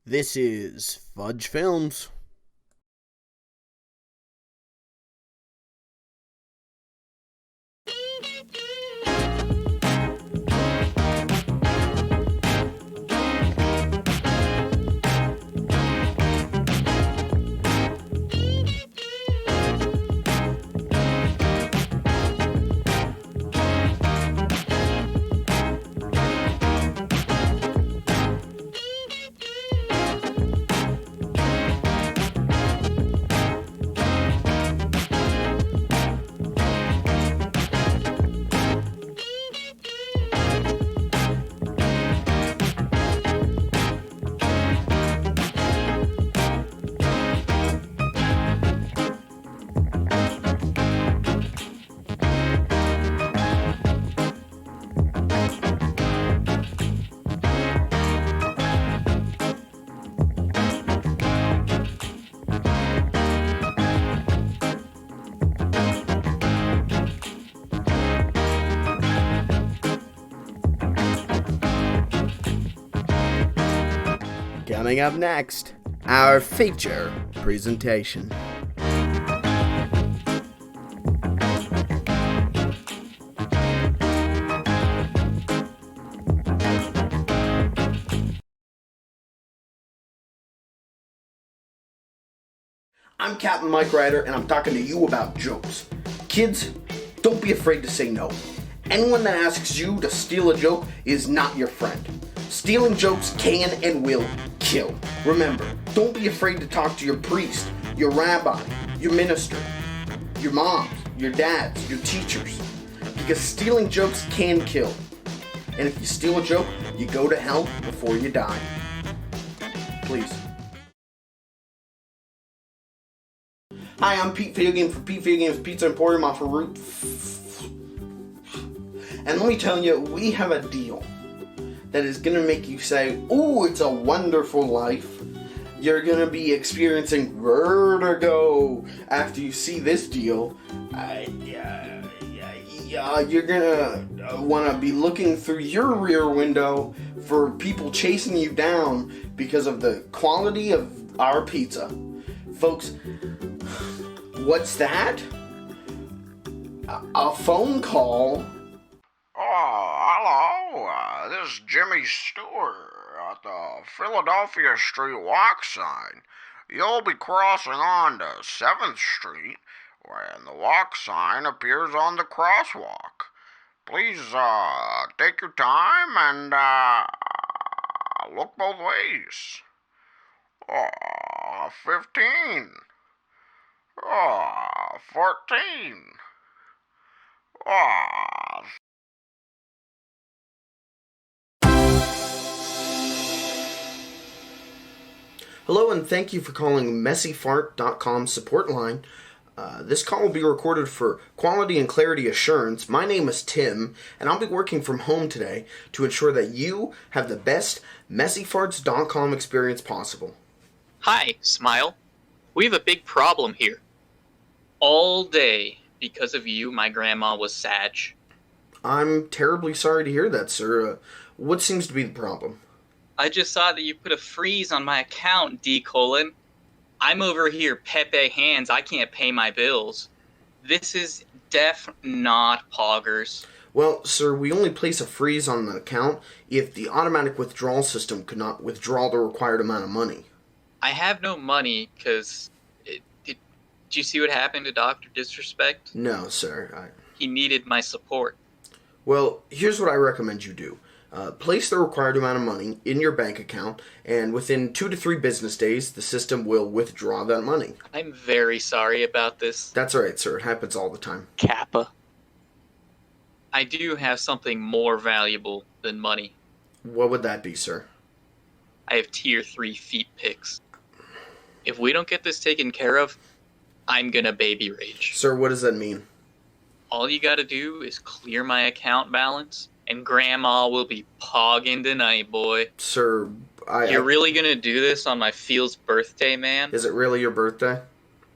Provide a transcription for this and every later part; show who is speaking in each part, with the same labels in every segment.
Speaker 1: This is Fudge Films. Coming up next, our feature presentation. I'm Captain Mike Ryder, and I'm talking to you about jokes. Kids, don't be afraid to say no. Anyone that asks you to steal a joke is not your friend. Stealing jokes can and will kill. Remember, don't be afraid to talk to your priest, your rabbi, your minister, your moms, your dads, your teachers. Because stealing jokes can kill. And if you steal a joke, you go to hell before you die. Please. Hi, I'm Pete Video Game from Pete Video Games Pizza Emporium off of Route. And let me tell you, we have a deal that is going to make you say, "Ooh, it's a wonderful life." You're going to be experiencing vertigo after you see this deal. You're going to want to be looking through your rear window for people chasing you down because of the quality of our pizza. Folks, what's that? A phone call?
Speaker 2: Oh, hello. This is Jimmy Stewart at the Philadelphia Street walk sign. You'll be crossing on to 7th Street when the walk sign appears on the crosswalk. Please, take your time and, look both ways. 15. 14. Oh,
Speaker 1: Hello and thank you for calling messyfart.com support line. This call will be recorded for quality and clarity assurance. My name is Tim, and I'll be working from home today to ensure that you have the best messyfarts.com experience possible.
Speaker 3: Hi, Smile. We have a big problem here. All day, because of you, my grandma was sad.
Speaker 1: I'm terribly sorry to hear that, sir. What seems to be the problem?
Speaker 3: I just saw that you put a freeze on my account, D colon. I'm over here, Pepe hands. I can't pay my bills. This is not poggers.
Speaker 1: Well, sir, we only place a freeze on an account if the automatic withdrawal system could not withdraw the required amount of money.
Speaker 3: I have no money because... Did you see what happened to Dr. Disrespect?
Speaker 1: No, sir.
Speaker 3: He needed my support.
Speaker 1: Well, here's what I recommend you do. Place the required amount of money in your bank account, and within 2 to 3 business days, the system will withdraw that money.
Speaker 3: I'm very sorry about this.
Speaker 1: That's alright, sir. It happens all the time.
Speaker 3: Kappa. I do have something more valuable than money.
Speaker 1: What would that be, sir?
Speaker 3: I have tier 3 feet pics. If we don't get this taken care of, I'm gonna baby rage.
Speaker 1: Sir, what does that mean?
Speaker 3: All you gotta do is clear my account balance, and Grandma will be pogging tonight, boy.
Speaker 1: Sir,
Speaker 3: You're really gonna do this on my Feels birthday, man?
Speaker 1: Is it really your birthday?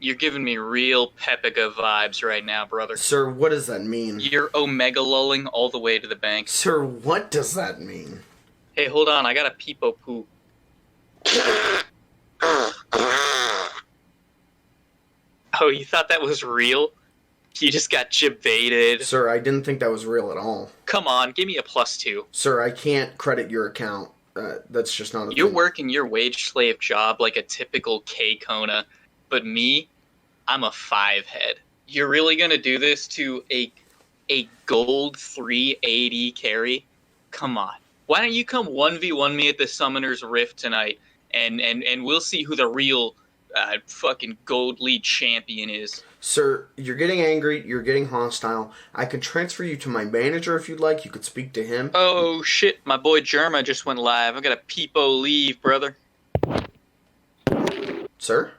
Speaker 3: You're giving me real Pepica vibes right now, brother.
Speaker 1: Sir, what does that mean?
Speaker 3: You're omega lulling all the way to the bank.
Speaker 1: Sir, what does that mean?
Speaker 3: Hey, hold on, I got a peepo poo. Oh, you thought that was real? You just got jebaited.
Speaker 1: Sir, I didn't think that was real at all.
Speaker 3: Come on, give me a +2.
Speaker 1: Sir, I can't credit your account. That's just not a
Speaker 3: You're
Speaker 1: thing.
Speaker 3: working your wage slave job like a typical K-Kona, but me, I'm a 5-head. You're really gonna do this to a gold 380 carry? Come on. Why don't you come 1v1 me at the Summoner's Rift tonight, and we'll see who the real fucking gold lead champion is.
Speaker 1: Sir, you're getting angry, you're getting hostile. I could transfer you to my manager if you'd like. You could speak to him.
Speaker 3: Oh shit, my boy Germa just went live. I gotta peepo leave, brother.
Speaker 1: Sir?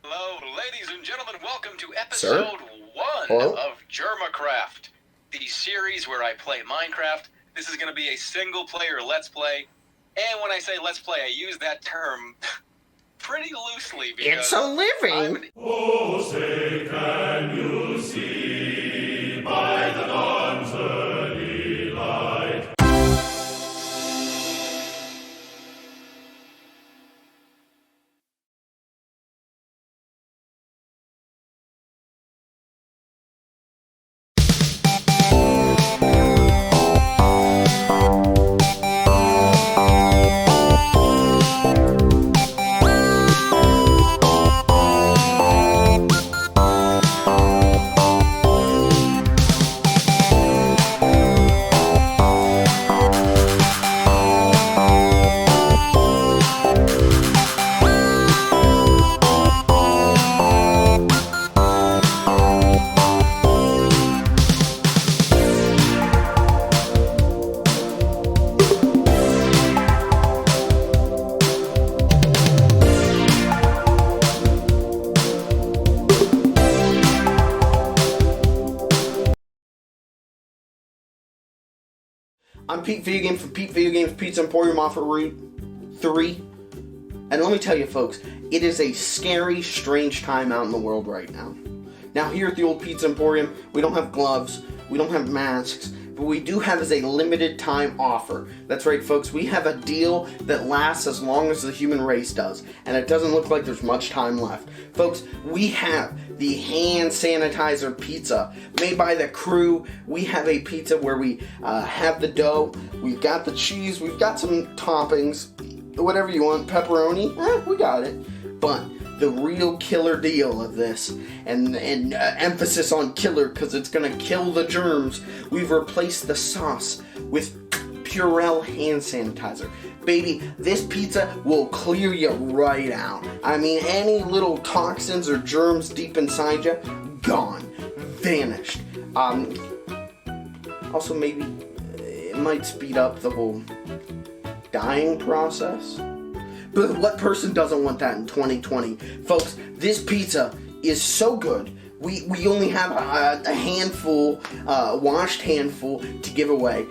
Speaker 4: Hello, ladies and gentlemen. Welcome to
Speaker 1: Sir?
Speaker 4: episode 1
Speaker 1: Hello?
Speaker 4: of Germacraft, the series where I play Minecraft. This is going to be a single-player Let's Play. And when I say Let's Play, I use that term pretty loosely because
Speaker 1: It's a living!
Speaker 4: I'm-
Speaker 5: Oh, say, can you see by the dawn's early light?
Speaker 1: I'm Pete Video Games from Pete Video Games Pizza Emporium off of Route 3. And let me tell you folks, it is a scary, strange time out in the world right now. Now here at the old Pizza Emporium, we don't have gloves, we don't have masks, but we do have as a limited time offer. That's right folks, we have a deal that lasts as long as the human race does, and it doesn't look like there's much time left. Folks, we have the hand sanitizer pizza made by the crew. We have a pizza where we have the dough, we've got the cheese, we've got some toppings, whatever you want, pepperoni, we got it. But the real killer deal of this, and emphasis on killer because it's going to kill the germs, we've replaced the sauce with Purell hand sanitizer. Baby, this pizza will clear you right out. I mean, any little toxins or germs deep inside you, gone, vanished. Also, maybe it might speed up the whole dying process. But what person doesn't want that in 2020? Folks, this pizza is so good. We only have a handful, washed handful to give away.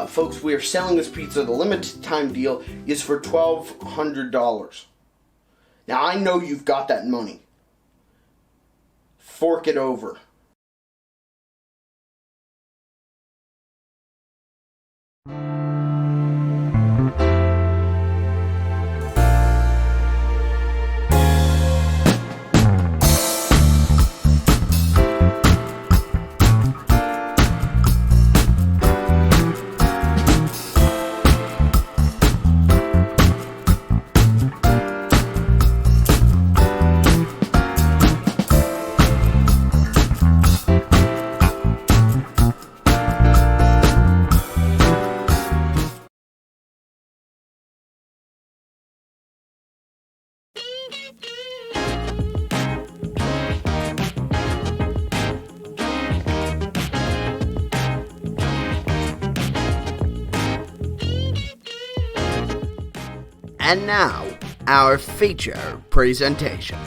Speaker 1: Folks, we are selling this pizza. The limited time deal is for $1,200. Now, I know you've got that money. Fork it over.
Speaker 6: And now, our feature presentation.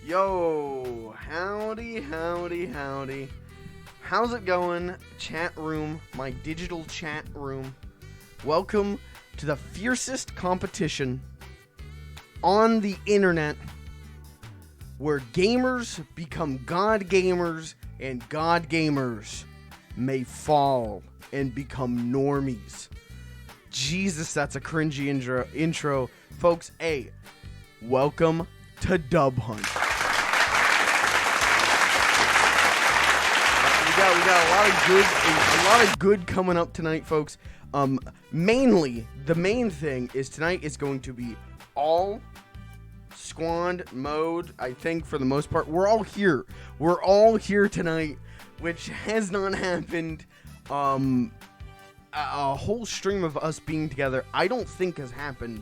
Speaker 1: Yo, howdy. How's it going, chat room, my digital chat room? Welcome to the fiercest competition on the internet where gamers become god gamers and god gamers may fall and become normies. Jesus, that's a cringy intro. Folks, hey, welcome to Dub Hunt. We got a lot of good coming up tonight, folks. Mainly, the main thing is tonight is going to be all squad mode. I think for the most part, we're all here tonight, which has not happened. A whole stream of us being together, I don't think has happened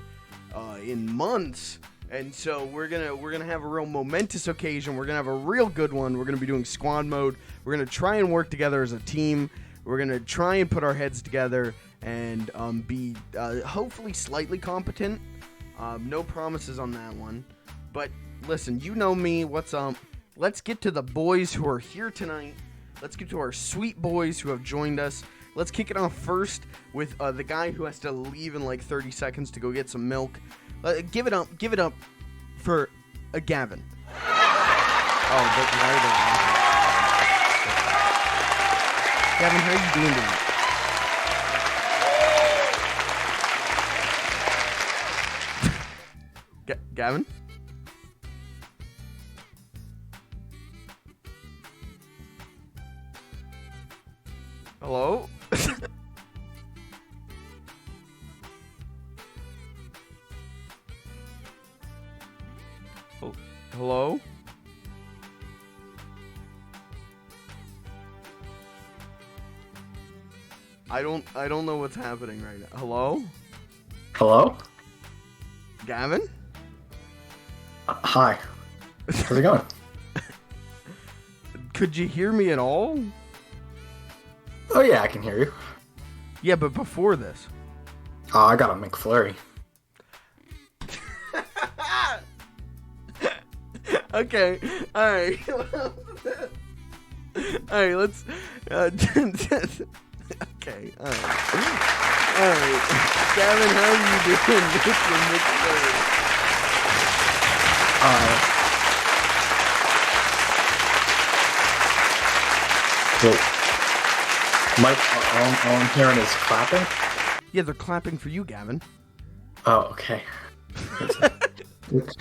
Speaker 1: in months. And so we're gonna have a real momentous occasion. We're gonna have a real good one. We're gonna be doing squad mode. We're gonna try and work together as a team. We're gonna try and put our heads together and be hopefully slightly competent. No promises on that one. But listen, you know me. What's up? Let's get to the boys who are here tonight. Let's get to our sweet boys who have joined us. Let's kick it off first with the guy who has to leave in like 30 seconds to go get some milk. Give it up for Gavin. Oh, but why are they laughing? Gavin, how are you doing tonight? Gavin? Hello? Hello? I don't know what's happening right now. Hello?
Speaker 7: Hello?
Speaker 1: Gavin?
Speaker 7: Hi. How's it going?
Speaker 1: Could you hear me at all?
Speaker 7: Oh yeah, I can hear you.
Speaker 1: Yeah, but before this.
Speaker 7: Oh, I got a McFlurry.
Speaker 1: Okay, alright. Alright, let's... okay, alright. Alright. Gavin, how are you doing with your McFlurry?
Speaker 7: Well, Mike, all I'm hearing is clapping?
Speaker 1: Yeah, they're clapping for you, Gavin.
Speaker 7: Oh, okay.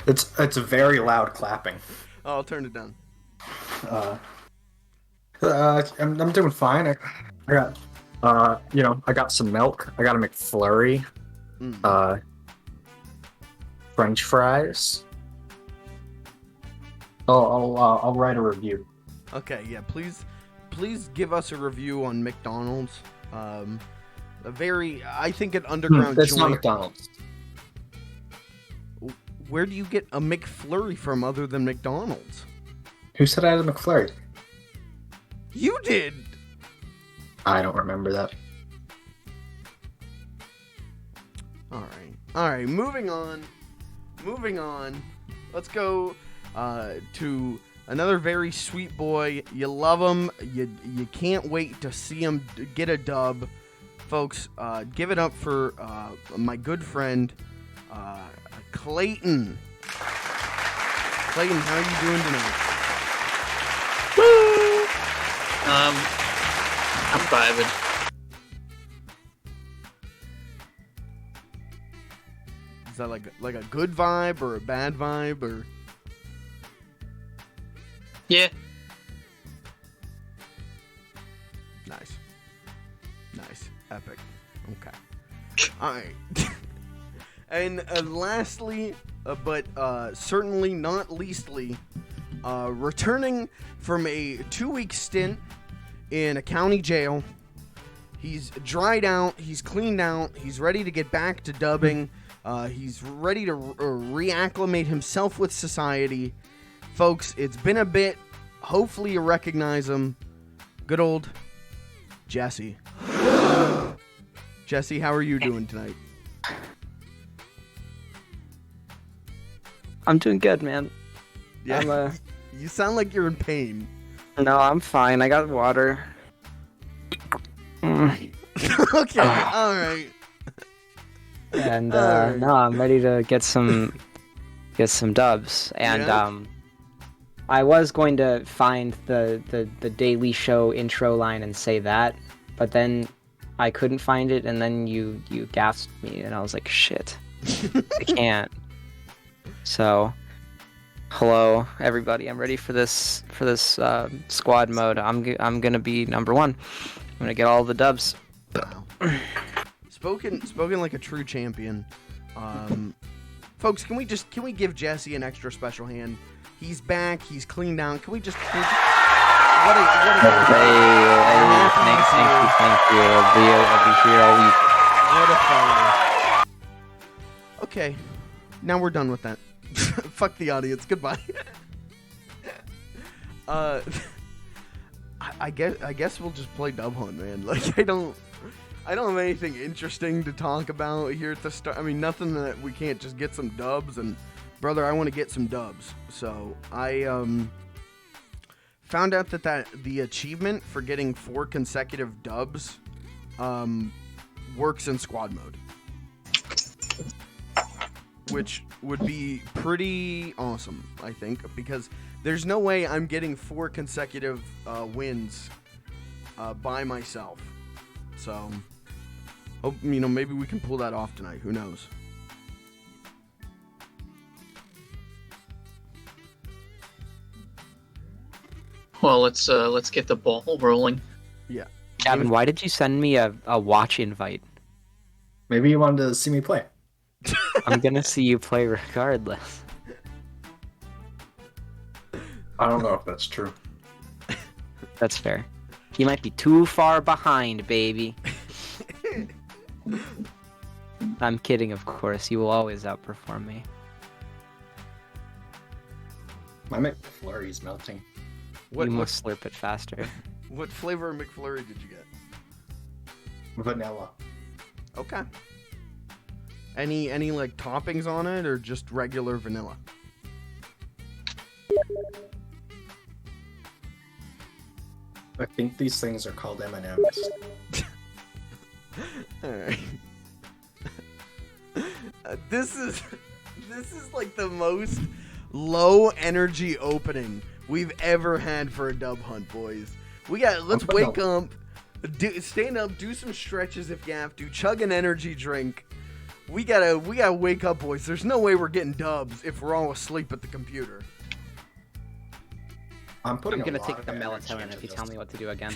Speaker 7: It's a very loud clapping.
Speaker 1: Oh, I'll turn it down.
Speaker 7: I'm doing fine. I got, I got some milk. I got a McFlurry. French fries. I'll write a review.
Speaker 1: Okay, yeah, please give us a review on McDonald's. I think an underground
Speaker 7: It's not
Speaker 1: joint.
Speaker 7: McDonald's.
Speaker 1: Where do you get a McFlurry from other than McDonald's?
Speaker 7: Who said I had a McFlurry?
Speaker 1: You did!
Speaker 7: I don't remember that.
Speaker 1: Alright, moving on. Let's go to another very sweet boy. You love him. You can't wait to see him get a dub. Folks, give it up for my good friend, Clayton. Clayton, how are you doing tonight?
Speaker 3: Woo! I'm vibing.
Speaker 1: Is that like a good vibe or a bad vibe or?
Speaker 3: Yeah.
Speaker 1: Nice. Epic. Okay. Alright. And lastly, but certainly not leastly, returning from a 2-week stint in a county jail. He's dried out, he's cleaned out, he's ready to get back to dubbing. He's ready to reacclimate himself with society. Folks, it's been a bit. Hopefully you recognize him. Good old Jesse. Jesse, how are you doing tonight?
Speaker 8: I'm doing good, man.
Speaker 1: Yeah. You sound like you're in pain.
Speaker 8: No, I'm fine. I got water.
Speaker 1: Okay, all right.
Speaker 8: And
Speaker 1: Alright.
Speaker 8: no, I'm ready to get some dubs. And
Speaker 1: Yeah?
Speaker 8: I was going to find the Daily Show intro line and say that, but then I couldn't find it, and then you gasped me, and I was like, shit, I can't. So, hello everybody, I'm ready for this squad mode. I'm gonna be number 1. I'm gonna get all the dubs.
Speaker 1: Wow. Spoken like a true champion. Folks, can we give Jesse an extra special hand? He's back. He's cleaned down. Can we just what a
Speaker 8: Thank you. I'll be here all week.
Speaker 1: what a fellow. Okay, now we're done with that. Fuck the audience. Goodbye. I guess we'll just play Dub Hunt, man. Like I don't have anything interesting to talk about here at the start. I mean, nothing that we can't just get some dubs. And brother, I want to get some dubs. So I found out that the achievement for getting 4 consecutive dubs works in squad mode, which would be pretty awesome, I think, because there's no way I'm getting 4 consecutive wins by myself. So, hope, maybe we can pull that off tonight. Who knows?
Speaker 3: Well, let's get the ball rolling.
Speaker 1: Yeah.
Speaker 8: Gavin, why did you send me a watch invite?
Speaker 7: Maybe you wanted to see me play.
Speaker 8: I'm gonna see you play regardless.
Speaker 7: I don't know if that's true.
Speaker 8: That's fair. You might be too far behind, baby. I'm kidding, of course. You will always outperform me.
Speaker 7: My McFlurry's melting.
Speaker 1: What
Speaker 8: You must slurp it faster.
Speaker 1: what flavor of McFlurry did you get?
Speaker 7: Vanilla.
Speaker 1: Okay. Any like toppings on it, or just regular vanilla?
Speaker 7: I think these things are called M&Ms.
Speaker 1: Alright. This is like the most low energy opening we've ever had for a Dub Hunt, boys. Let's wake up, stand up, do some stretches if you have to, chug an energy drink. We gotta wake up, boys. There's no way we're getting dubs if we're all asleep at the computer.
Speaker 7: I'm
Speaker 8: gonna take the melatonin if you tell me what to do again.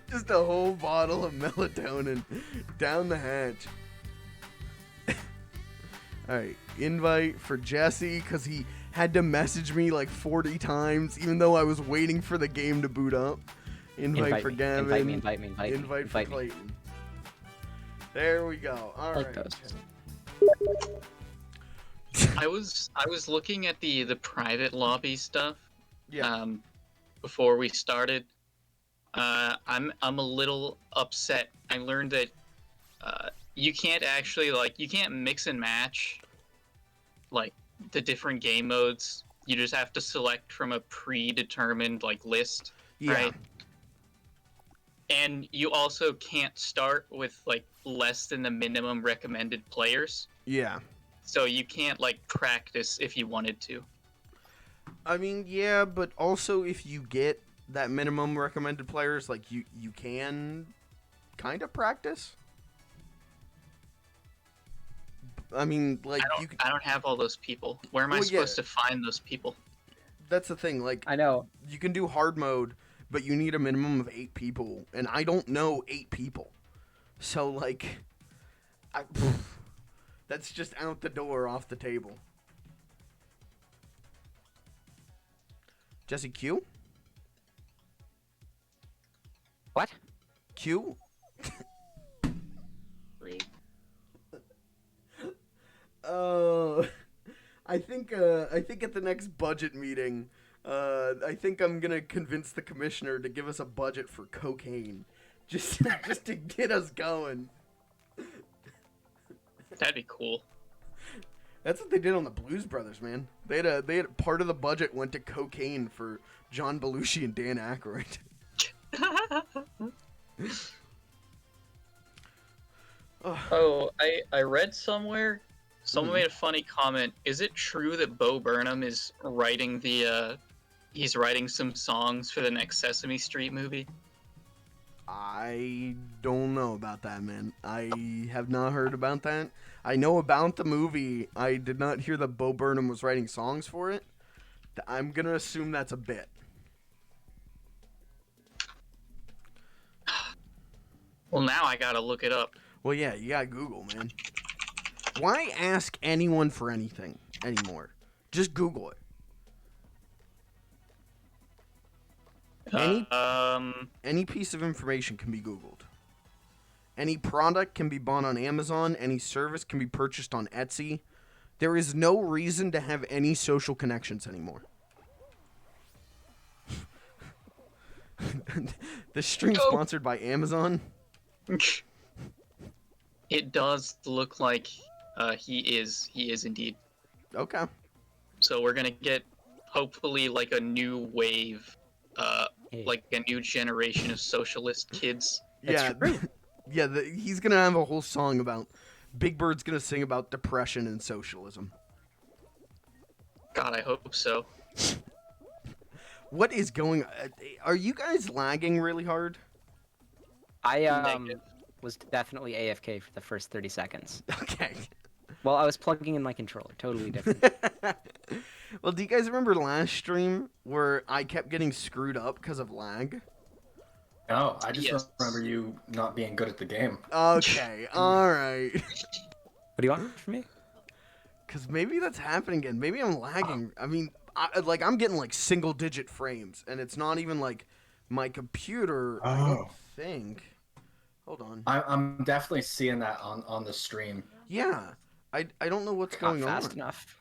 Speaker 1: Just a whole bottle of melatonin down the hatch. Alright, invite for Jesse, because he had to message me like 40 times, even though I was waiting for the game to boot up. Invite for
Speaker 8: me.
Speaker 1: Gavin.
Speaker 8: Invite me.
Speaker 1: Invite for Clayton. There we go. Alright.
Speaker 8: those.
Speaker 3: I was looking at the private lobby stuff.
Speaker 1: Yeah.
Speaker 3: Before we started. I'm a little upset. I learned that you can't actually you can't mix and match like the different game modes. You just have to select from a predetermined list,
Speaker 1: Yeah.
Speaker 3: right? And you also can't start with less than the minimum recommended players.
Speaker 1: Yeah.
Speaker 3: So you can't practice if you wanted to.
Speaker 1: I mean, yeah, but also if you get that minimum recommended players, you can kind of practice. I mean,
Speaker 3: I don't have all those people. Where am I supposed to find those people?
Speaker 1: That's the thing.
Speaker 8: I know.
Speaker 1: You can do hard mode, but you need a minimum of 8 people, and I don't know 8 people. So that's just out the door, off the table. Jesse, Q?
Speaker 8: What?
Speaker 1: Q? I think at the next budget meeting, I think I'm gonna convince the commissioner to give us a budget for cocaine, just to get us going.
Speaker 3: That'd be cool.
Speaker 1: That's what they did on the Blues Brothers, man. They had part of the budget went to cocaine for John Belushi and Dan Aykroyd.
Speaker 3: Oh, I read somewhere someone made a funny comment. Is it true that Bo Burnham is writing he's writing some songs for the next Sesame Street movie?
Speaker 1: I don't know about that, man. I have not heard about that. I know about the movie. I did not hear that Bo Burnham was writing songs for it. I'm gonna assume that's a bit.
Speaker 3: Well, now I gotta look it up.
Speaker 1: Well, yeah, you gotta Google, man. Why ask anyone for anything anymore? Just Google it. Any piece of information can be Googled. Any product can be bought on Amazon. Any service can be purchased on Etsy. There is no reason to have any social connections anymore. The stream sponsored by Amazon.
Speaker 3: It does look like he is indeed.
Speaker 1: Okay.
Speaker 3: So we're gonna get hopefully like a new wave, like a new generation of socialist kids.
Speaker 1: Yeah, yeah. He's gonna have a whole song about. Big Bird's gonna sing about depression and socialism.
Speaker 3: God, I hope so.
Speaker 1: What is going on? Are you guys lagging really hard?
Speaker 8: I was definitely AFK for the first 30 seconds.
Speaker 1: Okay.
Speaker 8: Well, I was plugging in my controller. Totally different.
Speaker 1: Well, do you guys remember last stream where I kept getting screwed up because of lag?
Speaker 7: No, I just remember you not being good at the game.
Speaker 1: Okay, alright.
Speaker 8: What do you want from me?
Speaker 1: Because maybe that's happening again. Maybe I'm lagging. I mean, I'm getting like single-digit frames, and it's not even like my computer, I don't think. Hold on.
Speaker 7: I'm definitely seeing that on the stream.
Speaker 1: Yeah. I don't know what's going on.
Speaker 8: Fast enough.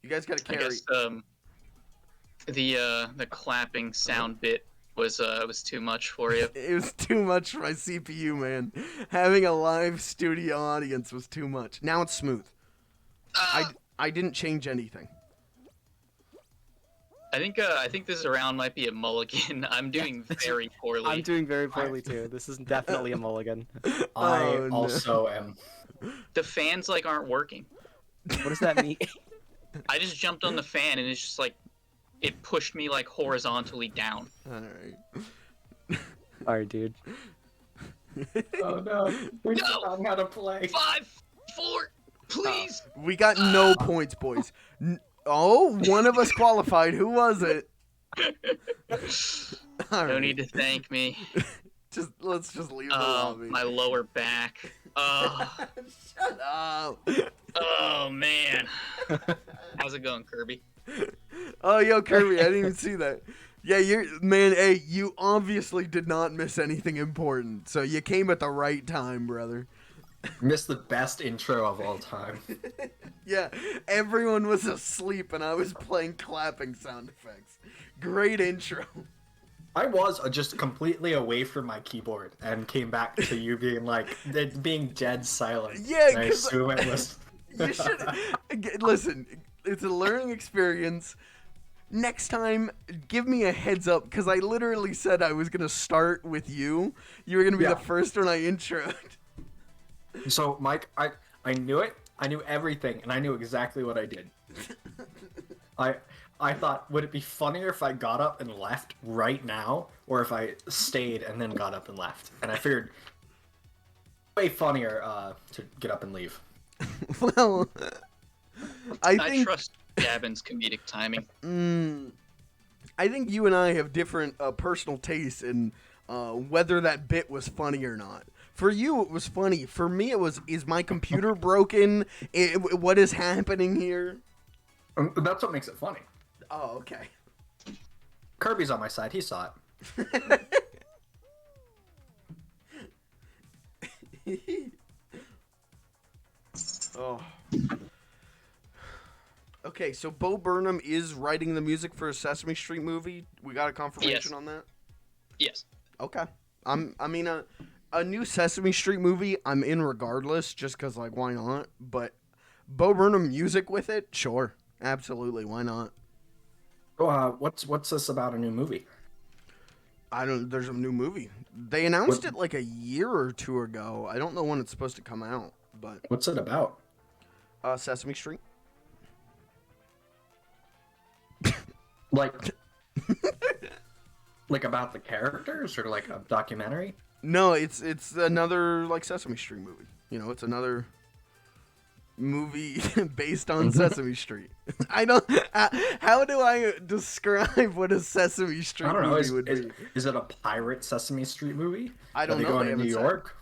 Speaker 1: You guys got to carry.
Speaker 3: I guess the clapping sound bit was too much for you.
Speaker 1: It was too much for my CPU, man. Having a live studio audience was too much. Now it's smooth. I didn't change anything.
Speaker 3: I think this round might be a mulligan. I'm doing very poorly.
Speaker 8: I'm doing very poorly too. This is definitely a mulligan.
Speaker 7: I also am.
Speaker 3: The fans like aren't working.
Speaker 8: What does that mean?
Speaker 3: I just jumped on the fan and it's just like it pushed me like horizontally down.
Speaker 1: Alright.
Speaker 8: Alright, dude.
Speaker 7: Oh no. We don't know how to play.
Speaker 3: 5, 4, please.
Speaker 1: We got no points, boys. One of us qualified. Who was it?
Speaker 3: No need to thank me.
Speaker 1: Let's just leave the lobby.
Speaker 3: My lower back. Oh.
Speaker 1: Shut up.
Speaker 3: Oh man. How's it going, Kirby?
Speaker 1: Oh, yo, Kirby, I didn't even see that. Yeah, you obviously did not miss anything important, so you came at the right time, brother.
Speaker 7: Missed the best intro of all time.
Speaker 1: Yeah, everyone was asleep and I was playing clapping sound effects. Great intro.
Speaker 7: I was just completely away from my keyboard and came back to you being dead silent.
Speaker 1: Yeah,
Speaker 7: I assume it was.
Speaker 1: You should listen. It's a learning experience. Next time, give me a heads up because I literally said I was gonna start with you. You were gonna be the first one I introed.
Speaker 7: So, Mike, I knew it. I knew everything, and I knew exactly what I did. I thought, would it be funnier if I got up and left right now, or if I stayed and then got up and left? And I figured, way funnier to get up and leave.
Speaker 1: Well, I
Speaker 3: trust Gavin's comedic timing.
Speaker 1: I think you and I have different personal tastes in whether that bit was funny or not. For you, it was funny. For me, it was, is my computer broken? What is happening here?
Speaker 7: That's what makes it funny.
Speaker 1: Oh, okay.
Speaker 7: Kirby's on my side. He saw it.
Speaker 1: Oh. Okay, so Bo Burnham is writing the music for a Sesame Street movie. We got a confirmation on that?
Speaker 3: Yes.
Speaker 1: Okay. a new Sesame Street movie, I'm in regardless, just because, like, why not? But Bo Burnham music with it, sure, absolutely, why not?
Speaker 7: What's this about a new movie?
Speaker 1: I don't. There's a new movie. They announced it like a year or two ago. I don't know when it's supposed to come out, but
Speaker 7: What's it about?
Speaker 1: Sesame Street.
Speaker 7: Like, like about the characters or like a documentary?
Speaker 1: No, it's another like Sesame Street movie. You know, it's another movie based on Sesame Street. I don't. How do I describe what a Sesame Street
Speaker 7: I don't know.
Speaker 1: movie would be?
Speaker 7: Is it a pirate Sesame Street movie?
Speaker 1: I don't
Speaker 7: Are they
Speaker 1: know.
Speaker 7: going
Speaker 1: They
Speaker 7: to New
Speaker 1: haven't said.
Speaker 7: York?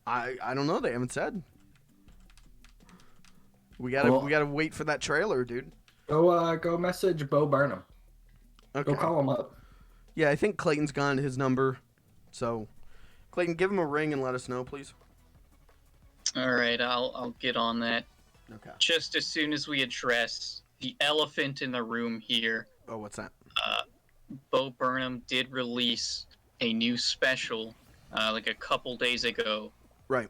Speaker 1: I don't know. They haven't said. We
Speaker 7: Well-
Speaker 1: gotta wait for that trailer, dude.
Speaker 7: Go message Bo Burnham.
Speaker 1: Okay.
Speaker 7: Go call him up.
Speaker 1: Yeah, I think Clayton's got his number. So, Clayton, give him a ring and let us know, please.
Speaker 3: All right, I'll get on that.
Speaker 1: Okay.
Speaker 3: Just as soon as we address the elephant in the room here,
Speaker 1: Oh, what's that?
Speaker 3: Bo Burnham did release a new special like a couple days ago.
Speaker 1: Right.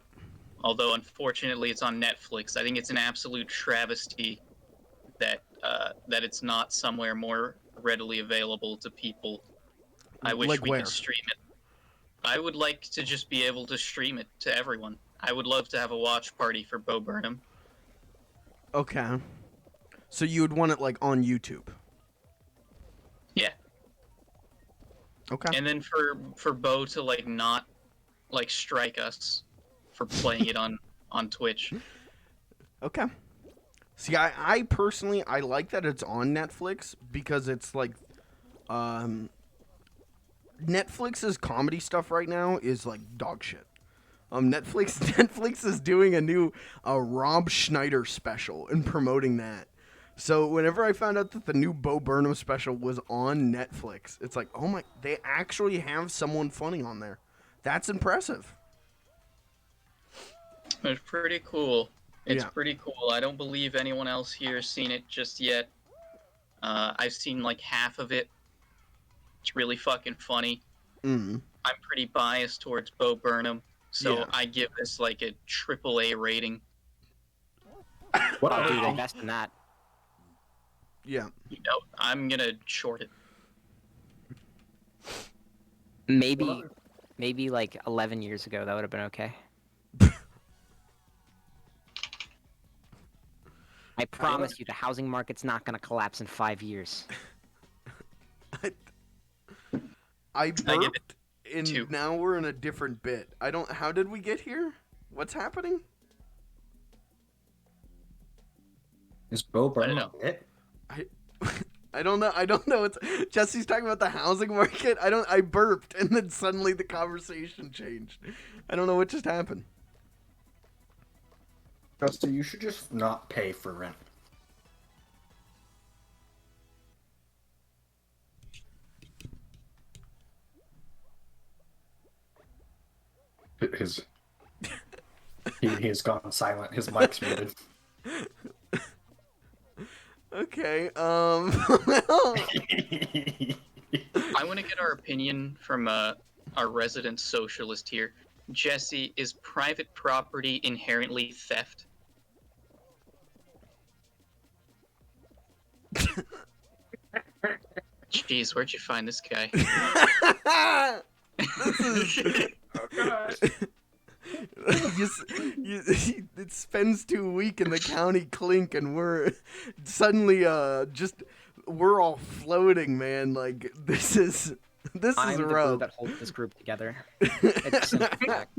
Speaker 3: Although unfortunately it's on Netflix. I think it's an absolute travesty that that it's not somewhere more readily available to people. I wish
Speaker 1: Like
Speaker 3: we
Speaker 1: where?
Speaker 3: could stream it. I would like to just be able to stream it to everyone. I would love to have a watch party for Bo Burnham.
Speaker 1: Okay. So you would want it like on YouTube.
Speaker 3: Yeah.
Speaker 1: Okay.
Speaker 3: And then for Bo to like not like strike us for playing it on Twitch.
Speaker 1: Okay. See, I personally I like that it's on Netflix because it's like, Netflix's comedy stuff right now is like dog shit. Netflix is doing a new Rob Schneider special and promoting that. So whenever I found out that the new Bo Burnham special was on Netflix, it's like, oh my, they actually have someone funny on there. That's impressive.
Speaker 3: It's pretty cool. It's
Speaker 1: Yeah.
Speaker 3: pretty cool. I don't believe anyone else here has seen it just yet. I've seen like half of it. It's really fucking funny.
Speaker 1: Mm.
Speaker 3: I'm pretty biased towards Bo Burnham, so
Speaker 1: Yeah.
Speaker 3: I give this like a AAA rating.
Speaker 7: What
Speaker 8: Oh,
Speaker 7: other
Speaker 8: dude,
Speaker 7: thing?
Speaker 8: invest in that.
Speaker 1: Yeah.
Speaker 3: You know, I'm gonna short it.
Speaker 8: Maybe like 11 years ago that would have been okay. I promise you, the housing market's not gonna collapse in 5 years.
Speaker 1: I
Speaker 3: give it
Speaker 1: burped, and
Speaker 3: 2.
Speaker 1: now we're in a different bit. I don't. How did we get here? What's happening?
Speaker 7: Is Bo Burnham
Speaker 3: know.
Speaker 7: it?
Speaker 1: I don't know. I don't know. It's Jesse's talking about the housing market. I burped, and then suddenly the conversation changed. I don't know what just happened.
Speaker 7: Justin, you should just not pay for rent. He has gone silent. His mic's muted.
Speaker 1: Okay.
Speaker 3: I want to get our opinion from our resident socialist here. Jesse, is private property inherently theft? Jeez, where'd you find this guy?
Speaker 1: It spends 2 weeks in the county clink, and we're suddenly we're all floating, man. Like this is
Speaker 8: I'm the glue
Speaker 1: rough.
Speaker 8: that holds this group together. It's a simple fact.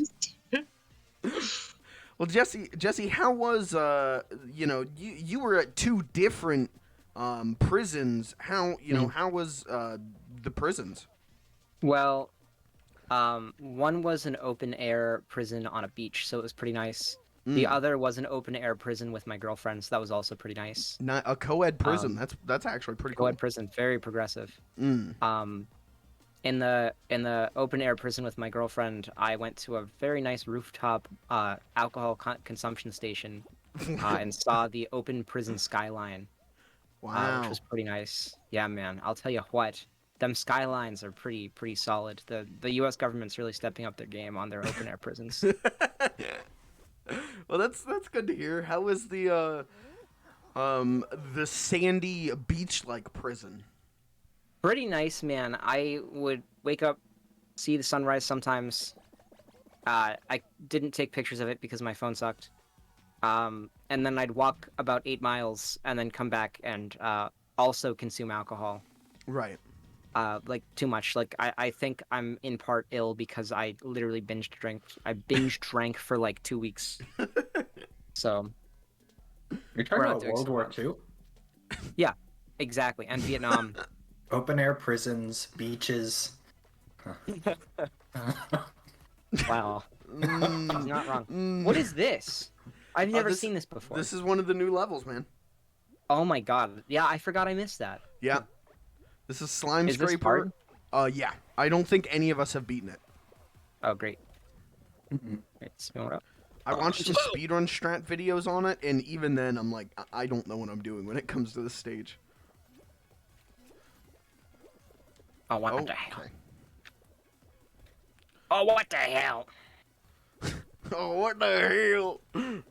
Speaker 1: Well, Jesse, how was you were at 2 different prisons? How how was the prisons?
Speaker 8: Well, one was an open air prison on a beach, so it was pretty nice. The other was an open air prison with my girlfriend, so that was also pretty nice.
Speaker 1: Not a co-ed prison. That's actually pretty cool.
Speaker 8: Co-ed prison, very progressive. In the open air prison with my girlfriend, I went to a very nice rooftop alcohol consumption station and saw the open prison skyline,
Speaker 1: Wow.
Speaker 8: which was pretty nice. Yeah, man. I'll tell you what. them skylines are pretty solid. The U.S. government's really stepping up their game on their open air prisons.
Speaker 1: Well, that's good to hear. How was the sandy beach-like prison?
Speaker 8: Pretty nice, man. I would wake up, see the sunrise sometimes. I didn't take pictures of it because my phone sucked. And then I'd walk about 8 miles and then come back and also consume alcohol.
Speaker 1: Right.
Speaker 8: Like too much. Like I think I'm in part ill because I literally binge drank. I binge drank for like 2 weeks. So
Speaker 7: You're talking
Speaker 8: We're
Speaker 7: about
Speaker 8: not doing
Speaker 7: World
Speaker 8: so
Speaker 7: War
Speaker 8: much.
Speaker 7: II?
Speaker 8: yeah, exactly. And Vietnam.
Speaker 7: Open air prisons, beaches.
Speaker 8: Wow. He's not wrong. What is this? I've never seen this before.
Speaker 1: This is one of the new levels, man.
Speaker 8: Oh my god. Yeah, I forgot I missed that.
Speaker 1: Yeah. This is Slime
Speaker 8: Is this
Speaker 1: Scraper.
Speaker 8: hard?
Speaker 1: Yeah. I don't think any of us have beaten it.
Speaker 8: Oh, great. Right, spin it up.
Speaker 1: I watched some speedrun strat videos on it, and even then, I'm like, I don't know what I'm doing when it comes to this stage.
Speaker 8: Oh, what the hell?
Speaker 1: Okay.
Speaker 8: Oh, what the hell?
Speaker 1: Oh, what the hell?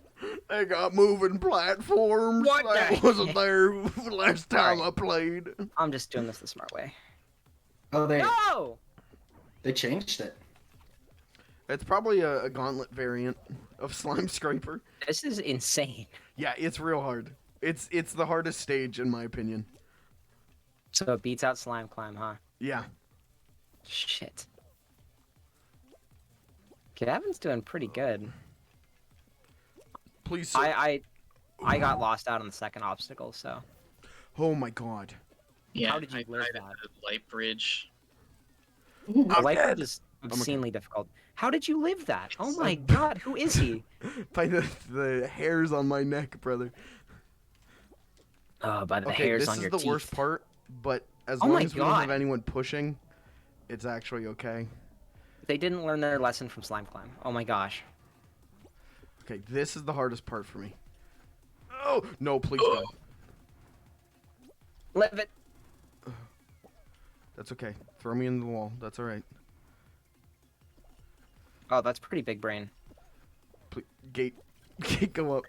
Speaker 1: They got moving platforms.
Speaker 8: What
Speaker 1: that
Speaker 8: the
Speaker 1: wasn't there last time
Speaker 8: Alright.
Speaker 1: I played.
Speaker 8: I'm just doing this the smart way.
Speaker 7: Oh,
Speaker 8: No!
Speaker 7: they changed it.
Speaker 1: It's probably a gauntlet variant of Slime Scraper.
Speaker 8: This is insane.
Speaker 1: Yeah, it's real hard. It's the hardest stage, in my opinion.
Speaker 8: So it beats out Slime Climb, huh?
Speaker 1: Yeah.
Speaker 8: Shit. Gavin's doing pretty good.
Speaker 1: Please, sir.
Speaker 8: I got lost out on the second obstacle, so.
Speaker 1: Oh my god.
Speaker 3: Yeah,
Speaker 8: How did you
Speaker 3: I
Speaker 8: live
Speaker 3: tried
Speaker 8: that?
Speaker 3: the light bridge.
Speaker 8: The light
Speaker 1: dead.
Speaker 8: is obscenely difficult. How did you live that? Oh my god, who is he?
Speaker 1: By the hairs on my neck, brother.
Speaker 8: Oh, by the
Speaker 1: Okay,
Speaker 8: hairs
Speaker 1: this
Speaker 8: on
Speaker 1: is
Speaker 8: your
Speaker 1: the
Speaker 8: teeth.
Speaker 1: worst part, but as
Speaker 8: Oh
Speaker 1: long
Speaker 8: my
Speaker 1: as we don't have
Speaker 8: God.
Speaker 1: anyone pushing, it's actually okay.
Speaker 8: They didn't learn their lesson from Slime Climb. Oh my gosh.
Speaker 1: Okay, this is the hardest part for me. Oh, no, please don't.
Speaker 8: Live it.
Speaker 1: That's okay. Throw me in the wall. That's alright.
Speaker 8: Oh, that's pretty big brain.
Speaker 1: Gate, go up.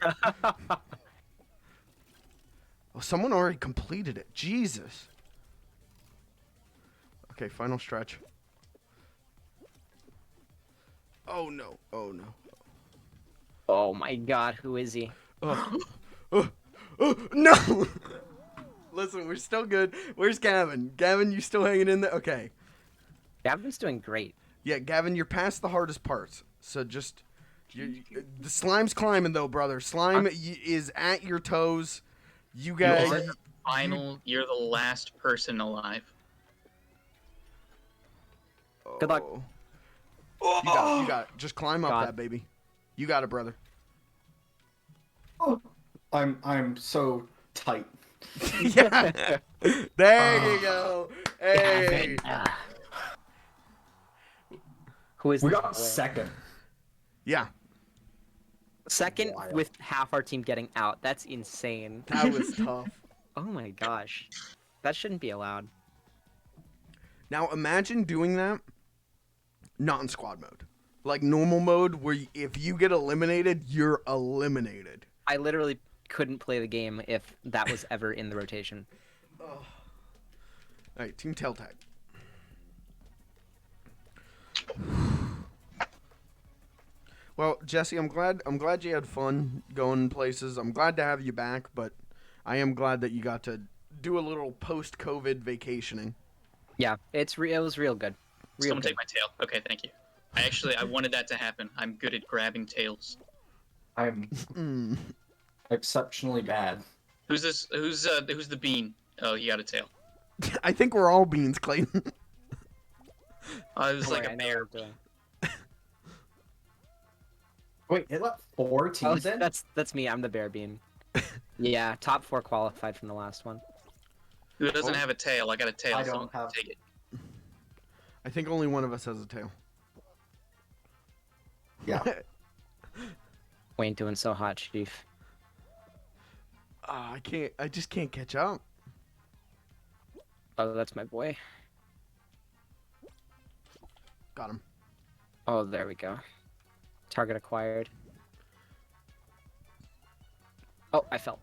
Speaker 1: Oh, someone already completed it. Jesus. Okay, final stretch. Oh no. Oh no.
Speaker 8: Oh my god, who is he?
Speaker 1: No! Listen, we're still good. Where's Gavin? Gavin, you still hanging in there? Okay.
Speaker 8: Gavin's doing great.
Speaker 1: Yeah, Gavin, you're past the hardest parts. So just... the slime's climbing, though, brother. Slime is at your toes. You guys...
Speaker 3: You're the final. You're the last person alive.
Speaker 8: Good luck.
Speaker 1: You got it. Just climb up
Speaker 8: God.
Speaker 1: that, baby. You got it, brother.
Speaker 7: Oh, I'm so tight.
Speaker 1: Yeah. There you go. Hey.
Speaker 8: Who is
Speaker 7: We
Speaker 8: this
Speaker 7: got
Speaker 8: boy?
Speaker 7: second.
Speaker 1: Yeah,
Speaker 8: Second
Speaker 7: Wild.
Speaker 8: with half our team getting out. That's insane.
Speaker 1: that was tough.
Speaker 8: Oh my gosh. That shouldn't be allowed.
Speaker 1: Now imagine doing that not in squad mode. Like normal mode where if you get eliminated, you're eliminated.
Speaker 8: I literally couldn't play the game if that was ever in the rotation.
Speaker 1: Alright, team tail tag. Well, Jesse, I'm glad you had fun going places. I'm glad to have you back, but I am glad that you got to do a little post-COVID vacationing.
Speaker 8: Yeah, it was real good. Real
Speaker 3: Someone
Speaker 8: good.
Speaker 3: take my tail. Okay, thank you. I wanted that to happen. I'm good at grabbing tails.
Speaker 7: I'm exceptionally bad.
Speaker 3: Who's this? Who's the bean? Oh, you got a tail.
Speaker 1: I think we're all beans, Clayton.
Speaker 3: Oh, it was
Speaker 8: Don't
Speaker 3: like
Speaker 8: worry,
Speaker 3: a
Speaker 8: I know
Speaker 3: bear.
Speaker 8: what I'm doing.
Speaker 7: Wait, it let 4
Speaker 8: Oh,
Speaker 7: teams in?
Speaker 8: that's me. I'm the bear bean. Yeah, top 4 qualified from the last one.
Speaker 3: Who doesn't have a tail? I got a tail.
Speaker 7: I don't
Speaker 3: Someone
Speaker 7: have-
Speaker 3: take it.
Speaker 1: I think only one of us has a tail.
Speaker 7: Yeah.
Speaker 8: We ain't doing so hot, Chief.
Speaker 1: I just can't catch up.
Speaker 8: Oh, that's my boy.
Speaker 1: Got him.
Speaker 8: Oh, there we go. Target acquired. Oh, I fell.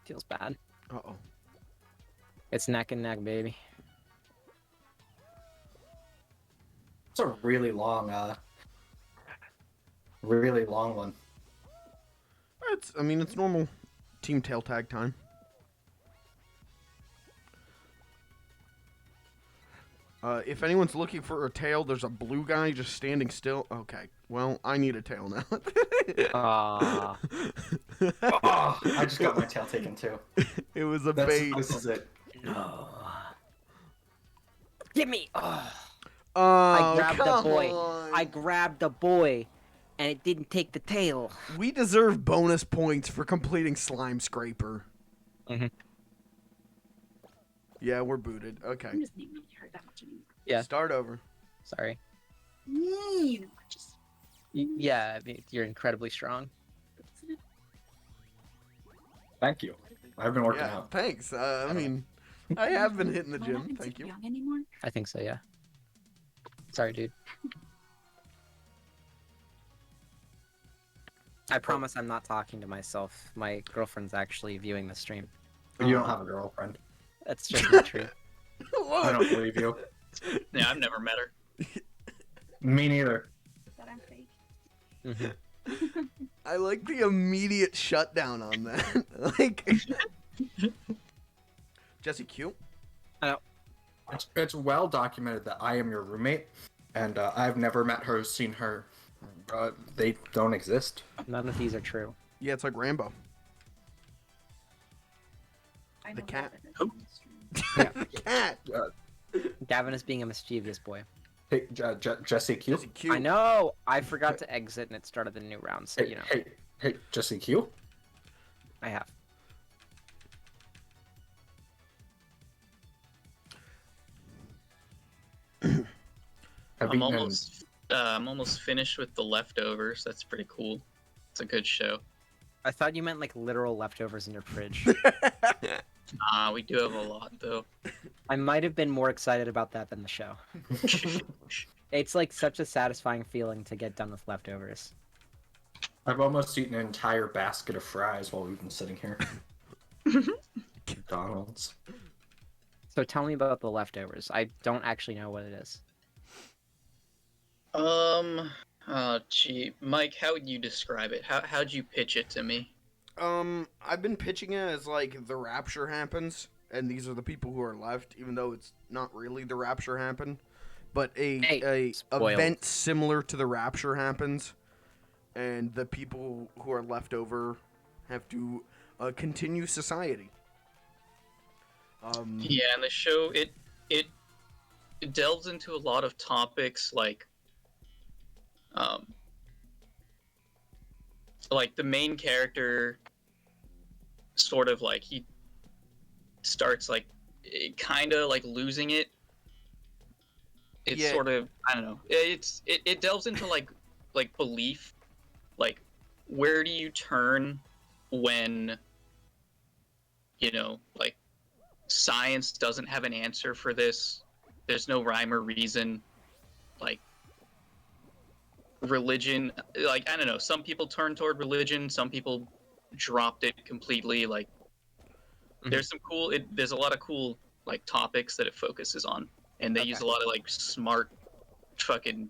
Speaker 8: Feels bad.
Speaker 1: Uh-oh.
Speaker 8: It's neck and neck, baby.
Speaker 7: It's a really long one.
Speaker 1: It's normal team tail tag time. If anyone's looking for a tail, there's a blue guy just standing still. Okay, well, I need a tail now.
Speaker 8: Ah.
Speaker 7: Oh, I just got my tail taken too.
Speaker 1: It was a bait.
Speaker 7: This is it.
Speaker 8: No. Give me. Oh.
Speaker 1: Oh,
Speaker 8: I grabbed the
Speaker 1: come
Speaker 8: boy.
Speaker 1: on.
Speaker 8: I grabbed the boy, and it didn't take the tail.
Speaker 1: We deserve bonus points for completing Slime Scraper.
Speaker 8: Mhm.
Speaker 1: Yeah, we're booted. Okay.
Speaker 9: I'm just not really hurt that much anymore.
Speaker 8: Yeah.
Speaker 1: Start over.
Speaker 8: Sorry.
Speaker 9: You know, just
Speaker 8: Yeah, I mean, you're incredibly strong.
Speaker 7: Thank you. I've been working
Speaker 1: Yeah,
Speaker 7: out.
Speaker 1: thanks. I have been hitting the
Speaker 9: am I not
Speaker 1: gym. Thank
Speaker 9: considered
Speaker 1: you.
Speaker 9: young anymore?
Speaker 8: I think so, yeah. Sorry, dude. I promise I'm not talking to myself. My girlfriend's actually viewing the stream.
Speaker 7: But you don't have a girlfriend.
Speaker 8: That's just not true.
Speaker 7: I don't believe you.
Speaker 3: Yeah, I've never met her.
Speaker 7: Me neither.
Speaker 9: That I'm fake.
Speaker 8: Mhm.
Speaker 1: I like the immediate shutdown on that. Like, Jesse Q.
Speaker 7: It's well documented that I am your roommate, and I've never met her, seen her. They don't exist.
Speaker 8: None of these are true.
Speaker 1: Yeah, it's like Rambo.
Speaker 9: I
Speaker 1: The
Speaker 9: know
Speaker 1: cat.
Speaker 9: that on the stream.
Speaker 1: Cat.
Speaker 8: Gavin is being a mischievous boy.
Speaker 7: Hey, Jesse Q.
Speaker 1: Jesse Q.
Speaker 8: I know! I forgot to exit and it started the new round, so you know.
Speaker 7: Hey, Jesse Q.
Speaker 8: I have.
Speaker 7: Have you
Speaker 3: I'm almost finished with The Leftovers. That's pretty cool. It's a good show.
Speaker 8: I thought you meant like literal leftovers in your fridge.
Speaker 3: We do have a lot though.
Speaker 8: I might have been more excited about that than the show. It's like such a satisfying feeling to get done with leftovers.
Speaker 7: I've almost eaten an entire basket of fries while we've been sitting here. McDonald's.
Speaker 8: So tell me about the leftovers. I don't actually know what it is.
Speaker 3: Gee, Mike, how would you describe it? How'd you pitch it to me?
Speaker 1: I've been pitching it as like the rapture happens, and these are the people who are left, even though it's not really the rapture happened, but a
Speaker 8: spoiled.
Speaker 1: event similar to the rapture happens, and the people who are left over have to continue society.
Speaker 3: Yeah, and the show it delves into a lot of topics like the main character sort of like he starts like kind of like losing it. It's
Speaker 1: Yeah.
Speaker 3: sort of, I don't know. It delves into like belief, like where do you turn when like science doesn't have an answer for this. There's no rhyme or reason. Like religion, like I don't know, some people turn toward religion, some people dropped it completely. Like there's a lot of cool like topics that it focuses on, and they use a lot of like smart fucking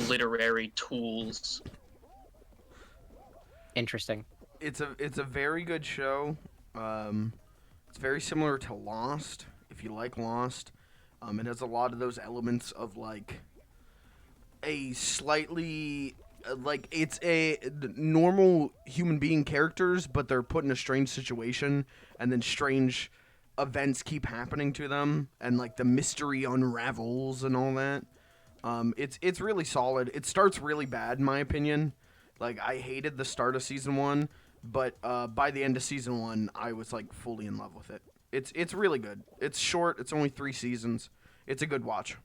Speaker 3: literary tools.
Speaker 8: Interesting.
Speaker 1: It's a very good show. It's very similar to Lost, if you like Lost. It has a lot of those elements of like a slightly like it's a normal human being characters, but they're put in a strange situation, and then strange events keep happening to them, and like the mystery unravels and all that. It's really solid. It starts really bad in my opinion. Like I hated the start of season 1, but by the end of season 1, I was like fully in love with it. It's really good. It's short. It's only 3 seasons. It's a good watch.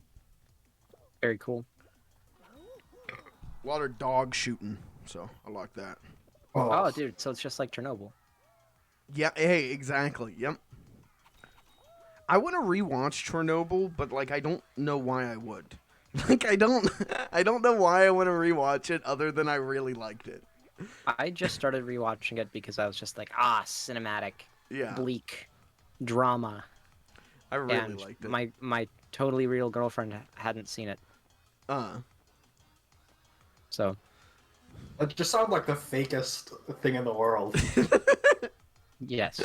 Speaker 8: Very cool.
Speaker 1: A lot of dog shooting, so I like that.
Speaker 8: Oh, dude, so it's just like Chernobyl.
Speaker 1: Yeah, hey, exactly. Yep. I want to rewatch Chernobyl, but like I don't know why I would. Like I don't know why I want to rewatch it other than I really liked it.
Speaker 8: I just started rewatching it because I was just like, cinematic,
Speaker 1: Yeah,
Speaker 8: bleak, drama,
Speaker 1: I really
Speaker 8: and
Speaker 1: liked it.
Speaker 8: my totally real girlfriend hadn't seen it, so
Speaker 7: It just sounds like the fakest thing in the world.
Speaker 8: yes.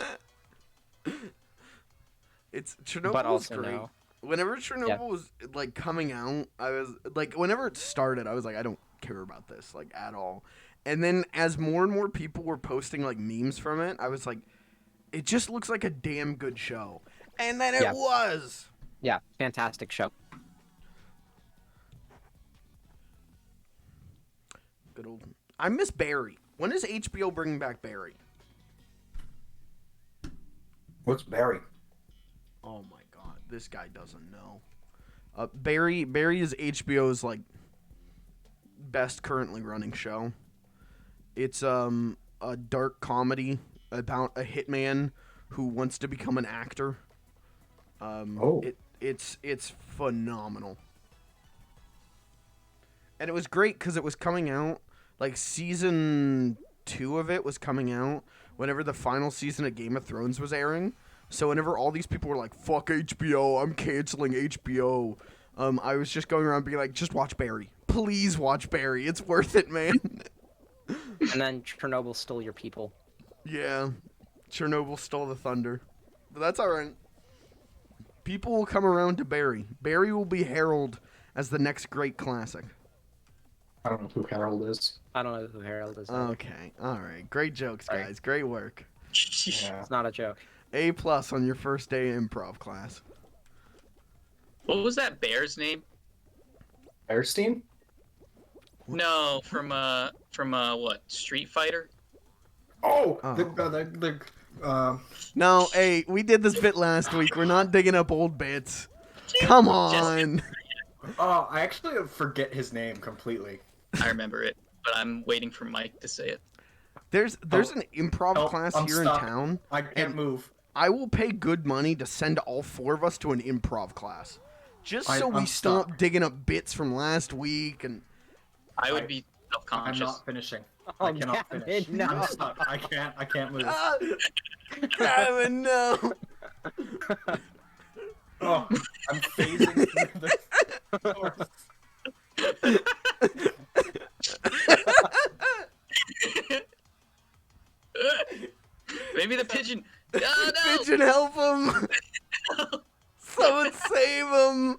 Speaker 1: It's Chernobyl
Speaker 8: But
Speaker 1: was
Speaker 8: also
Speaker 1: great.
Speaker 8: no.
Speaker 1: Whenever Chernobyl was like coming out, I was like, whenever it started, I was like, I don't care about this like at all. And then as more and more people were posting like memes from it, I was like, it just looks like a damn good show. And then it
Speaker 8: Yeah.
Speaker 1: was.
Speaker 8: Yeah, fantastic show.
Speaker 1: Good old. I miss Barry. When is HBO bringing back Barry?
Speaker 7: What's Barry?
Speaker 1: Oh my god, this guy doesn't know. Barry is HBO's like best currently running show. It's a dark comedy about a hitman who wants to become an actor. It's phenomenal. And it was great because it was coming out, like season 2 of it was coming out whenever the final season of Game of Thrones was airing. So whenever all these people were like, fuck HBO, I'm canceling HBO, I was just going around being like, just watch Barry. Please watch Barry. It's worth it, man.
Speaker 8: And then Chernobyl stole your people.
Speaker 1: Yeah. Chernobyl stole the thunder. But that's alright. People will come around to Barry. Barry will be heralded as the next great classic.
Speaker 7: I don't know who Harold is.
Speaker 8: I don't know who Harold is.
Speaker 1: Okay. Alright. Great jokes, guys. Great work.
Speaker 7: Yeah.
Speaker 8: It's not a joke.
Speaker 1: A+ on your first day of improv class.
Speaker 3: What was that bear's name?
Speaker 7: Erstein?
Speaker 3: No, from what? Street Fighter?
Speaker 7: Oh,
Speaker 1: Oh. No, hey, we did this bit last week. We're not digging up old bits. Come on.
Speaker 7: oh, I actually forget his name completely.
Speaker 3: I remember it, but I'm waiting for Mike to say it.
Speaker 1: There's an improv class
Speaker 7: I'm
Speaker 1: here
Speaker 7: stuck.
Speaker 1: in town.
Speaker 7: I can't
Speaker 1: And-
Speaker 7: move.
Speaker 1: I will pay good money to send all 4 of us to an improv class. Just so we
Speaker 7: I'm
Speaker 1: stop
Speaker 7: stuck.
Speaker 1: digging up bits from last week and
Speaker 3: I would be
Speaker 7: I'm
Speaker 3: self-conscious.
Speaker 7: not finishing.
Speaker 8: Oh,
Speaker 7: I cannot
Speaker 8: Gavin,
Speaker 7: finish.
Speaker 8: no.
Speaker 7: I'm stuck. I can't move.
Speaker 1: Gavin, no.
Speaker 7: Oh, I'm phasing through the
Speaker 3: Maybe the pigeon. Oh, no!
Speaker 1: Pigeon, help him. Someone save him.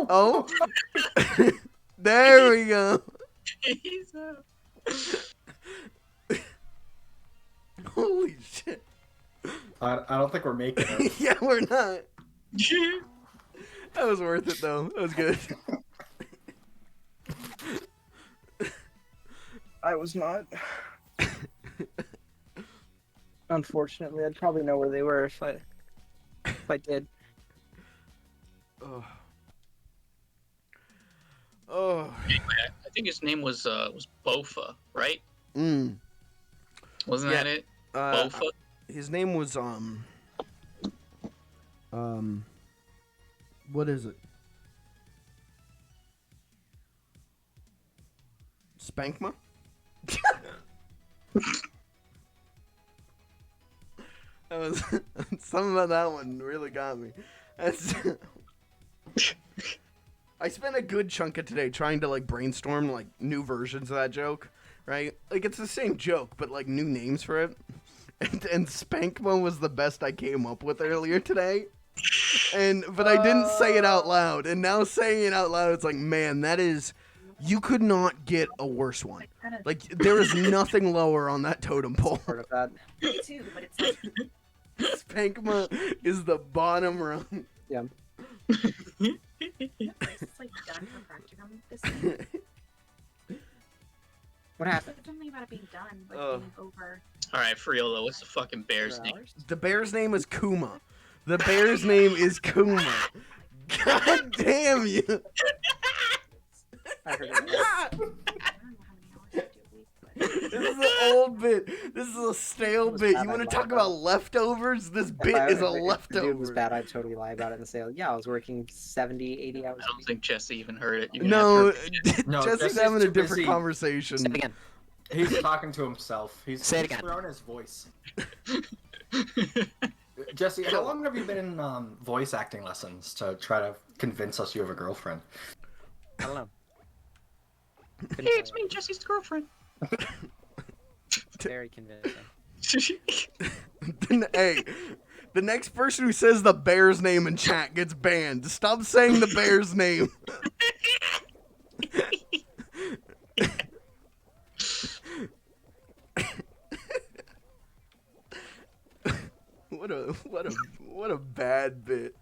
Speaker 1: Oh. There we go.
Speaker 3: He's
Speaker 1: Holy shit.
Speaker 7: I don't think we're making it.
Speaker 1: Yeah, we're not. That was worth it, though. That was good.
Speaker 8: I was not. Unfortunately, I'd probably know where they were if I did.
Speaker 1: Oh. Oh.
Speaker 3: I think his name was Bofa, right?
Speaker 1: Mm.
Speaker 3: Wasn't
Speaker 1: Yeah.
Speaker 3: that it?
Speaker 1: Uh,
Speaker 3: Bofa?
Speaker 1: his name was what is it? Spankma? That was something about that one really got me. That's I spent a good chunk of today trying to like brainstorm like new versions of that joke, right? Like it's the same joke, but like new names for it. And Spankma was the best I came up with earlier today. But I didn't say it out loud. And now saying it out loud, it's like, man, that is, you could not get a worse one. Like there is nothing lower on that totem pole.
Speaker 8: Part of that.
Speaker 9: Me too, but it's like
Speaker 1: Spankma is the bottom rung.
Speaker 8: Yeah.
Speaker 9: it's like done for practicum this week.
Speaker 8: What happened?
Speaker 9: There's something about it being done, like
Speaker 1: Oh.
Speaker 9: being over.
Speaker 3: All right, for real though, what's the fucking bear's name?
Speaker 1: The bear's name is Kuma. The bear's name is Kuma. God damn you.
Speaker 8: I heard it.
Speaker 9: I don't know how many hours I do a week, but
Speaker 1: This is an old bit. This is a stale
Speaker 8: was
Speaker 1: bit.
Speaker 8: bad,
Speaker 1: You want to
Speaker 8: I'd
Speaker 1: talk
Speaker 8: lie about
Speaker 1: about leftovers? This
Speaker 8: If
Speaker 1: bit is a
Speaker 8: if the dude was
Speaker 1: leftover.
Speaker 8: bad, I'd totally lie about it and say, yeah, I was working 70, 80 hours
Speaker 3: I
Speaker 8: a
Speaker 3: don't
Speaker 8: week.
Speaker 3: think Jesse even heard it. You're
Speaker 1: No,
Speaker 3: gonna have to-
Speaker 7: No,
Speaker 1: Jesse's
Speaker 7: Jesse's
Speaker 1: having a
Speaker 7: too
Speaker 1: different
Speaker 7: busy.
Speaker 1: conversation.
Speaker 8: Say it again.
Speaker 7: He's talking to himself. He's
Speaker 8: Say it again.
Speaker 7: throwing his voice. Jesse, how long have you been in voice acting lessons to try to convince us you have a girlfriend?
Speaker 8: I don't know.
Speaker 3: Hey, it's me, Jesse's girlfriend.
Speaker 8: Very convincing.
Speaker 1: Hey, the next person who says the bear's name in chat gets banned. Stop saying the bear's name. What a bad bit.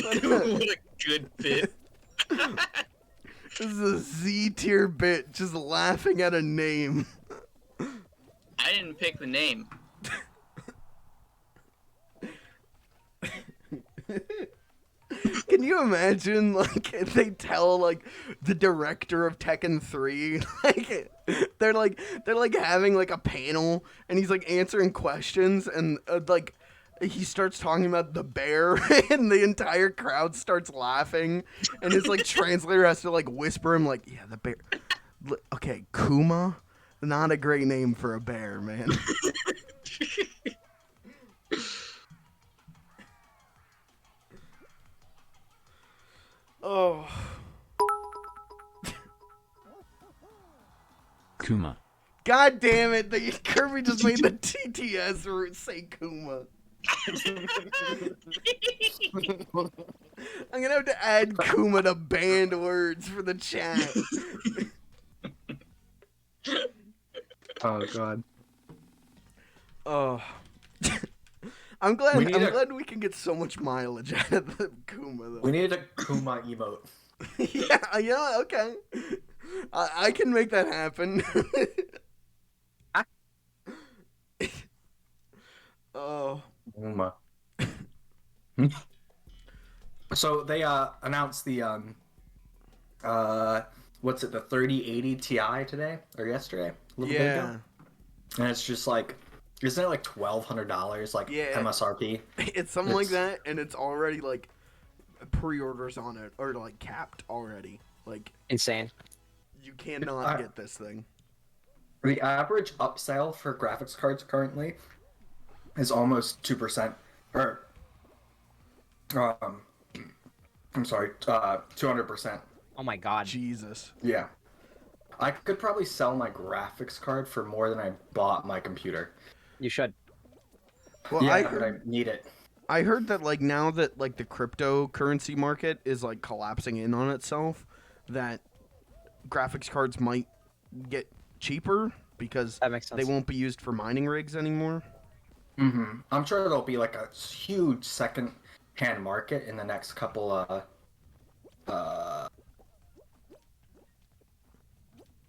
Speaker 3: What a good bit.
Speaker 1: This is a Z tier bit, just laughing at a name.
Speaker 3: I didn't pick the name.
Speaker 1: Can you imagine, like, if they tell, like, the director of Tekken 3, they're having, like, a panel, and he's, like, answering questions, and, like, he starts talking about the bear, and the entire crowd starts laughing, and his, like, translator has to, like, whisper him, like, yeah, the bear. Okay, Kuma? Not a great name for a bear, man. Oh.
Speaker 10: Kuma.
Speaker 1: God damn it, Kirby just made the TTS route say Kuma. I'm gonna have to add Kuma to banned words for the chat.
Speaker 7: Oh god.
Speaker 1: Oh. I'm glad
Speaker 7: We need
Speaker 1: we can get so much mileage out of the Kuma though.
Speaker 7: We need a Kuma emote.
Speaker 1: yeah, okay. I can make that happen. Oh.
Speaker 7: Kuma. So they announced the what's it, the 3080 Ti today or yesterday? A little bit ago. And it's just like, isn't it like $1,200 like MSRP?
Speaker 1: It's something like that, and it's already like pre-orders on it, or like capped already. Like
Speaker 8: insane.
Speaker 1: You cannot get this thing.
Speaker 7: The average upsell for graphics cards currently is almost 2%, or I'm sorry, 200%.
Speaker 8: Oh my god.
Speaker 1: Jesus.
Speaker 7: Yeah. I could probably sell my graphics card for more than I bought my computer.
Speaker 8: You should.
Speaker 1: Well,
Speaker 7: yeah, but I need it.
Speaker 1: I heard that like now that like the cryptocurrency market is like collapsing in on itself, that graphics cards might get cheaper because
Speaker 8: that makes sense.
Speaker 1: They won't be used for mining rigs anymore.
Speaker 7: Mm-hmm. I'm sure there'll be like a huge second-hand market in the next couple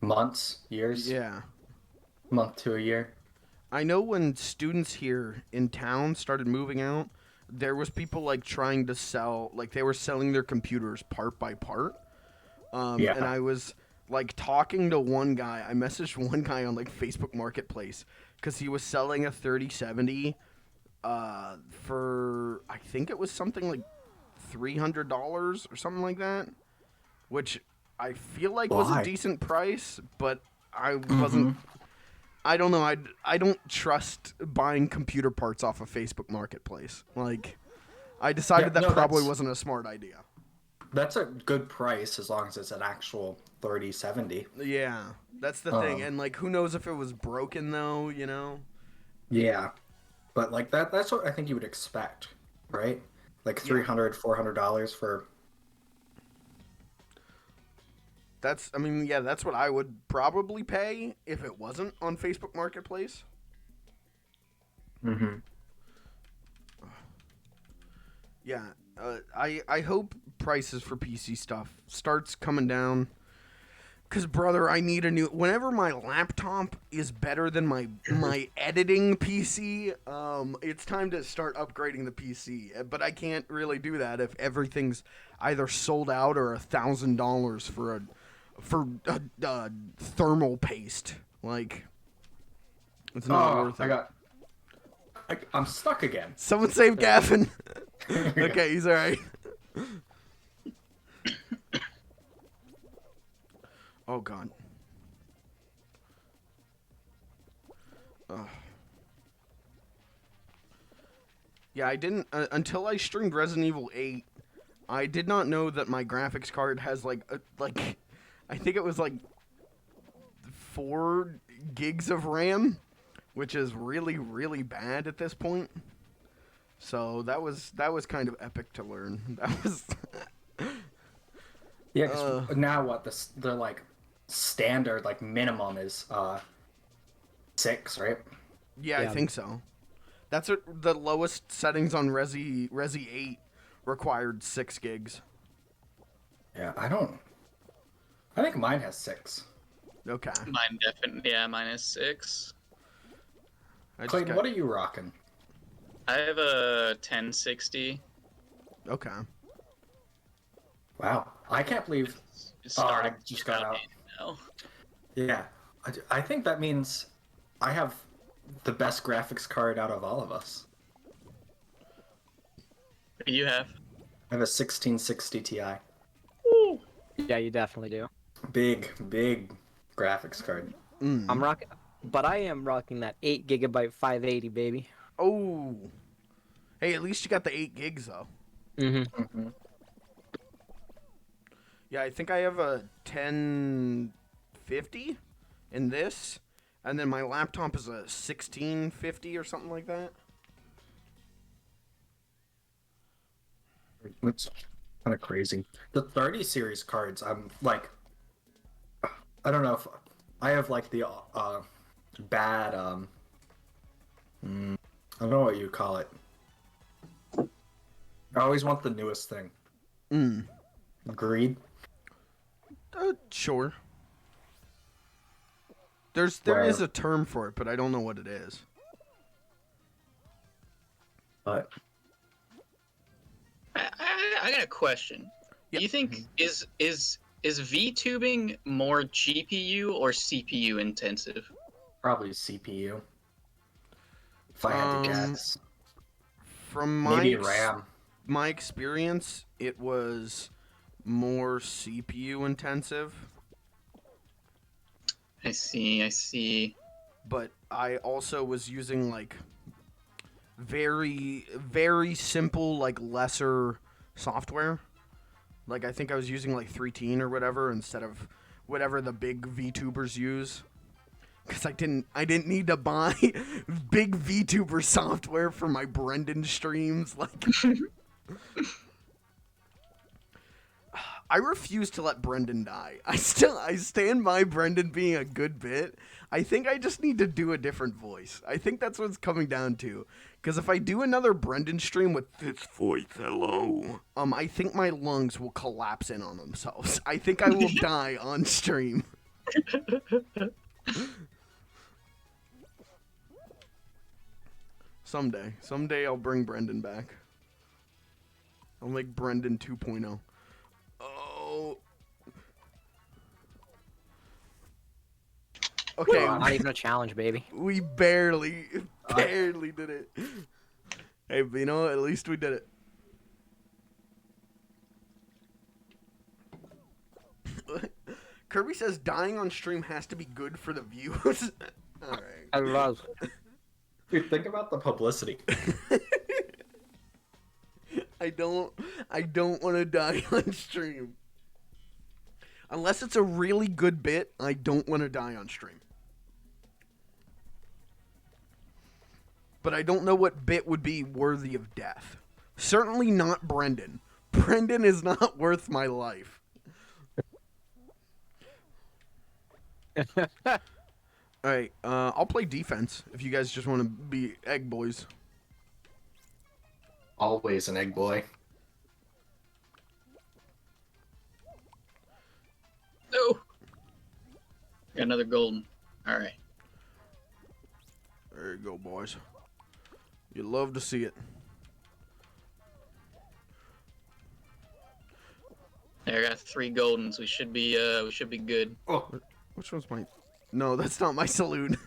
Speaker 7: months, years.
Speaker 1: Yeah.
Speaker 7: Month to a year.
Speaker 1: I know when students here in town started moving out, there was people like trying to sell, like they were selling their computers part by part. And I was like talking to one guy. I messaged one guy on like Facebook Marketplace because he was selling a 3070 for, I think it was something like $300 or something like that, which I feel like was a decent price, but I wasn't. I don't know. I don't trust buying computer parts off of Facebook Marketplace. Like, I decided that probably wasn't a smart idea.
Speaker 7: That's a good price as long as it's an actual 3070.
Speaker 1: Yeah, that's the thing. And like, who knows if it was broken though? You know?
Speaker 7: Yeah, but like that's what I think you would expect, right? Like $300, $400 for.
Speaker 1: That's, I mean, yeah, that's what I would probably pay if it wasn't on Facebook Marketplace.
Speaker 7: Mm-hmm.
Speaker 1: Yeah, I hope prices for PC stuff starts coming down. Because, brother, I need a new... Whenever my laptop is better than my editing PC, it's time to start upgrading the PC. But I can't really do that if everything's either sold out or $1,000 for a thermal paste. Like, It's not
Speaker 7: Oh,
Speaker 1: worth it.
Speaker 7: I'm stuck again.
Speaker 1: Someone save Gavin. Okay, he's alright. Oh god. Ugh. Yeah, I didn't until I streamed Resident Evil 8. I did not know that my graphics card has like I think it was like 4 gigs of RAM, which is really really bad at this point. So that was kind of epic to learn. That was
Speaker 7: Yeah, 'cause now what the like standard like minimum is 6, right?
Speaker 1: yeah, I think so. That's what the lowest settings on Resi 8 required 6 gigs.
Speaker 7: Yeah, I think mine has 6.
Speaker 1: Okay.
Speaker 3: Mine definitely. Yeah, mine is 6.
Speaker 7: Clayton, what are you rocking?
Speaker 3: I have a 1060.
Speaker 1: Okay.
Speaker 7: Wow, I can't believe.
Speaker 3: It's
Speaker 7: I
Speaker 3: starting
Speaker 7: just got out.
Speaker 3: now.
Speaker 7: Yeah, I think that means I have the best graphics card out of all of us.
Speaker 3: What do you have?
Speaker 7: I have a 1660 Ti.
Speaker 8: Yeah, you definitely do.
Speaker 7: Big graphics card.
Speaker 8: I'm rocking, but I am rocking that 8 GB 580, baby.
Speaker 1: Oh. Hey, at least you got the 8 gigs though.
Speaker 8: Mm-hmm.
Speaker 1: Yeah, I think I have a 1050 in this, and then my laptop is a 1650 or something like that.
Speaker 7: It's kind of crazy. The 30 series cards, I'm like, I don't know if I have like the bad I don't know what you call it. I always want the newest thing. Greed.
Speaker 1: Sure. There is a term for it, but I don't know what it is.
Speaker 7: But
Speaker 3: I got a question.
Speaker 1: Yeah.
Speaker 3: Do you think is VTubing more GPU or CPU intensive?
Speaker 7: probably CPU. If I had to guess.
Speaker 1: From
Speaker 7: Maybe RAM.
Speaker 1: my experience, it was more CPU intensive,
Speaker 3: I see.
Speaker 1: but I also was using like very very simple like lesser software. Like I think I was using like 3Teen or whatever instead of whatever the big VTubers use. Because I didn't need to buy big VTuber software for my Brendan streams. Like, I refuse to let Brendan die. I stand by Brendan being a good bit. I think I just need to do a different voice. I think that's what it's coming down to. Because if I do another Brendan stream with this voice, hello, I think my lungs will collapse in on themselves. I think I will die on stream. Someday I'll bring Brendan back. I'll make Brendan 2.0. Oh. Okay.
Speaker 8: Not even a challenge, baby.
Speaker 1: We barely did it. Hey, but you know, at least we did it. Kirby says dying on stream has to be good for the views. All right.
Speaker 8: I love.
Speaker 7: Dude, think about the publicity.
Speaker 1: I don't want to die on stream. Unless it's a really good bit, I don't want to die on stream. But I don't know what bit would be worthy of death. Certainly not Brendan. Brendan is not worth my life. Alright, I'll play defense if you guys just want to be egg boys.
Speaker 7: Always an egg boy.
Speaker 3: No. Got another golden. All right.
Speaker 1: There you go, boys. You love to see it.
Speaker 3: There, I got 3 goldens. We should be good.
Speaker 1: Oh, which one's my? No, that's not my saloon.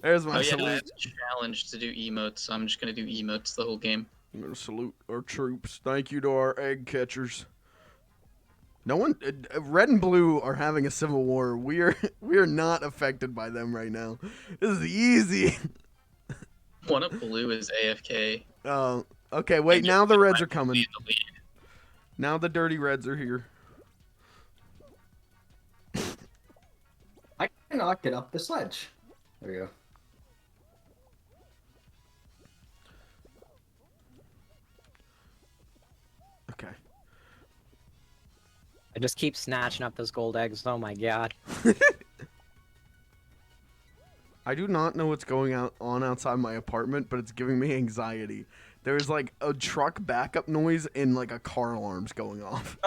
Speaker 1: There's my
Speaker 3: Oh yeah, I
Speaker 1: salute.
Speaker 3: have a challenge to do emotes, so I'm just gonna do emotes the whole game.
Speaker 1: I'm gonna salute our troops. Thank you to our egg catchers. No one, red and blue are having a civil war. We are not affected by them right now. This is easy.
Speaker 3: One of blue is AFK.
Speaker 1: Okay, wait.
Speaker 3: And
Speaker 1: Now the
Speaker 3: just
Speaker 1: reds are
Speaker 3: in
Speaker 1: coming.
Speaker 3: the lead.
Speaker 1: Now the dirty reds are here.
Speaker 7: I cannot get up the sledge. There we go.
Speaker 1: Okay.
Speaker 8: I just keep snatching up those gold eggs. Oh my god.
Speaker 1: I do not know what's going on outside my apartment, but it's giving me anxiety. There's like a truck backup noise and like a car alarm's going off.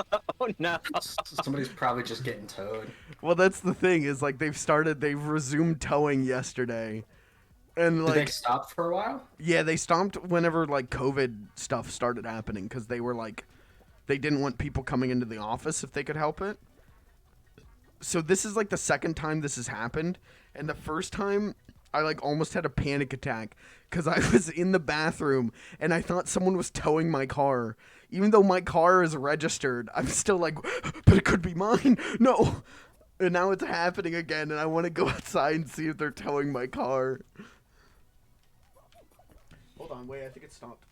Speaker 8: Oh no.
Speaker 7: Somebody's probably just getting towed.
Speaker 1: Well, that's the thing is like they've resumed towing yesterday. And
Speaker 7: Did they
Speaker 1: like
Speaker 7: stop for a while?
Speaker 1: yeah, they stopped whenever like COVID stuff started happening cuz they were like they didn't want people coming into the office if they could help it. So this is like the second time this has happened, and the first time I like almost had a panic attack because I was in the bathroom and I thought someone was towing my car. Even though my car is registered, I'm still like, but it could be mine. No. And now it's happening again, and I want to go outside and see if they're towing my car. Hold on, wait, I think it stopped.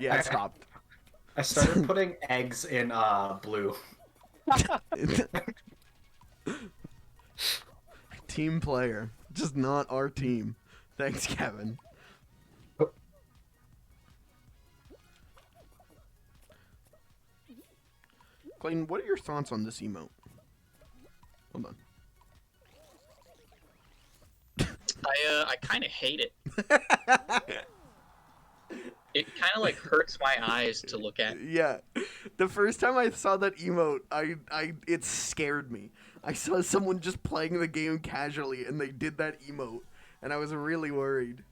Speaker 1: Yeah, it stopped.
Speaker 7: I started putting eggs in blue.
Speaker 1: Team player, just not our team. Thanks, Kevin. Clayton, what are your thoughts on this emote? Hold on.
Speaker 3: I kind of hate it. It kind of like hurts my eyes to look at.
Speaker 1: Yeah, the first time I saw that emote, it scared me. I saw someone just playing the game casually, and they did that emote, and I was really worried.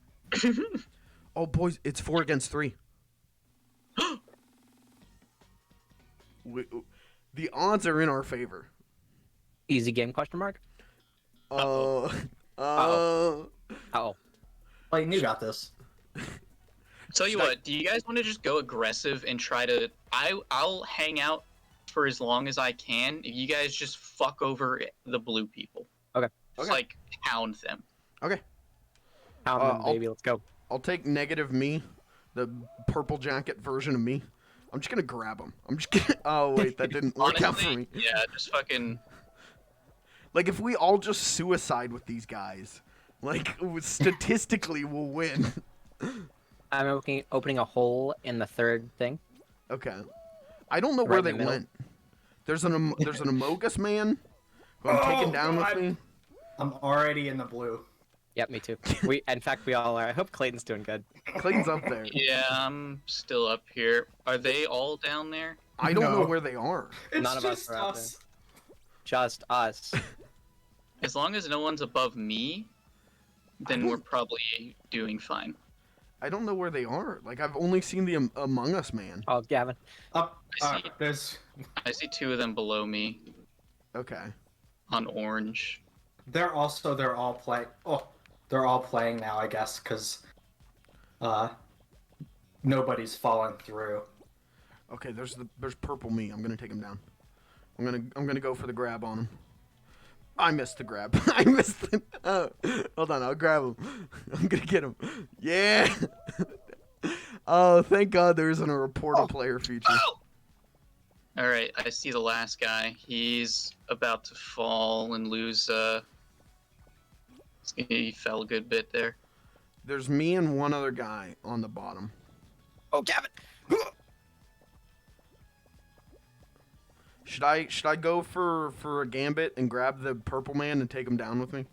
Speaker 1: Oh, boys, it's 4 against 3. The odds are in our favor.
Speaker 8: Easy game? Question mark.
Speaker 1: Uh-oh.
Speaker 7: Clayton, you got this.
Speaker 3: Tell you what, do you guys want to just go aggressive and try to? I'll hang out for as long as I can. If you guys just fuck over the blue people.
Speaker 8: Okay.
Speaker 3: Just
Speaker 1: Okay.
Speaker 3: like hound them.
Speaker 1: Okay.
Speaker 8: Pound them, baby. Let's go.
Speaker 1: I'll take negative me, the purple jacket version of me. I'm just gonna grab him. I'm just gonna. Oh wait, that didn't work out for me.
Speaker 3: Yeah, just fucking.
Speaker 1: Like if we all just suicide with these guys, like statistically we'll win.
Speaker 8: I'm opening a hole in the third thing.
Speaker 1: Okay. I don't know
Speaker 8: Right
Speaker 1: where
Speaker 8: in
Speaker 1: they
Speaker 8: the middle.
Speaker 1: went. There's an Amogus man who I'm taking down with me.
Speaker 7: I'm already in the blue.
Speaker 8: Yep, me too. In fact, we all are. I hope Clayton's doing good.
Speaker 1: Clayton's up there.
Speaker 3: Yeah, I'm still up here. Are they all down there?
Speaker 1: I don't know
Speaker 7: No.
Speaker 1: where they are.
Speaker 7: It's
Speaker 8: None of us
Speaker 7: just
Speaker 8: are out
Speaker 7: us.
Speaker 8: Just us.
Speaker 3: As long as no one's above me, then we're probably doing fine.
Speaker 1: I don't know where they are. Like I've only seen the Among Us man.
Speaker 8: Oh, Gavin.
Speaker 7: Up.
Speaker 3: I see.
Speaker 7: There's.
Speaker 3: I see 2 of them below me
Speaker 1: Okay.
Speaker 3: on orange.
Speaker 7: They're all playing. Oh, they're all playing now, I guess, because nobody's fallen through.
Speaker 1: Okay, there's purple me. I'm gonna take him down. I'm gonna go for the grab on him. I missed the grab. I missed the. Hold on, I'll grab him. I'm gonna get him. Yeah. Oh, thank God there isn't a report a player feature.
Speaker 3: All right, I see the last guy. He's about to fall and lose. He fell a good bit there.
Speaker 1: There's me and one other guy on the bottom.
Speaker 8: Oh, Gavin.
Speaker 1: Should I go for a gambit and grab the purple man and take him down with me?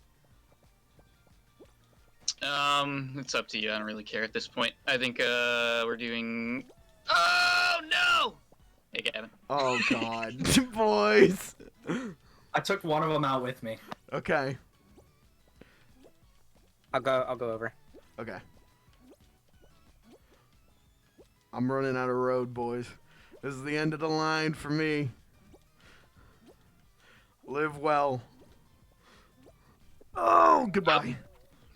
Speaker 3: It's up to you. I don't really care at this point. I think we're doing. Oh no! Hey, Gavin.
Speaker 1: Oh God, boys.
Speaker 7: I took one of them out with me.
Speaker 1: Okay.
Speaker 8: I'll go over.
Speaker 1: Okay. I'm running out of road, boys. This is the end of the line for me. Live well. Oh, goodbye.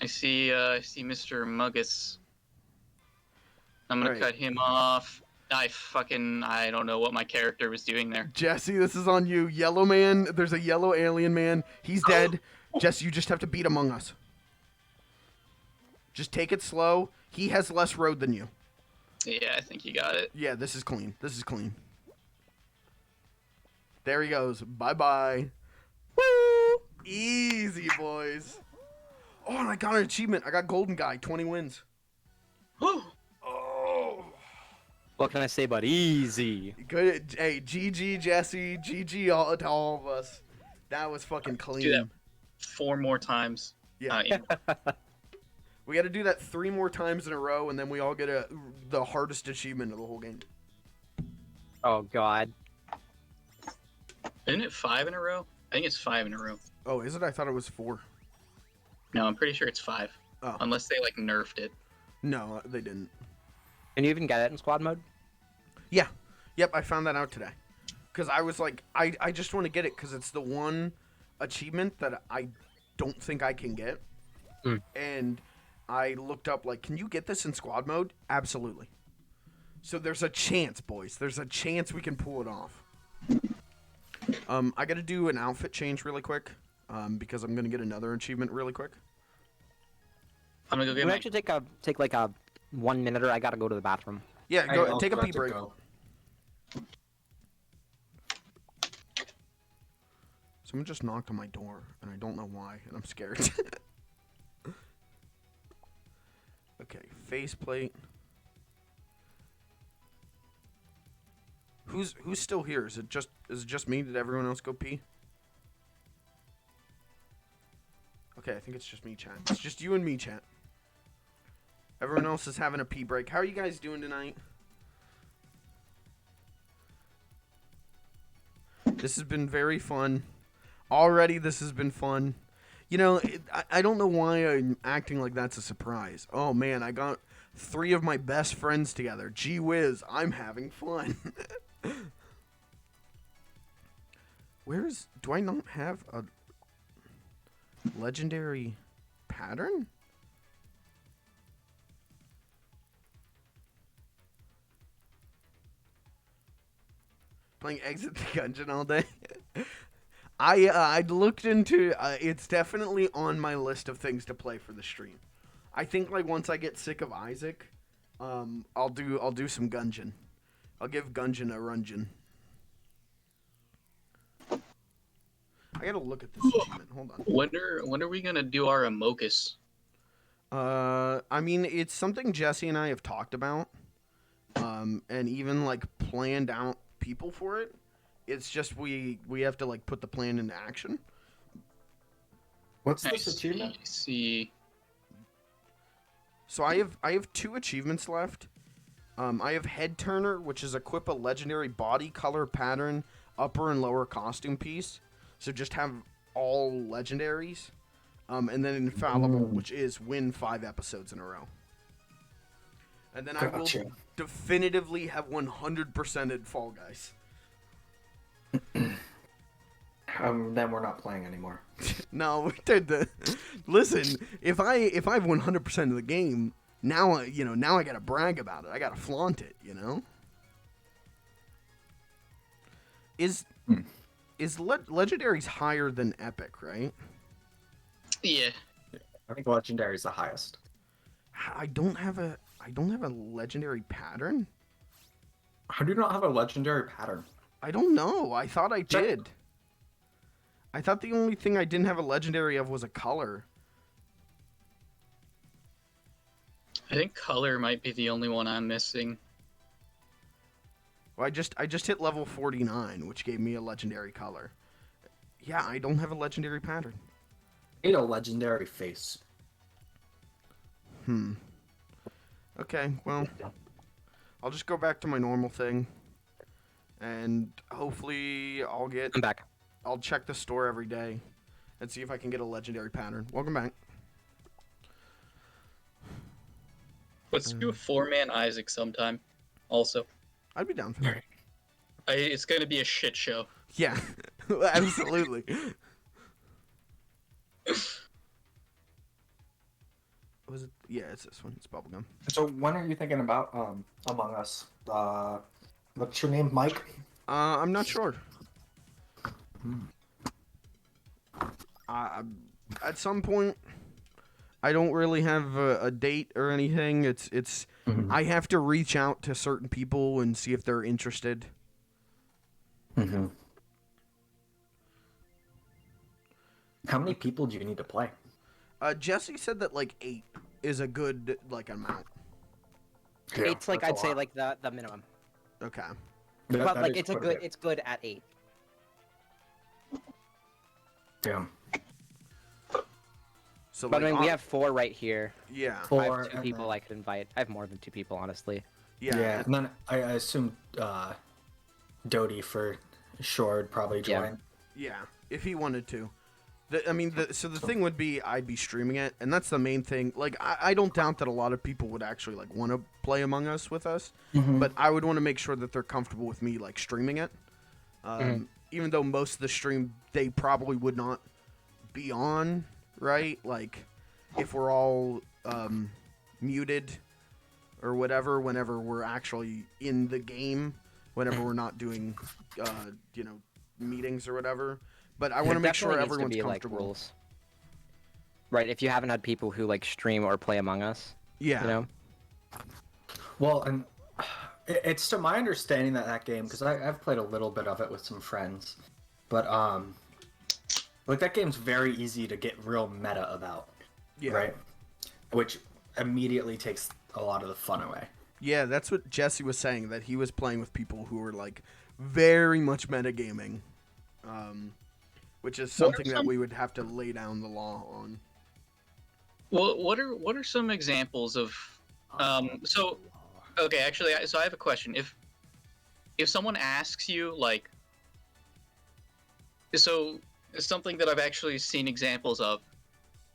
Speaker 3: I see Mr. Muggus. I'm gonna
Speaker 1: Right.
Speaker 3: cut him off. I don't know what my character was doing there.
Speaker 1: Jesse, this is on you. Yellow man, there's a yellow alien man. He's dead. Jesse, you just have to beat Among Us. Just take it slow. He has less road than you.
Speaker 3: Yeah, I think you got it.
Speaker 1: Yeah, this is clean. This is clean. There he goes. Bye-bye. Woo! Easy, boys. Oh, and I got an achievement. I got Golden Guy, 20 wins. Oh.
Speaker 8: What can I say but easy?
Speaker 1: Good. Hey, GG, Jesse. GG to all of us. That was fucking clean.
Speaker 3: Do that 4 more times.
Speaker 1: Yeah. We got to do that 3 more times in a row, and then we all get the hardest achievement of the whole game.
Speaker 8: Oh god.
Speaker 3: Isn't it 5 in a row? I think it's 5 in a row.
Speaker 1: Oh, is it? I thought it was 4.
Speaker 3: No, I'm pretty sure it's 5.
Speaker 1: Oh.
Speaker 3: Unless they like nerfed it.
Speaker 1: No, they didn't.
Speaker 8: Can you even get it in squad mode?
Speaker 1: Yeah. Yep, I found that out today. Because I was like, I just want to get it because it's the one achievement that I don't think I can get.
Speaker 8: Mm.
Speaker 1: And I looked up, like, can you get this in squad mode? Absolutely. So there's a chance, boys. There's a chance we can pull it off. I got to do an outfit change really quick because I'm going to get another achievement really quick.
Speaker 3: I'm gonna go get
Speaker 8: Can we
Speaker 3: my...
Speaker 8: actually take like a 1 minute, or I gotta go to the bathroom.
Speaker 1: Yeah,
Speaker 7: I
Speaker 1: go
Speaker 7: was
Speaker 1: take a
Speaker 7: about
Speaker 1: pee
Speaker 7: to
Speaker 1: break.
Speaker 7: go.
Speaker 1: Someone just knocked on my door, and I don't know why, and I'm scared. Okay, faceplate. Who's still here? Is it just me? Did everyone else go pee? Okay, I think it's just me, chat. It's just you and me, chat. Everyone else is having a pee break. How are you guys doing tonight? This has been very fun. Already, this has been fun. You know, I don't know why I'm acting like that's a surprise. Oh, man, I got 3 of my best friends together. Gee whiz, I'm having fun. Do I not have a legendary pattern? Playing Exit the Gungeon all day. I looked into it's definitely on my list of things to play for the stream. I think like once I get sick of Isaac, I'll do some Gungeon. I'll give Gungeon a rungeon. I gotta look at this achievement. Hold on.
Speaker 3: When are we gonna do our Amokus?
Speaker 1: I mean, it's something Jesse and I have talked about, and even like planned out people for it. It's just we have to like put the plan into action.
Speaker 7: What's this achievement?
Speaker 3: See.
Speaker 1: So I have 2 achievements left. I have Head Turner, which is equip a legendary body color pattern upper and lower costume piece. So just have all legendaries. And then Infallible, which is win 5 episodes in a row. And then I will definitively have 100%ed Fall Guys.
Speaker 7: Then we're not playing anymore.
Speaker 1: No, listen. If I have 100% of the game, now I gotta brag about it. I gotta flaunt it. You know. Is legendaries higher than epic, right?
Speaker 3: Yeah.
Speaker 7: I think legendary is the highest.
Speaker 1: I don't have a legendary pattern.
Speaker 7: How do you not have a legendary pattern?
Speaker 1: I don't know. I thought I did. I thought the only thing I didn't have a legendary of was a color.
Speaker 3: I think color might be the only one I'm missing.
Speaker 1: Well, I just hit level 49, which gave me a legendary color. Yeah, I don't have a legendary pattern.
Speaker 7: I need a legendary face.
Speaker 1: Okay, well, I'll just go back to my normal thing. And hopefully
Speaker 8: I'm back.
Speaker 1: I'll check the store every day and see if I can get a legendary pattern. Welcome back.
Speaker 3: Let's do a 4-man Isaac sometime. Also,
Speaker 1: I'd be down for that.
Speaker 3: it's gonna be a shit show.
Speaker 1: Yeah, absolutely. Was it? Yeah, it's this one. It's bubblegum.
Speaker 7: So when are you thinking about Among Us? What's your name, Mike?
Speaker 1: I'm not sure. At some point, I don't really have a date or anything. It's I have to reach out to certain people and see if they're interested.
Speaker 7: Mm-hmm. How many people do you need to play?
Speaker 1: Jesse said that like 8 is a good like amount.
Speaker 7: Yeah,
Speaker 8: Eight's like
Speaker 7: that's a
Speaker 8: I'd say
Speaker 7: lot.
Speaker 8: like the minimum.
Speaker 1: Okay.
Speaker 8: But
Speaker 7: That
Speaker 8: like
Speaker 7: is
Speaker 8: it's a
Speaker 7: quite
Speaker 8: good
Speaker 7: bit.
Speaker 8: it's good at 8.
Speaker 7: Yeah.
Speaker 1: So
Speaker 8: But
Speaker 1: like,
Speaker 8: I mean we have 4 right here.
Speaker 1: yeah,
Speaker 8: I
Speaker 7: Four,
Speaker 8: have 2
Speaker 7: and
Speaker 8: people
Speaker 7: then-
Speaker 8: I could invite. I have more than 2 people, honestly.
Speaker 1: yeah,
Speaker 7: And then I assume Dodie for sure would probably
Speaker 8: Yeah.
Speaker 7: join.
Speaker 1: yeah. If he wanted to. So the thing would be I'd be streaming it, and that's the main thing. Like I don't doubt that a lot of people would actually like want to play Among Us with us, but I would want to make sure that they're comfortable with me like streaming it. Even though most of the stream they probably would not be on, right? Like if we're all muted or whatever whenever we're actually in the game, whenever we're not doing meetings or whatever. But I want to
Speaker 8: There
Speaker 1: make sure
Speaker 8: definitely needs to
Speaker 1: everyone's
Speaker 8: be, like,
Speaker 1: comfortable.
Speaker 8: rules. Right, if you haven't had people who like stream or play Among Us,
Speaker 1: Yeah.
Speaker 8: you know.
Speaker 7: Well, and it's to my understanding that game, because I've played a little bit of it with some friends, but like that game's very easy to get real meta about,
Speaker 1: Yeah.
Speaker 7: right? Which immediately takes a lot of the fun away.
Speaker 1: Yeah, that's what Jesse was saying, that he was playing with people who were like very much metagaming. Which is something that we would have to lay down the law on.
Speaker 3: Well, what are some examples of so okay, actually so I have a question. If someone asks you like so something that I've actually seen examples of,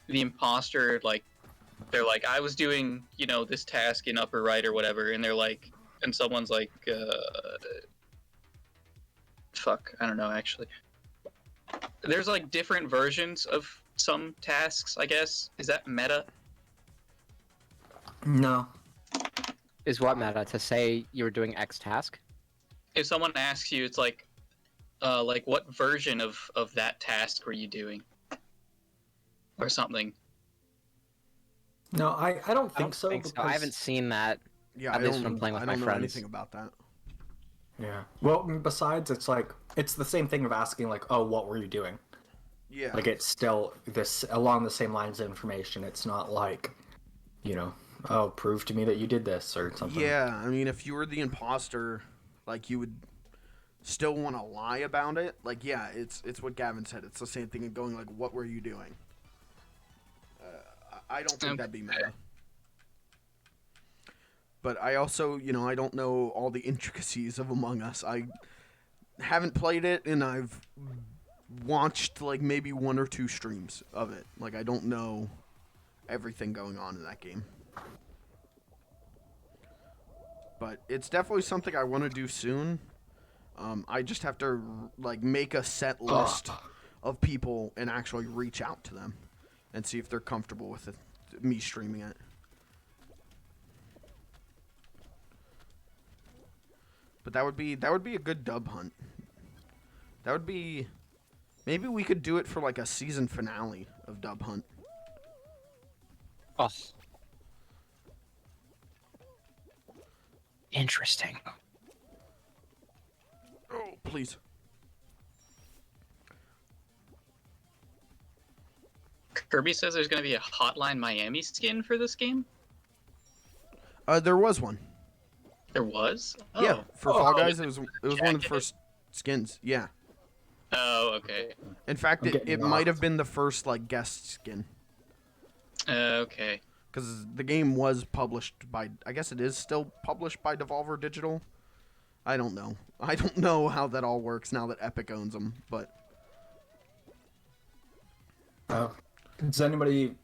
Speaker 3: the imposter, like they're like, I was doing, this task in upper right or whatever, and they're like, and someone's like fuck, I don't know actually. There's like different versions of some tasks, I guess. Is that meta?
Speaker 7: No.
Speaker 8: Is what meta to say you were doing X task?
Speaker 3: If someone asks you, it's like what version of that task were you doing? Or something.
Speaker 7: No, I don't think so.
Speaker 8: I
Speaker 7: because-
Speaker 8: haven't seen that.
Speaker 1: Yeah,
Speaker 8: At least when I'm playing with
Speaker 1: I
Speaker 8: my
Speaker 1: don't know
Speaker 8: friends.
Speaker 1: anything about that.
Speaker 7: Yeah. Well, besides, it's like it's the same thing of asking like, "Oh, what were you doing?"
Speaker 1: Yeah.
Speaker 7: Like it's still this along the same lines of information. It's not like, "Oh, prove to me that you did this" or something.
Speaker 1: Yeah, I mean, if you were the imposter, like, you would still want to lie about it. Like, yeah, it's what Gavin said. It's the same thing of going, like, what were you doing? I don't think that'd be meta. But I also, I don't know all the intricacies of Among Us. I haven't played it, and I've watched, like, maybe 1 or 2 streams of it. Like, I don't know everything going on in that game. But it's definitely something I want to do soon. I just have to, like, make a set list of people and actually reach out to them and see if they're comfortable with it, me streaming it. But that would be a good dub hunt. That would be, maybe we could do it for like a season finale of Dub Hunt.
Speaker 8: Oh. Interesting.
Speaker 1: Oh, please.
Speaker 3: Kirby says there's going to be a Hotline Miami skin for this game?
Speaker 1: There was one.
Speaker 3: There was? Oh.
Speaker 1: Yeah, for Fall Guys,
Speaker 3: is
Speaker 1: it was one of the
Speaker 3: Jacket?
Speaker 1: first skins. Yeah.
Speaker 3: Oh, okay.
Speaker 1: In fact,
Speaker 7: I'm
Speaker 1: it
Speaker 7: getting
Speaker 1: might have
Speaker 7: lost.
Speaker 1: been the first like guest skin
Speaker 3: Okay.
Speaker 1: because the game was published by. I guess it is still published by Devolver Digital. I don't know. I don't know how that all works now that Epic owns them, but
Speaker 7: Does anybody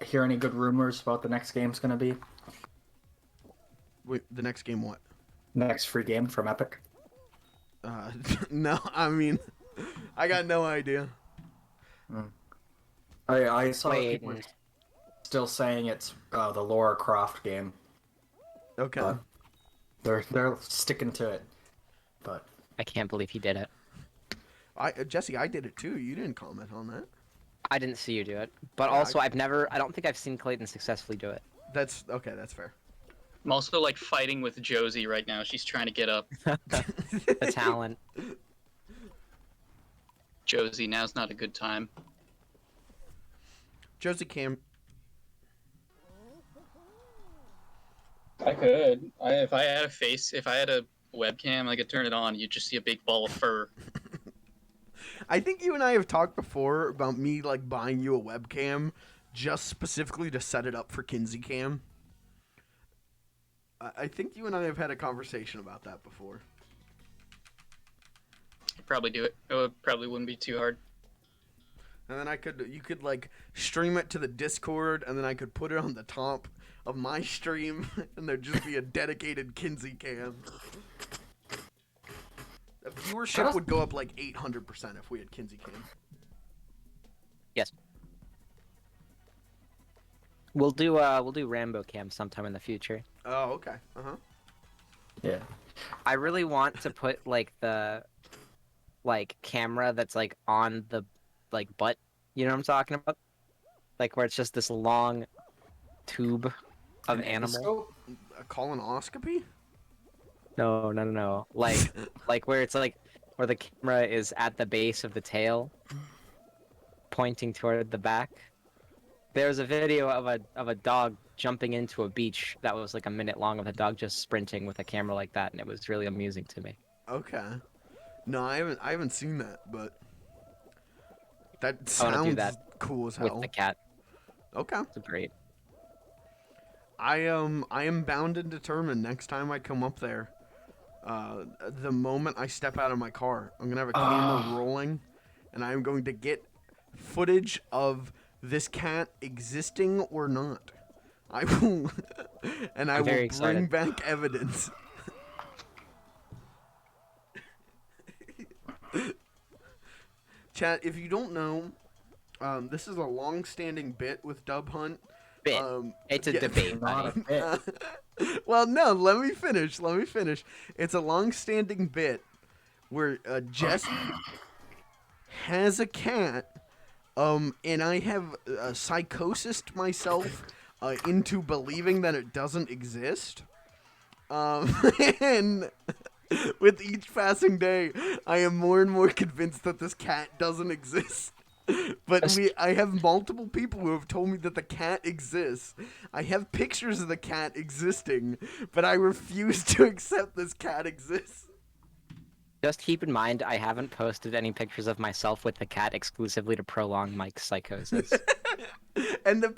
Speaker 7: hear any good rumors about the next game's gonna be?
Speaker 1: wait, the next game what?
Speaker 7: Next free game from Epic?
Speaker 1: No, I mean, I got no idea.
Speaker 7: I saw
Speaker 8: Wait,
Speaker 7: people still saying it's the Laura Croft game.
Speaker 1: Okay.
Speaker 7: But they're sticking to it. But
Speaker 8: I can't believe he did it.
Speaker 1: Jesse, I did it too. You didn't comment on that.
Speaker 8: I didn't see you do it, but
Speaker 1: Yeah,
Speaker 8: also I don't think I've seen Clayton successfully do it.
Speaker 1: That's okay. That's fair.
Speaker 3: I'm also like fighting with Josie right now. She's trying to get up.
Speaker 8: The talent.
Speaker 3: Josie, now's not a good time.
Speaker 1: Josie Cam.
Speaker 3: I could. If I had a webcam, I could turn it on. You'd just see a big ball of fur.
Speaker 1: I think you and I have talked before about me like buying you a webcam just specifically to set it up for Kinsey Cam. I think you and I have had a conversation about that before.
Speaker 3: I'd probably do it. It probably wouldn't be too hard.
Speaker 1: And then you could like stream it to the Discord, and then I could put it on the top of my stream, and there'd just be a dedicated Kinsey Cam. The viewership would go up like 800% if we had Kinsey Cam.
Speaker 8: Yes. We'll do Rambo Cam sometime in the future.
Speaker 1: Oh, okay. Uh-huh.
Speaker 7: yeah.
Speaker 8: I really want to put like the camera that's like on the like butt. You know what I'm talking about? Like where it's just this long tube of an animal.
Speaker 1: A colonoscopy?
Speaker 8: No. Like where it's like where the camera is at the base of the tail, pointing toward the back. There's a video of a dog jumping into a beach that was like a minute long of a dog just sprinting with a camera like that, and it was really amusing to me.
Speaker 1: Okay. No, I haven't seen that, but that
Speaker 8: I wanna do
Speaker 1: sounds
Speaker 8: that
Speaker 1: cool as hell.
Speaker 8: With the cat.
Speaker 1: Okay.
Speaker 8: It's great.
Speaker 1: I am bound and determined next time I come up there, the moment I step out of my car, I'm gonna have a camera rolling, and I am going to get footage of this cat existing or not. I will, and I
Speaker 8: I'm very
Speaker 1: will bring
Speaker 8: excited.
Speaker 1: back evidence. Chat, if you don't know, this is a long-standing bit with Dub Hunt.
Speaker 8: Bit. It's a debate,
Speaker 7: Not
Speaker 8: buddy.
Speaker 7: a bit.
Speaker 1: Well, no, let me finish. It's a long-standing bit where Jesse has a cat, and I have psychosis myself into believing that it doesn't exist. And with each passing day, I am more and more convinced that this cat doesn't exist. But I have multiple people who have told me that the cat exists. I have pictures of the cat existing, but I refuse to accept this cat exists.
Speaker 8: Just keep in mind, I haven't posted any pictures of myself with the cat exclusively to prolong Mike's psychosis.
Speaker 1: And the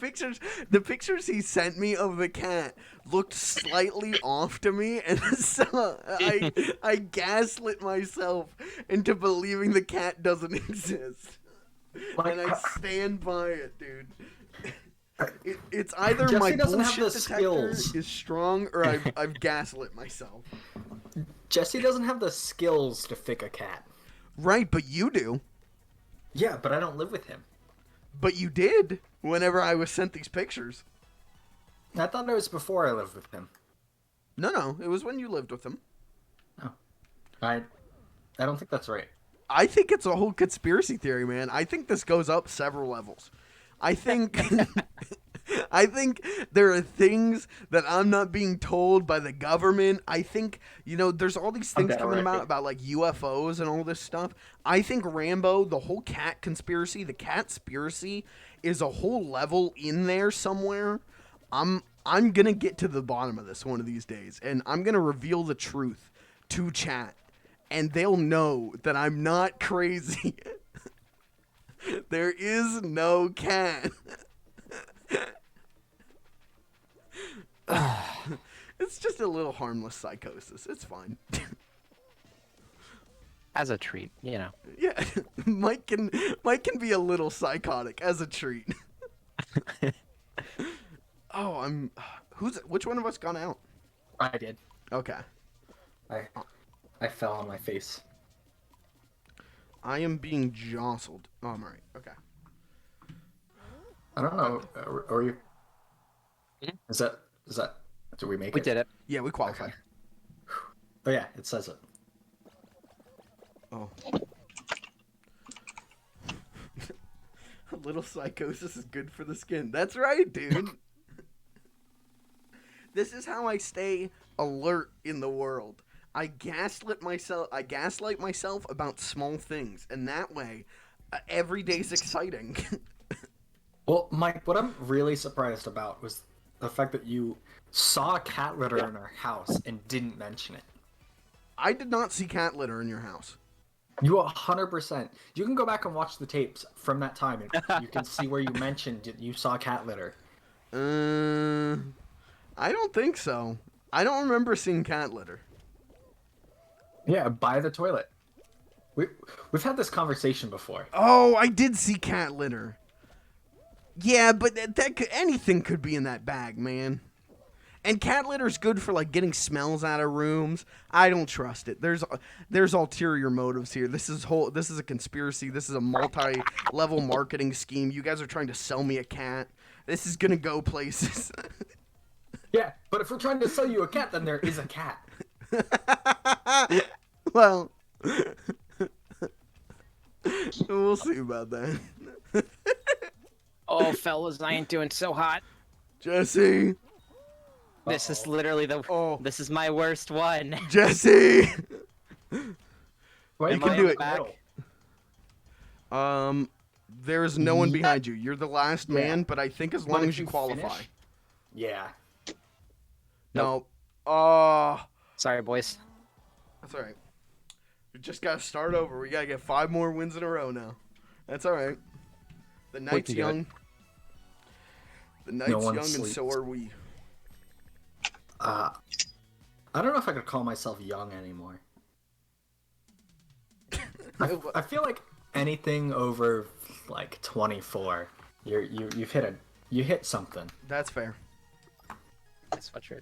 Speaker 1: pictures he sent me of the cat looked slightly off to me, and so I gaslit myself into believing the cat doesn't exist.
Speaker 7: Like,
Speaker 1: And I stand by it, dude. It's either
Speaker 7: Jesse
Speaker 1: my
Speaker 7: doesn't have
Speaker 1: bullshit
Speaker 7: the
Speaker 1: detector
Speaker 7: skills.
Speaker 1: is strong, or I've gaslit myself.
Speaker 7: Jesse doesn't have the skills to fix a cat.
Speaker 1: Right, but you do.
Speaker 7: Yeah, but I don't live with him.
Speaker 1: But you did whenever I was sent these pictures.
Speaker 7: I thought it was before I lived with him.
Speaker 1: No, it was when you lived with him.
Speaker 7: I don't think that's right.
Speaker 1: I think it's a whole conspiracy theory, man. I think this goes up several levels. I think I think there are things that I'm not being told by the government. I think, there's all these things
Speaker 7: Okay,
Speaker 1: coming
Speaker 7: right.
Speaker 1: about like UFOs and all this stuff. I think Rambo, the whole cat conspiracy, the catspiracy is a whole level in there somewhere. I'm going to get to the bottom of this one of these days, and I'm going to reveal the truth to chat, and they'll know that I'm not crazy. There is no cat. It's just a little harmless psychosis. It's fine.
Speaker 8: As a treat, you know.
Speaker 1: Yeah, Mike can be a little psychotic as a treat. Oh, which one of us gone out?
Speaker 7: I did.
Speaker 1: Okay.
Speaker 7: I fell on my face.
Speaker 1: I am being jostled. Oh, I'm alright. Okay.
Speaker 7: I don't know. Are you Is that? Did we make
Speaker 8: We
Speaker 7: it?
Speaker 8: did it.
Speaker 1: Yeah, we qualified.
Speaker 7: Okay. Oh yeah, it says it.
Speaker 1: Oh. A little psychosis is good for the skin. That's right, dude. This is how I stay alert in the world. I gaslight myself about small things, and that way, every day's exciting.
Speaker 7: Well, Mike, what I'm really surprised about was the fact that you saw cat litter in our house and didn't mention it.
Speaker 1: I did not see cat litter in your house.
Speaker 7: You 100%. You can go back and watch the tapes from that time, and you can see where you mentioned you saw cat litter.
Speaker 1: I don't think so. I don't remember seeing cat litter.
Speaker 7: Yeah, by the toilet. We've had this conversation before.
Speaker 1: Oh, I did see cat litter. Yeah, but anything could be in that bag, man. And cat litter's good for like getting smells out of rooms. I don't trust it. There's ulterior motives here. This is a conspiracy. This is a multi-level marketing scheme. You guys are trying to sell me a cat. This is gonna go places.
Speaker 7: Yeah, but if we're trying to sell you a cat, then there is a cat.
Speaker 1: Well, we'll see about that.
Speaker 8: Oh, fellas, I ain't doing so hot.
Speaker 1: Jesse.
Speaker 8: This is literally this is my worst one.
Speaker 1: Jesse.
Speaker 7: Well,
Speaker 8: Am
Speaker 7: you can
Speaker 8: I
Speaker 7: do
Speaker 8: in
Speaker 7: it.
Speaker 8: the back?
Speaker 1: There's no one behind you. You're the last man, but I think as long
Speaker 7: But
Speaker 1: as
Speaker 7: if
Speaker 1: you qualify.
Speaker 7: finish- Yeah.
Speaker 1: No.
Speaker 8: Sorry, boys.
Speaker 1: That's all right. We just gotta start over. We gotta get 5 more wins in a row now. That's all right. The night's
Speaker 8: can do it.
Speaker 1: young. The night's
Speaker 7: one
Speaker 1: young, and
Speaker 7: sleeps.
Speaker 1: so are we.
Speaker 7: I don't know if I could call myself young anymore. I feel like anything over like 24, you hit something.
Speaker 1: That's fair.
Speaker 8: That's sweatshirt.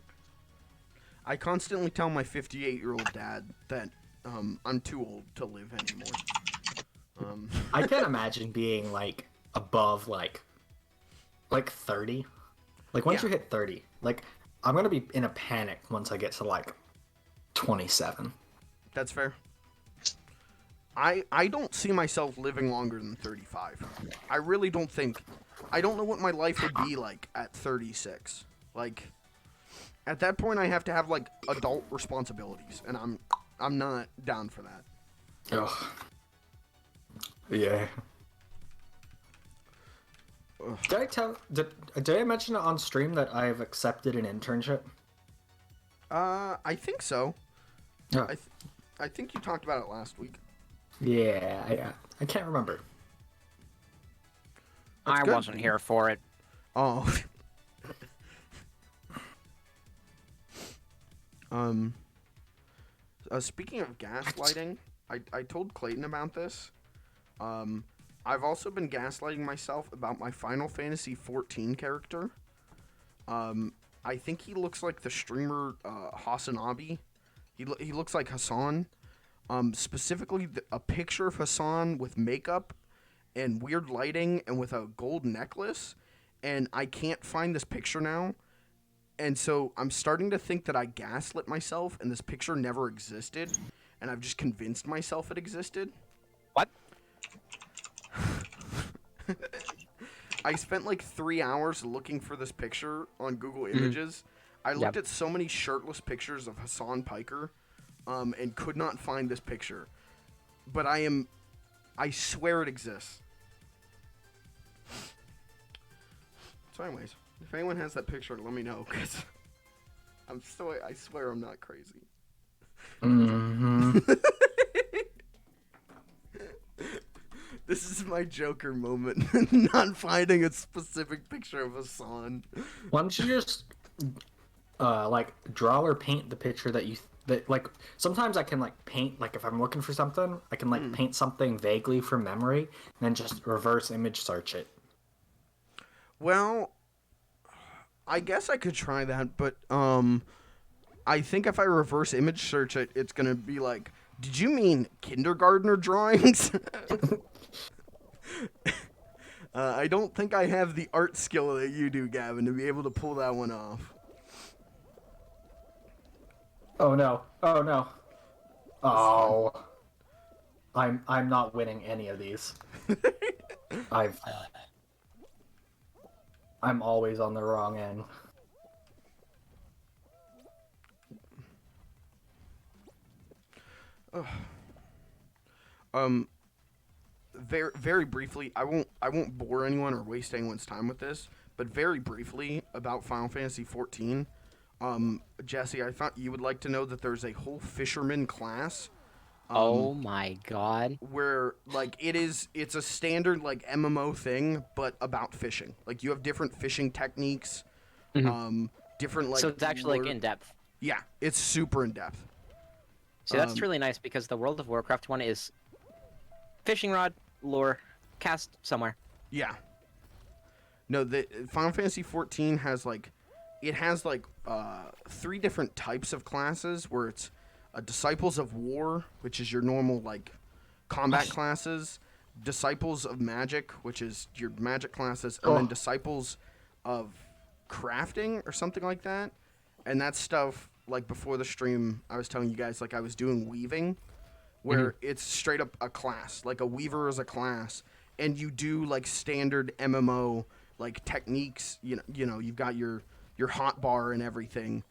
Speaker 1: I constantly tell my 58-year-old dad that I'm too old to live anymore.
Speaker 7: I can't imagine being like above like 30. Like once
Speaker 1: Yeah.
Speaker 7: you hit 30, like I'm gonna be in a panic once I get to like 27.
Speaker 1: That's fair. I don't see myself living longer than 35. I really don't think. I don't know what my life would be like at 36. Like, at that point, I have to have like adult responsibilities, and I'm not down for that.
Speaker 7: Ugh. Yeah. Did I mention it on stream that I've accepted an internship?
Speaker 1: I think so.
Speaker 7: Oh.
Speaker 1: I think you talked about it last week.
Speaker 7: Yeah, I can't remember.
Speaker 8: I
Speaker 1: good.
Speaker 8: wasn't here for it.
Speaker 1: Oh. Speaking of gaslighting, I told Clayton about this. I've also been gaslighting myself about my Final Fantasy XIV character. I think he looks like the streamer Hasanabi. He looks like Hassan. Specifically, a picture of Hassan with makeup and weird lighting and with a gold necklace. And I can't find this picture now. And so I'm starting to think that I gaslit myself and this picture never existed. And I've just convinced myself it existed.
Speaker 8: What?
Speaker 1: I spent like 3 hours looking for this picture on Google Images. I looked at so many shirtless pictures of Hassan Piker and could not find this picture. But I swear it exists. So anyways, if anyone has that picture, let me know, because I swear I'm not crazy.
Speaker 7: Mm-hmm.
Speaker 1: This is my Joker moment, not finding a specific picture of Hassan.
Speaker 7: Why don't you just like draw or paint the picture that like sometimes I can like paint, like if I'm looking for something, I can like paint something vaguely from memory and then just reverse image search it.
Speaker 1: Well, I guess I could try that, but I think if I reverse image search it, it's gonna be like, did you mean kindergartner drawings? I don't think I have the art skill that you do, Gavin, to be able to pull that one off.
Speaker 7: Oh no! Oh no! Oh, I'm not winning any of these. I'm always on the wrong end.
Speaker 1: Very very briefly, I won't bore anyone or waste anyone's time with this, but very briefly about Final Fantasy 14. Jesse, I thought you would like to know that there's a whole fisherman class.
Speaker 8: Oh my god.
Speaker 1: Where like it's a standard like MMO thing, but about fishing. Like you have different fishing techniques, different like.
Speaker 8: So it's actually like
Speaker 1: lure-
Speaker 8: in depth.
Speaker 1: Yeah, it's super in depth.
Speaker 8: See, that's really nice because the World of Warcraft one is fishing rod, lure, cast somewhere.
Speaker 1: Yeah. No, the Final Fantasy 14 has like, it has like 3 different types of classes where it's Disciples of War, which is your normal like combat classes, Disciples of Magic, which is your magic classes, and then Disciples of Crafting or something like that. And that stuff, like before the stream, I was telling you guys like I was doing weaving, where it's straight up a class, like a weaver is a class, and you do like standard MMO like techniques. You know, you've got your hot bar and everything.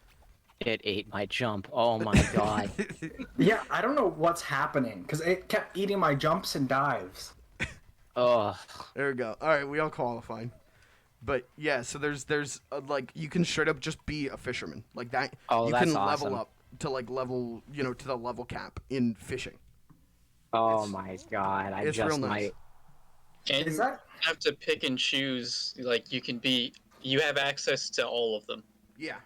Speaker 8: It ate my jump. Oh my god.
Speaker 7: Yeah, I don't know what's happening because it kept eating my jumps and dives.
Speaker 8: Oh.
Speaker 1: There we go. All right, we all qualified. But yeah, so there's like you can straight up just be a fisherman like that.
Speaker 8: Oh,
Speaker 1: you
Speaker 8: that's
Speaker 1: can
Speaker 8: awesome.
Speaker 1: level up to like level, to the level cap in fishing.
Speaker 8: Oh my god. I
Speaker 1: It's
Speaker 8: just
Speaker 1: real nice.
Speaker 8: might.
Speaker 3: And
Speaker 7: Is that?
Speaker 3: you have to pick and choose. Like you have access to all of them.
Speaker 1: Yeah.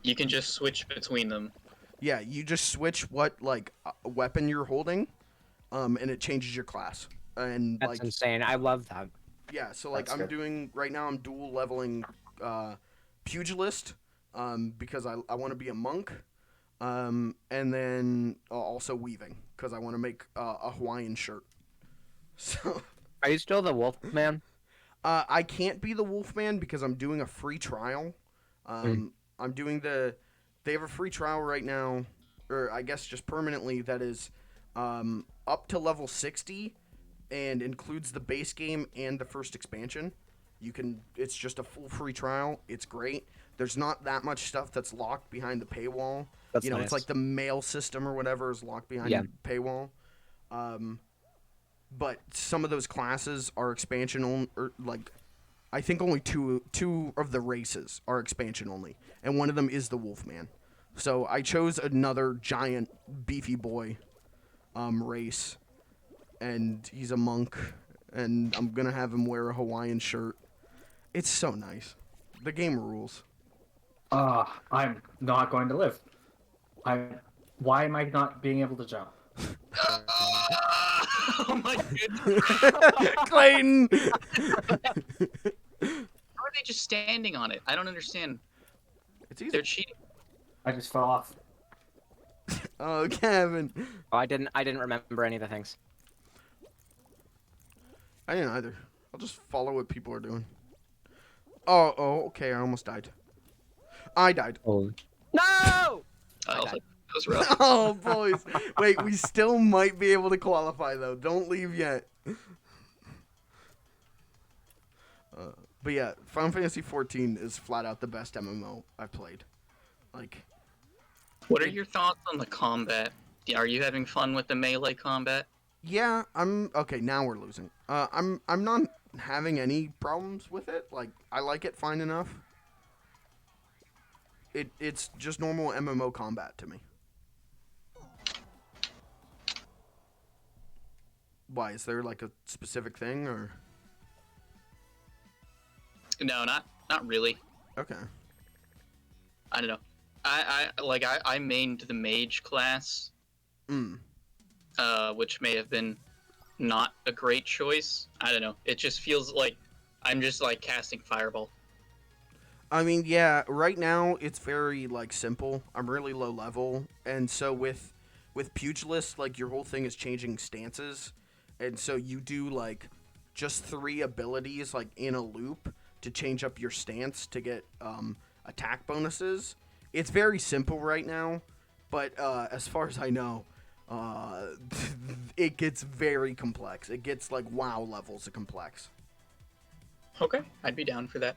Speaker 3: You can just switch between them.
Speaker 1: Yeah, you just switch what like weapon you're holding, and it changes your class. And
Speaker 8: That's
Speaker 1: like
Speaker 8: insane. I love that.
Speaker 1: yeah, so like
Speaker 7: That's
Speaker 1: I'm
Speaker 7: good.
Speaker 1: doing right now. I'm dual leveling pugilist, because I want to be a monk, and then also weaving because I want to make a Hawaiian shirt. So
Speaker 8: Are you still the wolf man?
Speaker 1: I can't be the Wolfman because I'm doing a free trial. I'm doing they have a free trial right now, or I guess just permanently, that is up to level 60 and includes the base game and the first expansion. It's just a full free trial. It's great. There's not that much stuff that's locked behind the paywall.
Speaker 8: That's
Speaker 1: It's
Speaker 8: nice.
Speaker 1: like the mail system or whatever is locked behind
Speaker 8: Yeah.
Speaker 1: the paywall. But some of those classes are expansion only, or like I think only two of the races are expansion only, and one of them is the Wolfman. So I chose another giant beefy boy race, and he's a monk, and I'm gonna have him wear a Hawaiian shirt. It's so nice. The game rules.
Speaker 7: I'm not going to live. Why am I not being able to jump?
Speaker 3: Oh my goodness!
Speaker 1: Clayton!
Speaker 3: How are they just standing on it? I don't understand.
Speaker 1: It's easy.
Speaker 3: They're cheating.
Speaker 7: I just fell off.
Speaker 1: Oh, Kevin.
Speaker 8: Oh, I didn't remember any of the things.
Speaker 1: I didn't either. I'll just follow what people are doing. Oh, okay. I almost died. I died.
Speaker 8: Oh. No!
Speaker 3: I was like, that was rough.
Speaker 1: Oh, boys. Wait, we still might be able to qualify, though. Don't leave yet. But yeah, Final Fantasy 14 is flat out the best MMO I've played. Like,
Speaker 3: What are your thoughts on the combat? Are you having fun with the melee combat?
Speaker 1: yeah, okay. Now we're losing. I'm not having any problems with it. Like, I like it fine enough. It's just normal MMO combat to me. Why, is there like a specific thing or?
Speaker 3: No, not really.
Speaker 1: Okay.
Speaker 3: I don't know. I mained the mage class, which may have been not a great choice. I don't know. It just feels like I'm just like casting fireball.
Speaker 1: I mean, yeah, right now it's very like simple. I'm really low level, and so with pugilist, like your whole thing is changing stances, and so you do like just 3 abilities like in a loop to change up your stance to get attack bonuses. It's very simple right now, but as far as I know, it gets very complex. It gets like WoW levels of complex.
Speaker 3: Okay, I'd be down for that.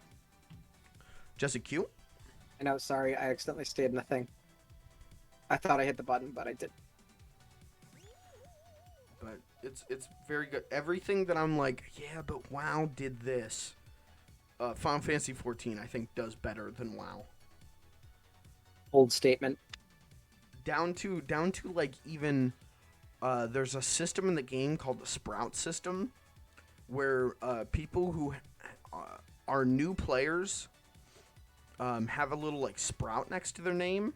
Speaker 1: Jesse Q?
Speaker 10: I know, sorry, I accidentally stayed in the thing. I thought I hit the button, but I did.
Speaker 1: But it's very good. Everything that I'm like, yeah, but WoW did this. Final Fantasy 14, I think, does better than WoW.
Speaker 10: Bold statement.
Speaker 1: Down to like even there's a system in the game called the Sprout system, where people who are new players have a little like sprout next to their name,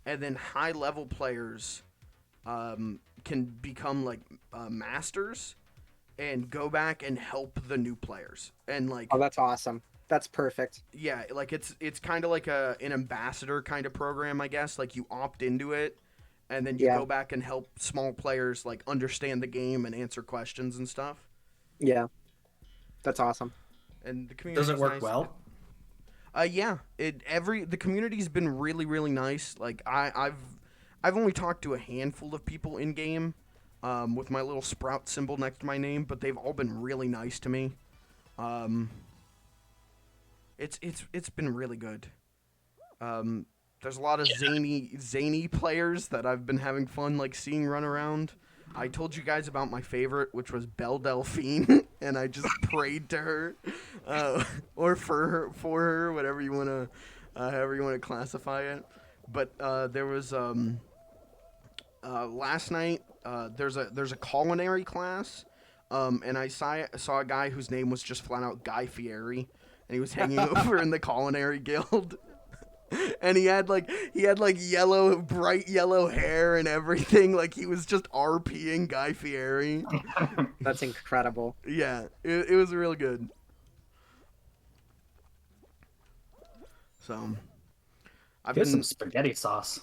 Speaker 1: and then high level players can become like masters and go back and help the new players. And like,
Speaker 10: Oh, that's awesome. That's perfect.
Speaker 1: yeah, like it's kind of like an ambassador kind of program, I guess. Like you opt into it, and then you
Speaker 10: Yeah.
Speaker 1: go back and help small players like understand the game and answer questions and stuff.
Speaker 10: Yeah. That's awesome.
Speaker 1: And the community
Speaker 7: Does it work well?
Speaker 1: Yeah. The community's been really, really nice. Like I've only talked to a handful of people in game, with my little sprout symbol next to my name, but they've all been really nice to me. It's been really good. There's a lot of zany players that I've been having fun like seeing run around. I told you guys about my favorite, which was Belle Delphine, and I just prayed to her, or for her, whatever you wanna, however you wanna classify it. But there was last night. There's a culinary class, and I saw a guy whose name was just flat out Guy Fieri, and he was hanging over in the culinary guild. And he had like bright yellow hair and everything. Like he was just RPing Guy Fieri.
Speaker 10: That's incredible.
Speaker 1: Yeah, it was real good. So,
Speaker 7: Get some spaghetti sauce.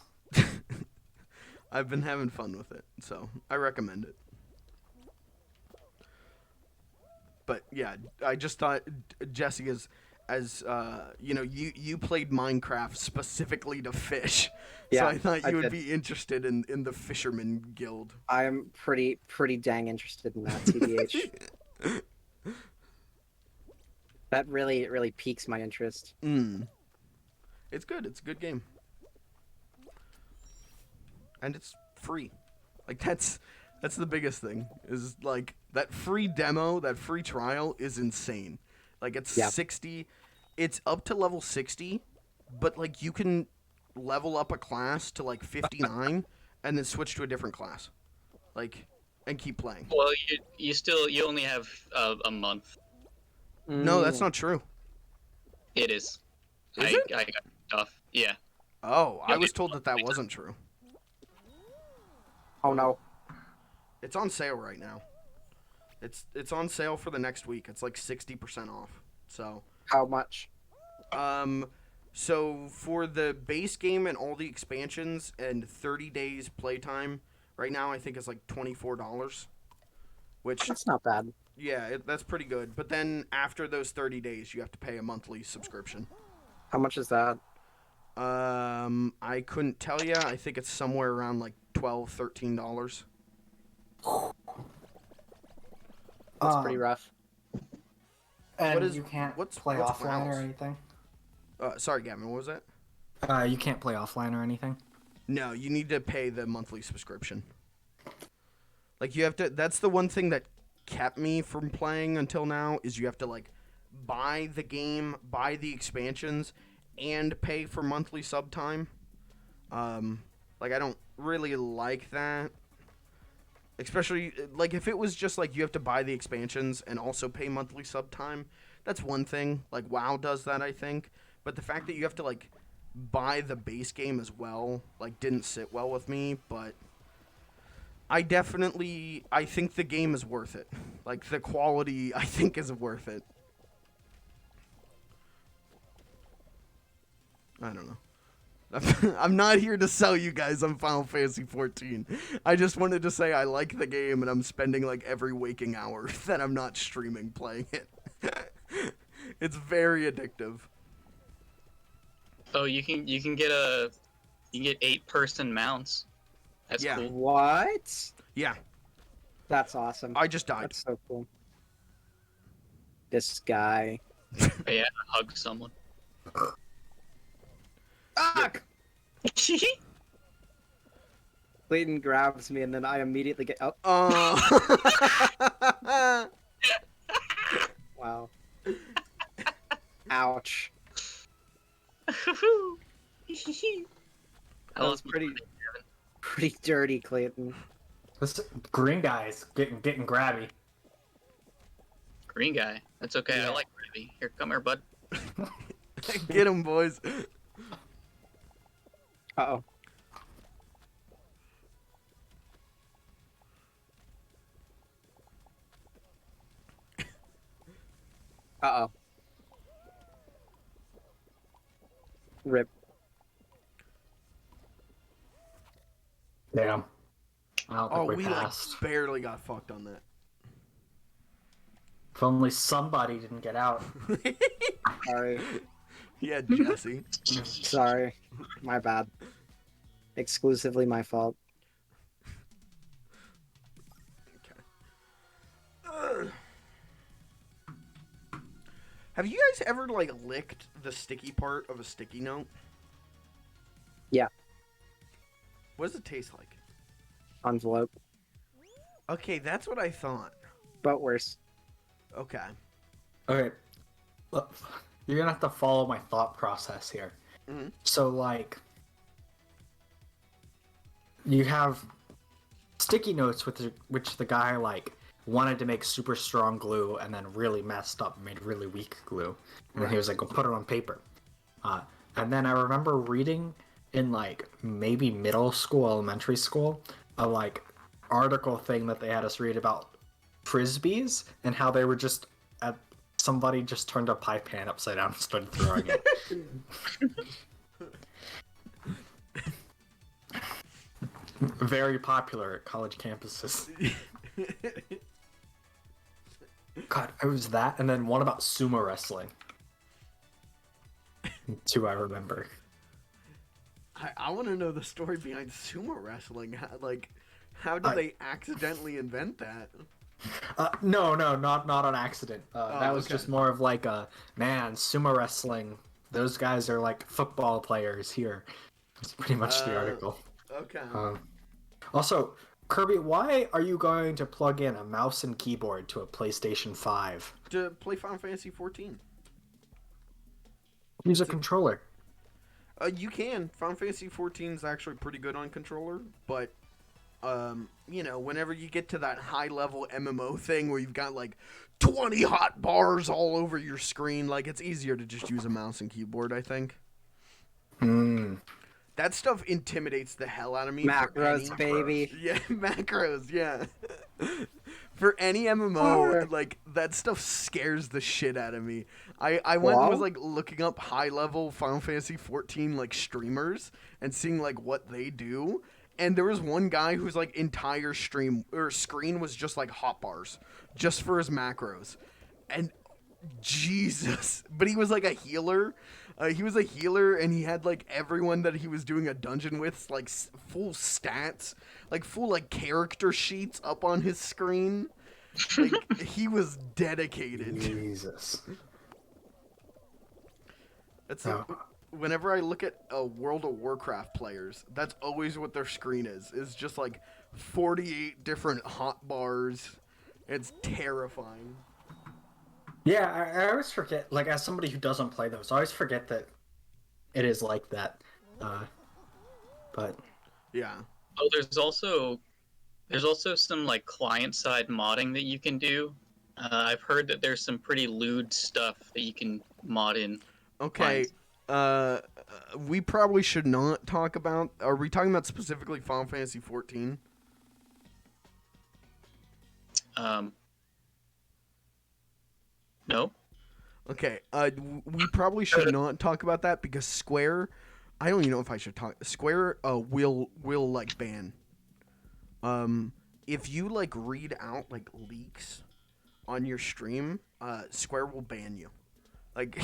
Speaker 1: I've been having fun with it, so I recommend it. But yeah, I just thought Jesse as you played Minecraft specifically to fish,
Speaker 10: Yeah,
Speaker 1: so I thought
Speaker 10: I
Speaker 1: you would
Speaker 10: did.
Speaker 1: be interested in the Fisherman Guild.
Speaker 10: I'm pretty dang interested in that, TBH. That really piques my interest.
Speaker 1: It's good. It's a good game, and it's free. Like that's the biggest thing. Is like that free demo, that free trial is insane. Like it's 60. It's up to level 60, but like you can level up a class to like 59 and then switch to a different class. Like and keep playing.
Speaker 3: Well, you only have a month.
Speaker 1: No, that's not true.
Speaker 3: It is.
Speaker 1: Is it?
Speaker 3: I got stuff. Yeah.
Speaker 1: Oh, I was told that wasn't true.
Speaker 10: Oh no.
Speaker 1: It's on sale right now. It's on sale for the next week. It's like 60% off. So
Speaker 10: How much?
Speaker 1: So for the base game and all the expansions and 30 days playtime, right now I think it's like $24, which
Speaker 10: That's not bad.
Speaker 1: yeah, that's pretty good. But then after those 30 days, you have to pay a monthly subscription.
Speaker 10: How much is that?
Speaker 1: I couldn't tell you. I think it's somewhere around like $12, $13.
Speaker 10: That's pretty rough.
Speaker 7: And
Speaker 1: What is-
Speaker 7: you can't
Speaker 1: what's
Speaker 7: play offline
Speaker 1: WoW's?
Speaker 7: or anything?
Speaker 1: Sorry, Gavin, what was that?
Speaker 7: You can't play offline or anything?
Speaker 1: No, you need to pay the monthly subscription. Like you have to. That's the one thing that kept me from playing until now is you have to like buy the game, buy the expansions, and pay for monthly sub time. Like I don't really like that. Especially like if it was just like you have to buy the expansions and also pay monthly sub time, that's one thing. Like WoW does that, I think. But the fact that you have to like buy the base game as well, like didn't sit well with me, but I think the game is worth it. Like the quality I think is worth it. I don't know. I'm not here to sell you guys on Final Fantasy 14. I just wanted to say I like the game and I'm spending like every waking hour that I'm not streaming playing it. It's very addictive.
Speaker 3: Oh, you can get 8-person mounts. That's
Speaker 1: Yeah.
Speaker 3: cool.
Speaker 10: What?
Speaker 1: Yeah,
Speaker 10: That's awesome.
Speaker 1: I just died.
Speaker 10: That's so cool. This guy.
Speaker 3: But yeah, hug someone.
Speaker 10: Fuck! Clayton grabs me and then I immediately get. Oh, wow. Ouch.
Speaker 3: That
Speaker 10: That was pretty dirty, Clayton.
Speaker 7: This green guy's getting grabby.
Speaker 3: Green guy. That's okay.
Speaker 7: Yeah.
Speaker 3: I like gravy. Here, come here, bud.
Speaker 1: Get him, boys.
Speaker 10: Uh-oh. Uh-oh. Rip.
Speaker 7: Damn. I don't think
Speaker 1: Oh,
Speaker 7: we
Speaker 1: we
Speaker 7: passed.
Speaker 1: like barely got fucked on that.
Speaker 7: If only somebody didn't get out.
Speaker 10: Sorry.
Speaker 1: Yeah, Jesse.
Speaker 10: Sorry. My bad. Exclusively my fault.
Speaker 1: Have you guys ever like licked the sticky part of a sticky note?
Speaker 10: Yeah.
Speaker 1: What does it taste like?
Speaker 10: Envelope.
Speaker 1: Okay, that's what I thought.
Speaker 10: But worse.
Speaker 1: Okay.
Speaker 7: Okay. Look, you're gonna have to follow my thought process here.
Speaker 1: Mhm.
Speaker 7: So, like, you have sticky notes which the guy, like, wanted to make super strong glue and then really messed up and made really weak glue. And then he was like, go put it on paper. And then I remember reading in, like, maybe middle school, elementary school, a, like, article thing that they had us read about Frisbees and how they were just somebody just turned a pie pan upside down and started throwing it. Very popular at college campuses. God, it was that, and then one about sumo wrestling. Two I remember.
Speaker 1: I want to know the story behind sumo wrestling. How did they accidentally invent that?
Speaker 7: No, not on accident. That was
Speaker 1: okay.
Speaker 7: just more of like a man sumo wrestling. Those guys are like football players here. That's pretty much the article.
Speaker 1: Okay.
Speaker 7: Also, Kirby, why are you going to plug in a mouse and keyboard to a PlayStation 5?
Speaker 1: To play Final Fantasy 14.
Speaker 7: Use a controller.
Speaker 1: You can. Final Fantasy 14 is actually pretty good on controller, but you know, whenever you get to that high level MMO thing where you've got like 20 hot bars all over your screen, like it's easier to just use a mouse and keyboard, I think. That stuff intimidates the hell out of me.
Speaker 10: Macros, baby.
Speaker 1: Yeah, macros, yeah. For any MMO, like, that stuff scares the shit out of me. I went and was, like, looking up high-level Final Fantasy 14, like, streamers and seeing, like, what they do. And there was one guy whose, like, entire screen was just, like, hotbars. Just for his macros. And, Jesus. But he was, like, a healer. He was a healer, and he had, like, everyone that he was doing a dungeon with, like, full stats. Like, full, like, character sheets up on his screen. Like, he was dedicated.
Speaker 7: Jesus.
Speaker 1: That's whenever I look at World of Warcraft players, that's always what their screen is. It's just, like, 48 different hot bars. It's terrifying.
Speaker 7: Yeah, I always forget, like, as somebody who doesn't play those, I always forget that it is like that. But
Speaker 1: yeah.
Speaker 3: Oh, there's also some like client-side modding that you can do. I've heard that there's some pretty lewd stuff that you can mod in.
Speaker 1: Okay. We probably should not talk about. Are we talking about specifically Final Fantasy 14?
Speaker 3: No.
Speaker 1: Okay. We probably should not talk about that because Square I don't even know if I should talk. Square will like ban. If you like read out like leaks on your stream, Square will ban you. Like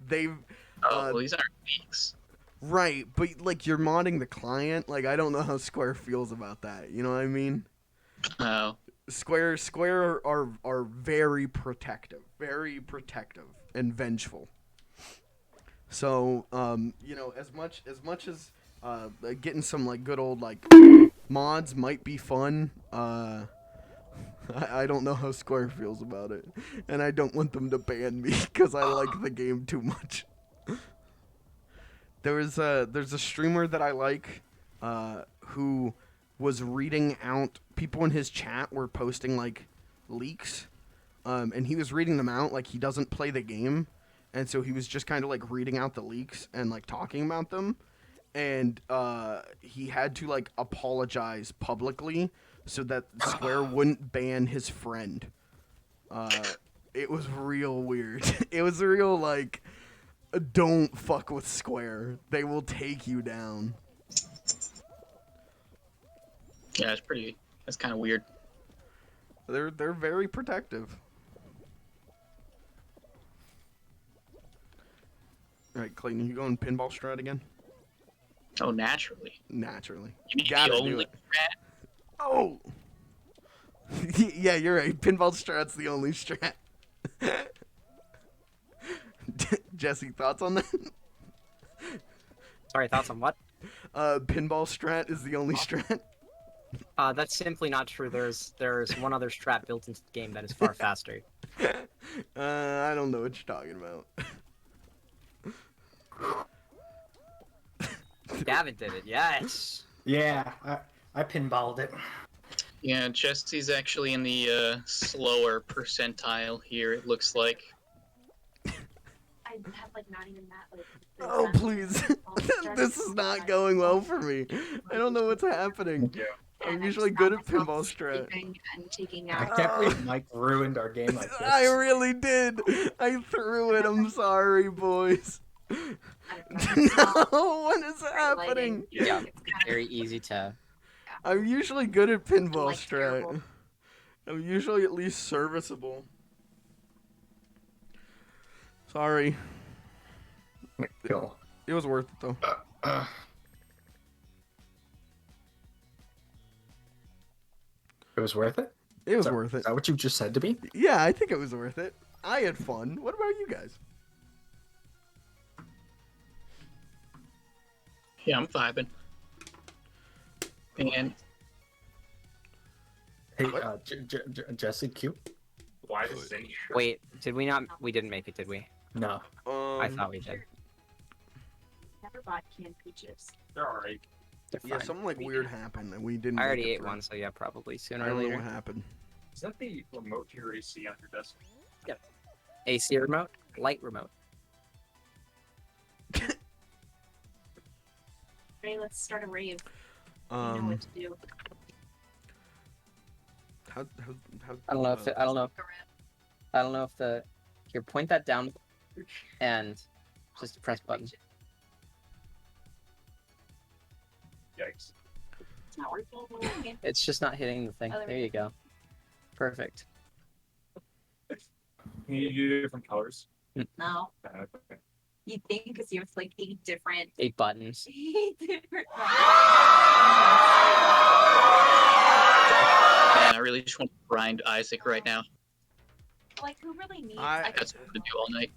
Speaker 1: they've
Speaker 3: Well, these aren't leaks.
Speaker 1: right, but like you're modding the client. Like I don't know how Square feels about that. You know what I mean?
Speaker 3: Oh.
Speaker 1: Square are very protective and vengeful. So you know, as much as getting some like good old like mods might be fun, I don't know how Square feels about it, and I don't want them to ban me because I like the game too much. There's a streamer that I like who was reading out, people in his chat were posting like leaks, and he was reading them out like he doesn't play the game, and so he was just kind of like reading out the leaks and like talking about them, and he had to like apologize publicly so that Square wouldn't ban his friend. It was real weird. It was real like, don't fuck with Square. They will take you down.
Speaker 3: Yeah, that's kind of weird.
Speaker 1: They're very protective. All right, Clayton, you going pinball strat again?
Speaker 3: Oh, naturally.
Speaker 1: Naturally.
Speaker 3: You mean
Speaker 1: Gotta
Speaker 3: the
Speaker 1: do
Speaker 3: only
Speaker 1: it.
Speaker 3: strat?
Speaker 1: Oh! Yeah, you're right. Pinball strat's the only strat. Jesse, thoughts on that?
Speaker 10: Sorry, thoughts on what?
Speaker 1: Pinball strat is the only strat.
Speaker 10: That's simply not true. There's one other strat built into the game that is far faster.
Speaker 1: I don't know what you're talking about.
Speaker 10: Gavin did it, yes.
Speaker 7: Yeah, I pinballed it.
Speaker 3: Yeah, Jesse's actually in the slower percentile here, it looks like.
Speaker 9: I have like not even that. Like,
Speaker 1: Oh, please. This is not going well for me. I don't know what's happening. I'm usually good at pinball strat.
Speaker 9: And taking
Speaker 7: I
Speaker 9: out.
Speaker 7: can't believe Mike ruined our game like this.
Speaker 1: I really did. I threw it. I'm sorry, boys. No, what is happening?
Speaker 10: Yeah, very easy to.
Speaker 1: I'm usually good at pinball
Speaker 9: Like,
Speaker 1: strat.
Speaker 9: terrible.
Speaker 1: I'm usually at least serviceable. Sorry.
Speaker 7: Cool.
Speaker 1: It was worth it though.
Speaker 7: It was worth it?
Speaker 1: It was
Speaker 7: Is that-
Speaker 1: worth it.
Speaker 7: Is that what you just said to me?
Speaker 1: Yeah, I think it was worth it. I had fun. What about you guys?
Speaker 3: Yeah, I'm vibing. And
Speaker 7: Hey, Jesse Q?
Speaker 5: Why does any shirt?
Speaker 10: Wait, did we not? We didn't make it, did we?
Speaker 7: No.
Speaker 10: I thought we did.
Speaker 9: Never bought canned peaches.
Speaker 5: They're alright.
Speaker 10: They're
Speaker 1: Yeah,
Speaker 10: fine.
Speaker 1: something like weird happened and we didn't.
Speaker 10: I
Speaker 1: make
Speaker 10: already
Speaker 1: it
Speaker 10: ate
Speaker 1: through.
Speaker 10: one, so yeah, probably
Speaker 1: I
Speaker 10: sooner or
Speaker 1: don't know
Speaker 10: later.
Speaker 1: what happened.
Speaker 5: Is that the remote to your AC on your desk?
Speaker 10: AC remote, light remote.
Speaker 9: Ready, let's start a rave. You know what to do.
Speaker 1: How
Speaker 10: I don't know if I don't know. I don't know if the here point that down and just press button.
Speaker 5: Yikes.
Speaker 9: It's not working.
Speaker 10: It's just not hitting the thing.
Speaker 9: Oh, there
Speaker 10: There
Speaker 9: we
Speaker 10: you go. Perfect.
Speaker 5: Can you do different colors?
Speaker 9: No.
Speaker 5: Okay.
Speaker 9: You think because you have like 8 different
Speaker 10: 8 buttons.
Speaker 9: 8 different
Speaker 3: man, I really just want to grind Isaac right now.
Speaker 9: like who really needs
Speaker 1: I-
Speaker 3: That's what I'm gonna do all night.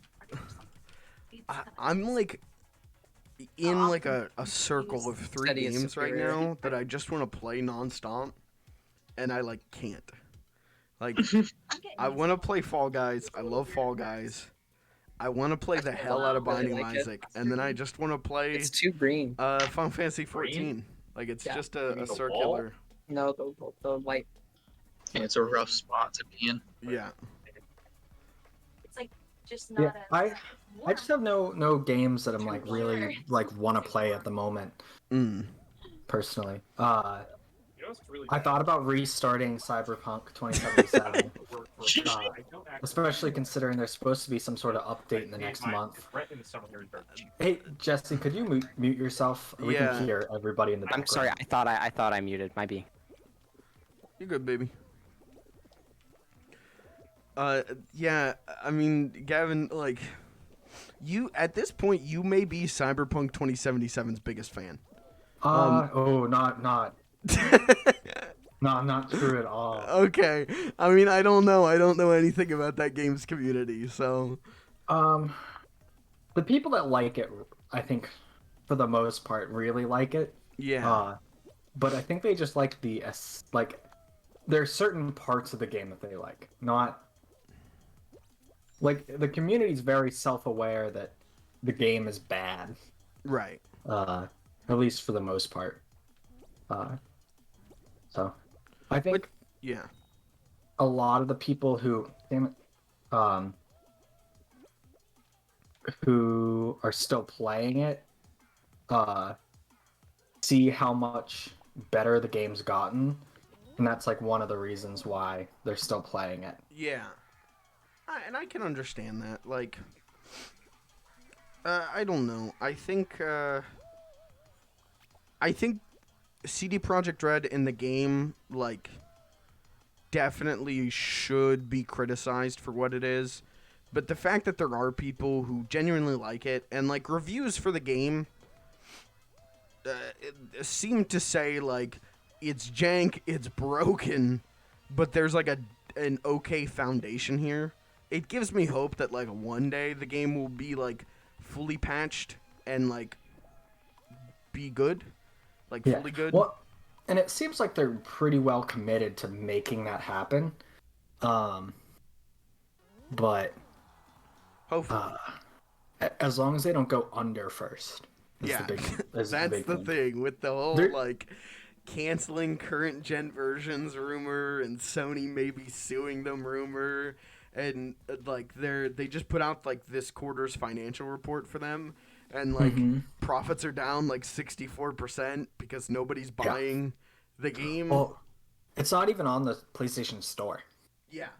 Speaker 1: I'm like in like a circle of 3
Speaker 10: Steady as
Speaker 1: games right
Speaker 10: superiority.
Speaker 1: now that I just want to play non-stop, and I like can't. Like I want to play Fall Guys. I love Fall Guys. I want to play the hell out of
Speaker 10: Really
Speaker 1: Binding of
Speaker 10: like it.
Speaker 1: Isaac, and then I just want to play
Speaker 10: It's too green.
Speaker 1: Final Fantasy 14. Like it's
Speaker 10: Yeah.
Speaker 1: just
Speaker 5: You
Speaker 1: a
Speaker 5: mean the
Speaker 1: circular.
Speaker 10: No, the light.
Speaker 3: Yeah, it's a rough spot to be in.
Speaker 1: Yeah.
Speaker 9: It's like just
Speaker 7: Yeah,
Speaker 9: not a.
Speaker 7: I just have no games that I'm like really like want to play at the moment
Speaker 1: Mm.
Speaker 7: personally.
Speaker 5: You know Just really
Speaker 7: I thought about restarting Cyberpunk 2077, especially considering there's supposed to be some sort of update in the next month. Hey, Jesse, could you mute yourself? We
Speaker 1: Yeah.
Speaker 7: can hear everybody in the background.
Speaker 8: I'm sorry. I thought I muted. Might be.
Speaker 1: You're good, baby. Yeah, I mean, Gavin, like, you, at this point, you may be Cyberpunk 2077's biggest fan.
Speaker 7: Not true at all.
Speaker 1: Okay. I mean, I don't know. I don't know anything about that game's community, so.
Speaker 7: The people that like it, I think, for the most part, really like it.
Speaker 1: Yeah.
Speaker 7: But I think they just like there are certain parts of the game that they like. Not like the community's very self-aware that the game is bad.
Speaker 1: Right.
Speaker 7: At least for the most part. So I think
Speaker 1: yeah.
Speaker 7: a lot of the people who are still playing it see how much better the game's gotten, and that's like one of the reasons why they're still playing it.
Speaker 1: Yeah. And I can understand that. Like, I don't know. I think CD Projekt Red in the game, like, definitely should be criticized for what it is. But the fact that there are people who genuinely like it, and, like, reviews for the game seem to say, like, it's jank, it's broken, but there's, like, an okay foundation here. It gives me hope that, like, one day the game will be, like, fully patched and, like, be good. Like, fully good.
Speaker 7: Well, and it seems like they're pretty well committed to making that happen. But
Speaker 1: hopefully,
Speaker 7: as long as they don't go under first.
Speaker 1: That's the thing with the whole like canceling current gen versions rumor and Sony maybe suing them rumor, and like they just put out like this quarter's financial report for them, and like profits are down like 64% because nobody's buying the game.
Speaker 7: Well, it's not even on the PlayStation Store.
Speaker 1: Yeah,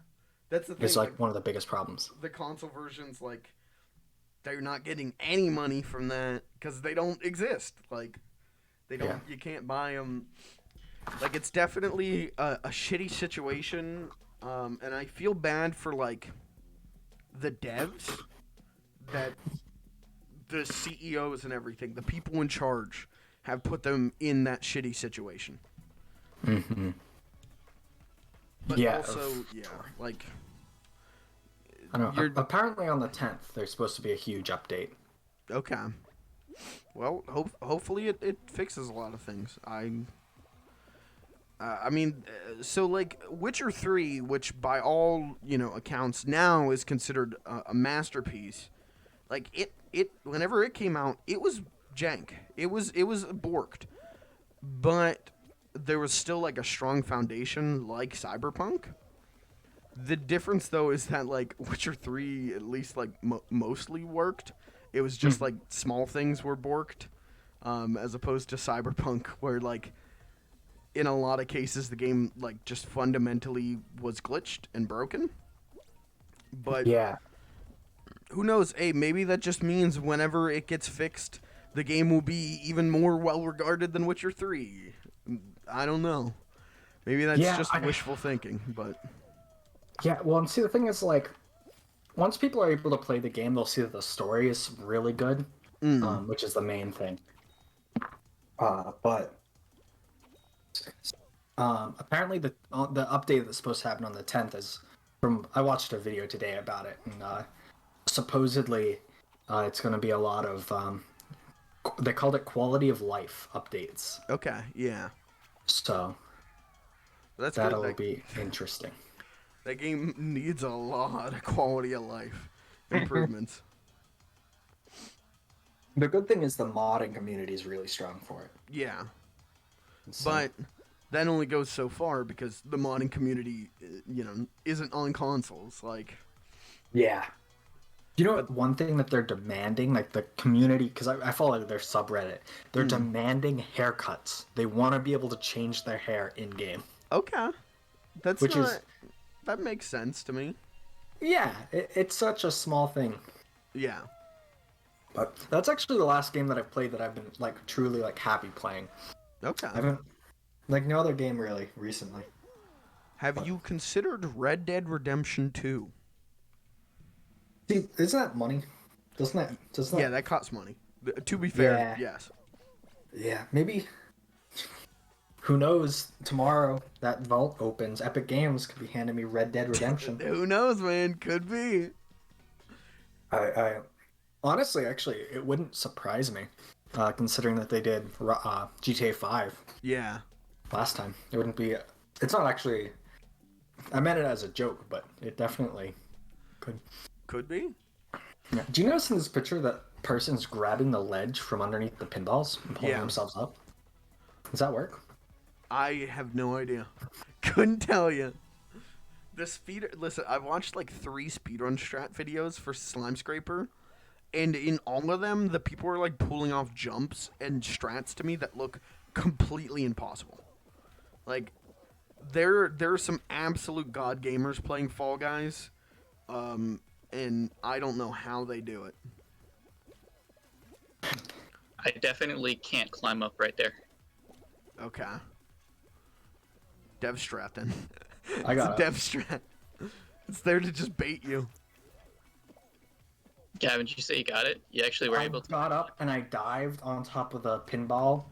Speaker 1: that's the thing.
Speaker 7: It's like one of the biggest problems.
Speaker 1: The console versions, like, they're not getting any money from that because they don't exist. Like, they don't. Yeah. You can't buy them. Like, it's definitely a shitty situation, and I feel bad for like the devs, that the CEOs and everything, the people in charge, have put them in that shitty situation.
Speaker 7: Mm-hmm.
Speaker 1: But also, like,
Speaker 7: I don't know. Apparently on the 10th, there's supposed to be a huge update.
Speaker 1: Okay. Well, hopefully it fixes a lot of things. I mean, so like Witcher 3, which by all accounts now is considered a masterpiece. Like it whenever it came out, it was jank. It was borked, but there was still like a strong foundation like Cyberpunk. The difference though is that like Witcher 3 at least like mostly worked. It was just like small things were borked, as opposed to Cyberpunk where like in a lot of cases the game like just fundamentally was glitched and broken. But
Speaker 7: yeah,
Speaker 1: who knows? Hey, maybe that just means whenever it gets fixed, the game will be even more well regarded than Witcher 3. I don't know. Maybe that's just wishful thinking, but
Speaker 7: yeah. Well, and see, the thing is, like, once people are able to play the game, they'll see that the story is really good, which is the main thing. But apparently the update that's supposed to happen on the 10th is I watched a video today about it, and supposedly it's going to be a lot of they called it quality of life updates.
Speaker 1: Okay, yeah.
Speaker 7: So that'll be interesting.
Speaker 1: That game needs a lot of quality of life improvements.
Speaker 7: The good thing is the modding community is really strong for it.
Speaker 1: Yeah. But that only goes so far because the modding community, isn't on consoles. Like,
Speaker 7: yeah. You know what? One thing that they're demanding, like the community, because I follow their subreddit, they're demanding haircuts. They want to be able to change their hair in game.
Speaker 1: Okay, that makes sense to me.
Speaker 7: Yeah, it's such a small thing.
Speaker 1: Yeah.
Speaker 7: But that's actually the last game that I've played that I've been like truly like happy playing.
Speaker 1: Okay.
Speaker 7: I haven't like no other game really recently.
Speaker 1: Have you considered Red Dead Redemption 2?
Speaker 7: See, isn't that money? Doesn't that?
Speaker 1: Yeah, that costs money. To be fair,
Speaker 7: Yeah.
Speaker 1: yes.
Speaker 7: Yeah, maybe. Who knows? Tomorrow that vault opens. Epic Games could be handing me Red Dead Redemption.
Speaker 1: Who knows, man? Could be.
Speaker 7: I honestly, actually, it wouldn't surprise me, considering that they did GTA 5
Speaker 1: Yeah.
Speaker 7: last time. It wouldn't be. It's not actually. I meant it as a joke, but it definitely could.
Speaker 1: Could be.
Speaker 7: Yeah. Do you notice in this picture that person's grabbing the ledge from underneath the pinballs and pulling themselves up? Does that work?
Speaker 1: I have no idea. Couldn't tell you. The speed. Listen, I've watched like 3 speedrun strat videos for Slime Scraper, and in all of them, the people are like pulling off jumps and strats to me that look completely impossible. Like, there are some absolute god gamers playing Fall Guys, and I don't know how they do it.
Speaker 3: I definitely can't climb up right there.
Speaker 1: Okay. Dev strat then.
Speaker 7: I got
Speaker 1: it's a dev strat. It's there to just bait you.
Speaker 3: Gavin, did you say you got it? You actually were
Speaker 7: I
Speaker 3: able to.
Speaker 7: got up and I dived on top of the pinball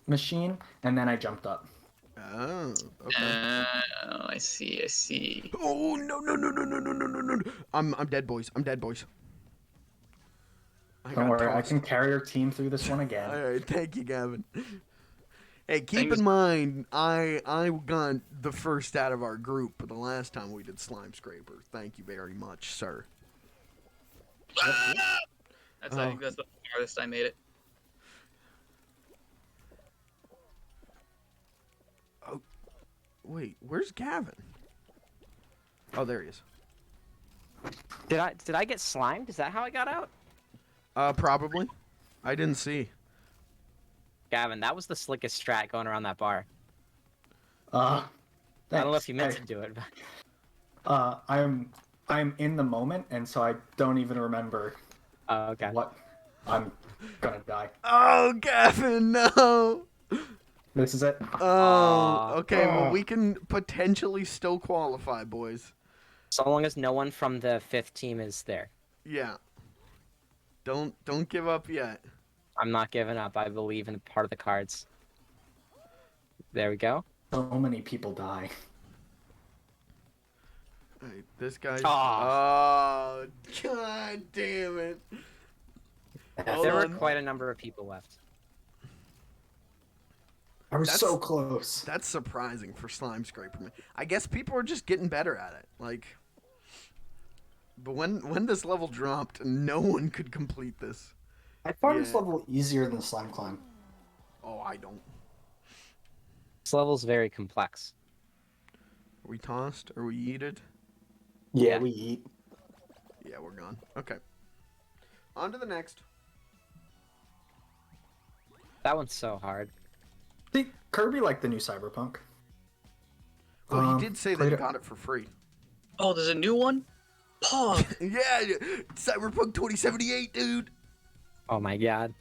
Speaker 7: machine, and then I jumped up.
Speaker 1: Oh, okay.
Speaker 3: I see.
Speaker 1: Oh no! I'm dead, boys. I'm dead, boys.
Speaker 7: Don't worry, I can carry your team through this one again.
Speaker 1: All right, thank you, Gavin. Hey, keep
Speaker 3: Thanks.
Speaker 1: in mind, I got the first out of our group the last time we did Slime Scraper. Thank you very much, sir.
Speaker 3: I think that's the farthest I made it.
Speaker 1: Oh, wait, where's Gavin? Oh, there he is.
Speaker 8: Did I get slimed? Is that how I got out?
Speaker 1: Probably. I didn't see.
Speaker 8: Gavin, that was the slickest strat going around that bar.
Speaker 7: Thanks.
Speaker 8: I don't know if you meant to do it. But...
Speaker 7: I'm in the moment, and so I don't even remember
Speaker 8: okay.
Speaker 7: what I'm gonna die.
Speaker 1: Oh, Gavin, no!
Speaker 7: This is it.
Speaker 1: Oh, okay, well, we can potentially still qualify, boys.
Speaker 8: So long as no one from the 5th team is there.
Speaker 1: Yeah. Don't give up yet.
Speaker 8: I'm not giving up. I believe in part of the cards. There we go.
Speaker 7: So many people die.
Speaker 1: Hey, this guy's...
Speaker 8: Aw.
Speaker 1: Oh, god damn it.
Speaker 8: There were quite a number of people left.
Speaker 7: I was
Speaker 1: That's-
Speaker 7: so close.
Speaker 1: That's surprising for Slime Scraper. Man. I guess people are just getting better at it. Like... But when this level dropped, no one could complete this.
Speaker 7: I found this level easier than the slime climb.
Speaker 1: Oh, I don't.
Speaker 8: This level's very complex.
Speaker 1: Are we tossed? Are we yeeted?
Speaker 7: Yeah, we eat.
Speaker 1: Yeah, we're gone. Okay. On to the next.
Speaker 8: That one's so hard.
Speaker 7: See, Kirby liked the new Cyberpunk.
Speaker 1: Oh, he did say that
Speaker 7: played
Speaker 1: he
Speaker 7: it-
Speaker 1: got it for free.
Speaker 3: Oh, there's a new one? Pog!
Speaker 1: Yeah, Cyberpunk 2078, dude.
Speaker 8: Oh my god.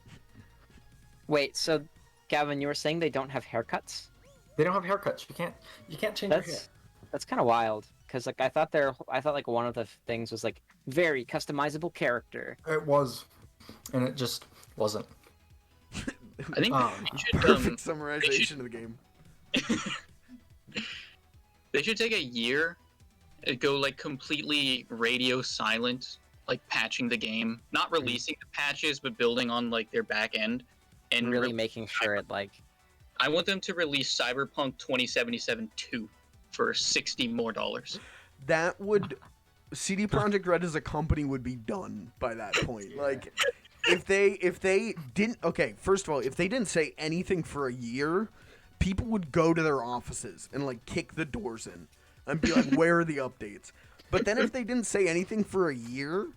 Speaker 8: Wait, so Gavin, you were saying they don't have haircuts?
Speaker 7: They don't have haircuts. You can't change your hair.
Speaker 8: That's kind of wild. Cause like I thought like one of the things was like very customizable character.
Speaker 7: It was, and it just wasn't.
Speaker 3: I think
Speaker 7: Um,
Speaker 3: they should,
Speaker 1: Perfect summarization of the game.
Speaker 3: they should take a year and go like completely radio silent, like patching the game, not releasing the patches, but building on like their back end, and
Speaker 8: Really making sure it like
Speaker 3: I want them to release Cyberpunk 2077 2 for $60 more.
Speaker 1: That would... CD Projekt Red as a company would be done by that point. Like, if they didn't... Okay, first of all, if they didn't say anything for a year, people would go to their offices and, like, kick the doors in and be like, where are the updates? But then if they didn't say anything for a year,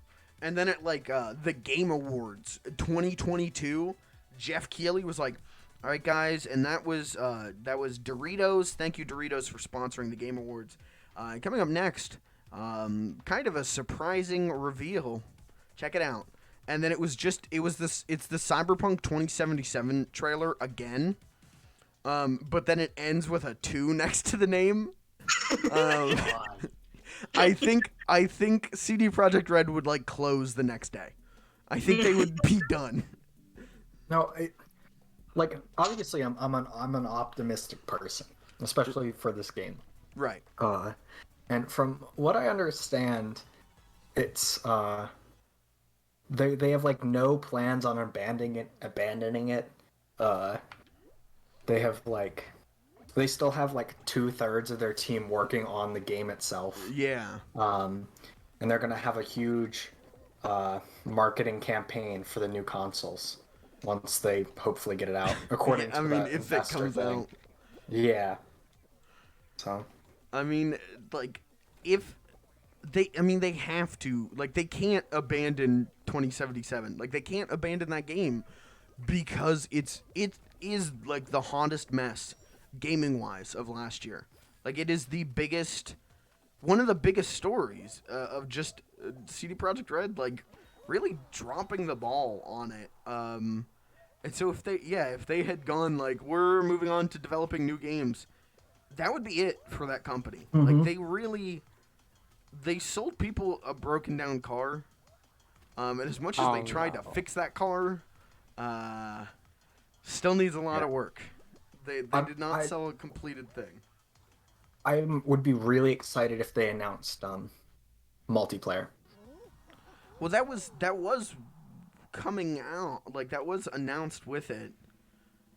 Speaker 1: and then at like the Game Awards 2022, Jeff Keighley was like, "All right, guys," and that was Doritos. Thank you, Doritos, for sponsoring the Game Awards. Coming up next, kind of a surprising reveal. Check it out. And then it's the Cyberpunk 2077 trailer again. But then it ends with a 2 next to the name. I think CD Projekt Red would like close the next day. I think they would be done.
Speaker 7: No, like obviously I'm an optimistic person, especially for this game.
Speaker 1: Right.
Speaker 7: And from what I understand, it's they have like no plans on abandoning it. They have like they still have like 2/3 of their team working on the game itself.
Speaker 1: Yeah.
Speaker 7: And they're gonna have a huge marketing campaign for the new consoles once they hopefully get it out. According to that
Speaker 1: if it comes
Speaker 7: thing.
Speaker 1: out.
Speaker 7: Yeah. So.
Speaker 1: I mean, like, if they have to, like, they can't abandon 2077. Like, they can't abandon that game because it is like the hottest mess gaming wise of last year. Like, it is one of the biggest stories of just CD Projekt Red, like, really dropping the ball on it. And so if they had gone like, we're moving on to developing new games, that would be it for that company.
Speaker 7: Mm-hmm.
Speaker 1: Like, they sold people a broken down car. And as much as they tried to fix that car, still needs a lot of work. They did not sell a completed thing.
Speaker 7: I would be really excited if they announced multiplayer.
Speaker 1: Well, that was coming out, like, that was announced with it,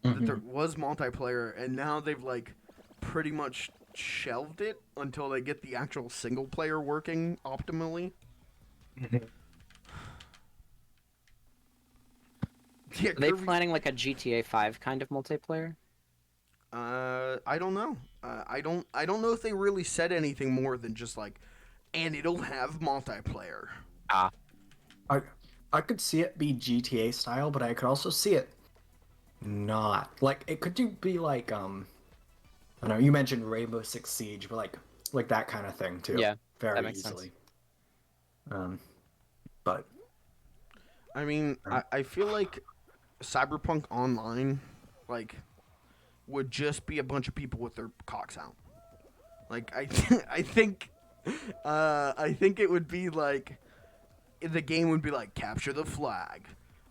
Speaker 1: that there was multiplayer, and now they've like pretty much shelved it until they get the actual single player working optimally. Yeah,
Speaker 8: Are they planning like a GTA 5 kind of multiplayer?
Speaker 1: I don't know. I don't know if they really said anything more than just like, and it'll have multiplayer.
Speaker 7: I could see it be GTA style, but I could also see it not. Like, it could be like I don't know, you mentioned Rainbow Six Siege, but like that kind of thing too.
Speaker 8: Yeah,
Speaker 7: very
Speaker 8: that makes
Speaker 7: easily.
Speaker 8: Sense.
Speaker 7: But
Speaker 1: I mean, I feel like Cyberpunk Online, like, would just be a bunch of people with their cocks out. Like, I think it would be like, the game would be like, capture the flag,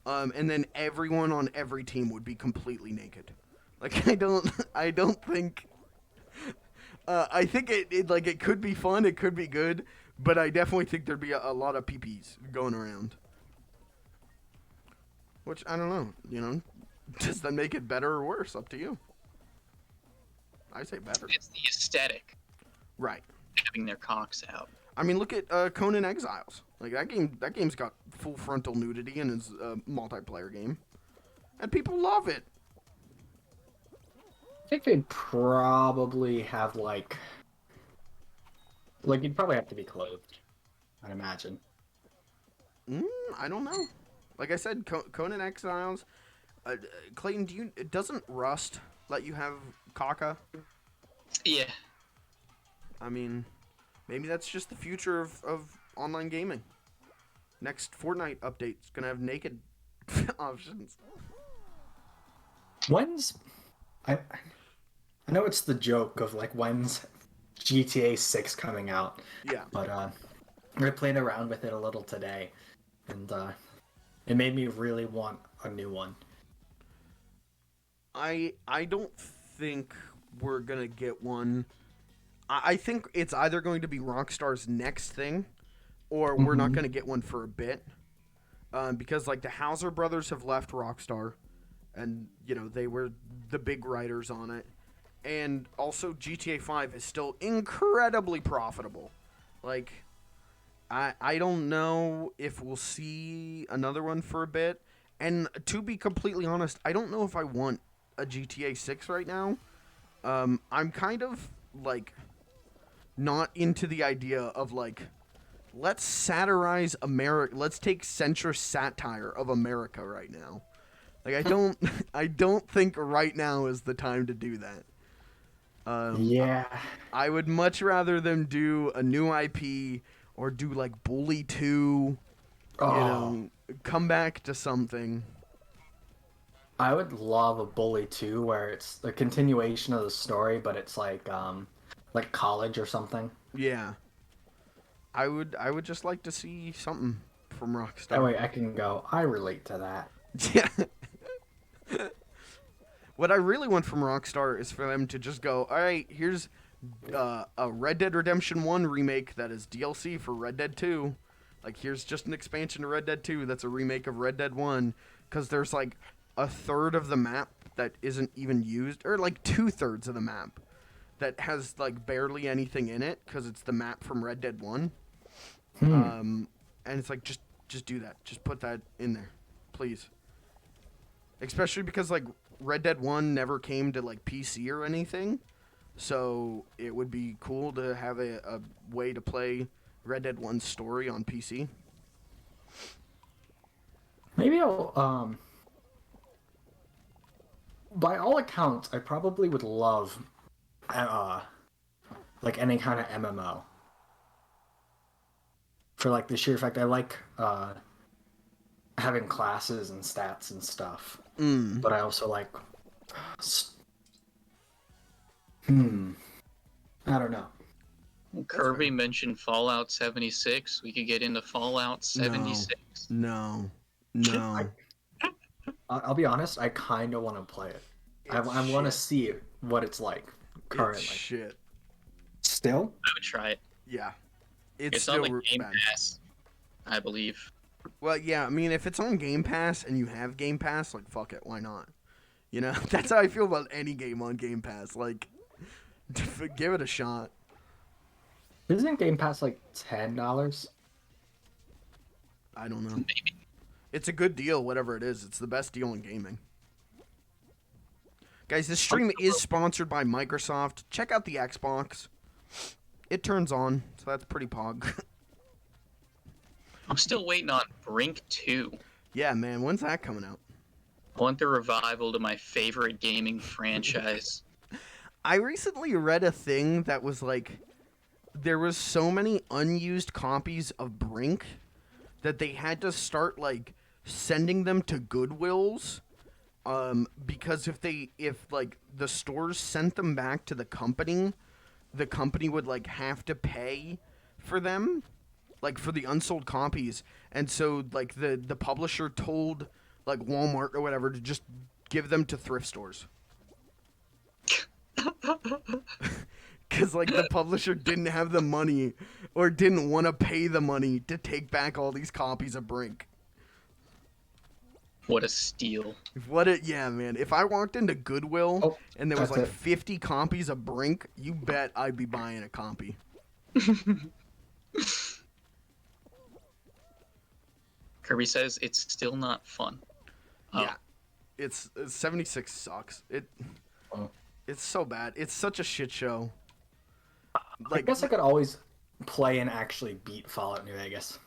Speaker 1: and then everyone on every team would be completely naked. Like, I don't think. I think it could be fun, it could be good, but I definitely think there'd be a lot of PPs going around. Which, I don't know, does that make it better or worse? Up to you. I say better.
Speaker 3: It's the aesthetic.
Speaker 1: Right.
Speaker 3: Having their cocks out.
Speaker 1: I mean, look at Conan Exiles. Like, that game's got full frontal nudity in its multiplayer game, and people love it.
Speaker 7: I think they'd probably have like you'd probably have to be clothed, I'd imagine.
Speaker 1: I don't know. Like I said, Conan Exiles. Clayton, doesn't Rust let you have caca?
Speaker 3: Yeah.
Speaker 1: I mean, maybe that's just the future of online gaming. Next Fortnite update's gonna have naked options.
Speaker 7: I know it's the joke of like, when's GTA 6 coming out?
Speaker 1: Yeah.
Speaker 7: But I played around with it a little today, and it made me really want a new one.
Speaker 1: I don't think we're gonna get one. I think it's either going to be Rockstar's next thing, or we're not gonna get one for a bit. Because like the Hauser brothers have left Rockstar, and they were the big writers on it. And also, GTA 5 is still incredibly profitable. Like, I don't know if we'll see another one for a bit. And to be completely honest, I don't know if I want a GTA 6 right now. I'm kind of, like, not into the idea of, like, let's satirize America. Let's take centrist satire of America right now. Like I don't think right now is the time to do that.
Speaker 7: Yeah.
Speaker 1: I would much rather them do a new IP or do like Bully 2.
Speaker 7: Oh.
Speaker 1: You know, come back to something.
Speaker 7: I would love a Bully 2 where it's a continuation of the story, but it's like college or something.
Speaker 1: Yeah. I would just like to see something from Rockstar.
Speaker 7: That way I can go, I relate to that.
Speaker 1: Yeah. What I really want from Rockstar is for them to just go, all right, here's a Red Dead Redemption 1 remake that is DLC for Red Dead 2. Like, here's just an expansion to Red Dead 2 that's a remake of Red Dead 1. Because there's, like, a third of the map that isn't even used. Or, like, 2/3 of the map that has, like, barely anything in it. Because it's the map from Red Dead 1. And it's like, just do that. Just put that in there. Please. Especially because, like, Red Dead 1 never came to, like, PC or anything. So it would be cool to have a way to play Red Dead 1's story on PC.
Speaker 7: Maybe I'll, by all accounts, I probably would love, like, any kind of MMO. For, like, the sheer fact I like, having classes and stats and stuff. But I also like... I don't know.
Speaker 3: Kirby mentioned Fallout 76. We could get into Fallout 76.
Speaker 1: No.
Speaker 7: I'll be honest, I kind of want to play it. I want to see what it's like currently.
Speaker 1: It's shit.
Speaker 7: Still?
Speaker 3: I would try it.
Speaker 1: Yeah.
Speaker 3: It's on the Game Pass, I believe.
Speaker 1: Well, yeah, I mean, if it's on Game Pass and you have Game Pass, like, fuck it, why not? You know, that's how I feel about any game on Game Pass. Like, give it a shot.
Speaker 7: Isn't Game Pass like $10?
Speaker 1: I don't know.
Speaker 3: Maybe.
Speaker 1: It's a good deal, whatever it is. It's the best deal in gaming. Guys, this stream is sponsored by Microsoft. Check out the Xbox. It turns on, so that's pretty pog.
Speaker 3: I'm still waiting on Brink 2.
Speaker 1: Yeah, man, when's that coming out?
Speaker 3: I want the revival to my favorite gaming franchise.
Speaker 1: I recently read a thing that was like, there was so many unused copies of Brink that they had to start like sending them to Goodwills, because if the stores sent them back to the company would like have to pay for them, like for the unsold copies, and so like the publisher told like Walmart or whatever to just give them to thrift stores. Because, like, the publisher didn't have the money or didn't want to pay the money to take back all these copies of Brink.
Speaker 3: What a steal.
Speaker 1: Yeah, man. If I walked into Goodwill and there was, like,
Speaker 7: it.
Speaker 1: 50 copies of Brink, you bet I'd be buying a copy.
Speaker 3: Kirby says it's still not fun.
Speaker 1: Yeah. It's 76 sucks. It's so bad. It's such a shit show.
Speaker 7: I guess I could always play and actually beat Fallout New Vegas.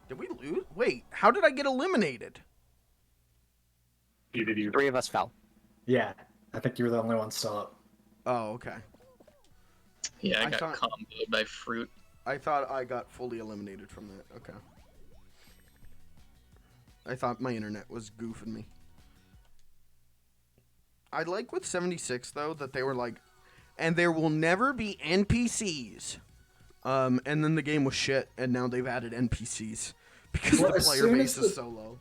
Speaker 1: Did we lose? Wait, how did I get eliminated?
Speaker 5: Did you?
Speaker 10: 3 of us fell.
Speaker 7: Yeah, I think you were the only one still up.
Speaker 1: Oh, okay.
Speaker 3: Yeah, I
Speaker 1: I
Speaker 3: got
Speaker 1: thought-
Speaker 3: comboed by Fruit.
Speaker 1: I thought I got fully eliminated from that. Okay. I thought my internet was goofing me. I like with 76, though, that they were like, and there will never be NPCs. And then the game was shit, and now they've added NPCs because
Speaker 7: Well,
Speaker 1: the
Speaker 7: as
Speaker 1: player
Speaker 7: soon
Speaker 1: base
Speaker 7: as
Speaker 1: is
Speaker 7: the-
Speaker 1: so low.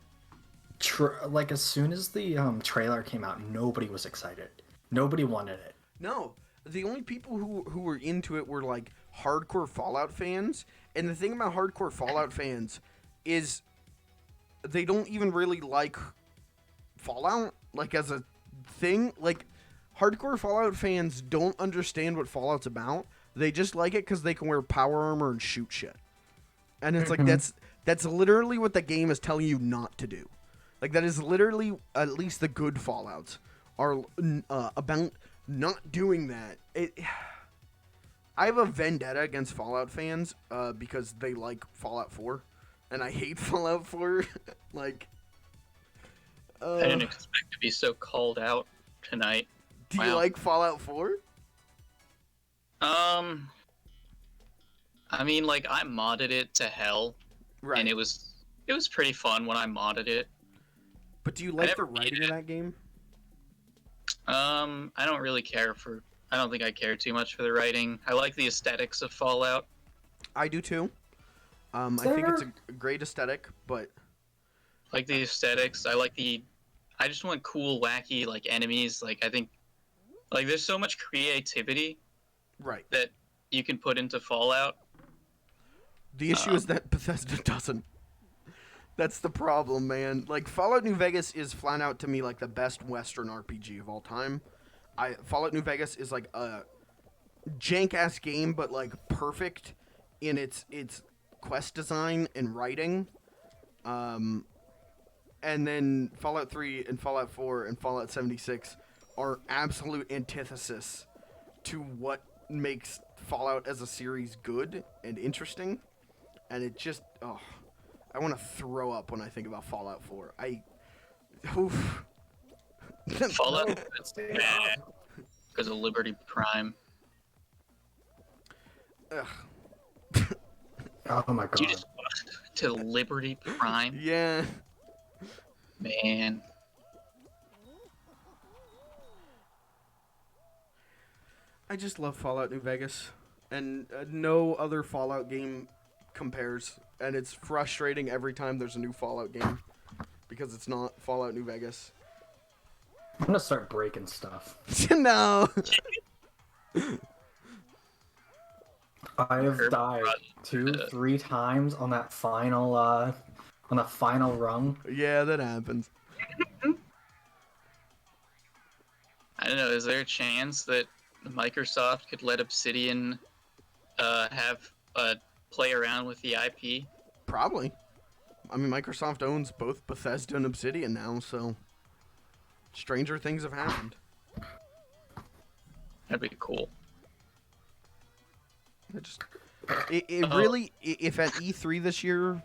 Speaker 7: Like, as soon as the trailer came out, nobody was excited. Nobody wanted it.
Speaker 1: No, the only people who were into it were like hardcore Fallout fans, and the thing about hardcore Fallout fans is they don't even really like Fallout, like as a thing. Like, hardcore Fallout fans don't understand what Fallout's about. They just like it because they can wear power armor and shoot shit. And it's like, that's literally what the game is telling you not to do. Like, that is literally, at least the good Fallouts are about not doing that. I have a vendetta against Fallout fans because they like Fallout 4, and I hate Fallout 4. Like,
Speaker 3: I didn't expect to be so called out tonight.
Speaker 1: do you like Fallout 4?
Speaker 3: I mean, like, I modded it to hell,
Speaker 1: Right.
Speaker 3: and it was pretty fun when I modded it.
Speaker 1: But do you like the
Speaker 3: never beat
Speaker 1: writing of that game?
Speaker 3: I don't really care for. I don't think I care too much for the writing. I like the aesthetics of Fallout.
Speaker 1: I do too. I think it's a great aesthetic, but
Speaker 3: Like the aesthetics. I just want cool, wacky like enemies. Like I think, like there's so much creativity
Speaker 1: right.
Speaker 3: that you can put into Fallout.
Speaker 1: The issue is that Bethesda doesn't. That's the problem, man. Like, Fallout New Vegas is flat out to me like the best Western RPG of all time. Fallout New Vegas is like a jank-ass game, but like perfect in its quest design and writing. And then Fallout 3 and Fallout 4 and Fallout 76 are absolute antithesis to what makes Fallout as a series good and interesting. And it just, I want to throw up when I think about Fallout 4. Oof.
Speaker 3: Fallout is bad because of Liberty Prime.
Speaker 1: Ugh.
Speaker 7: Oh my god.
Speaker 3: You just lost to Liberty Prime,
Speaker 1: Yeah.
Speaker 3: man.
Speaker 1: I just love Fallout New Vegas. And no other Fallout game compares. And it's frustrating every time there's a new Fallout game. Because it's not Fallout New Vegas.
Speaker 7: I'm gonna start breaking stuff.
Speaker 1: No.
Speaker 7: I have died 2-3 times on that final rung.
Speaker 1: Yeah, that happens.
Speaker 3: I don't know. Is there a chance that Microsoft could let Obsidian play around with the IP?
Speaker 1: Probably. I mean, Microsoft owns both Bethesda and Obsidian now, so stranger things have happened.
Speaker 3: That'd be cool.
Speaker 1: It really, if at E3 this year,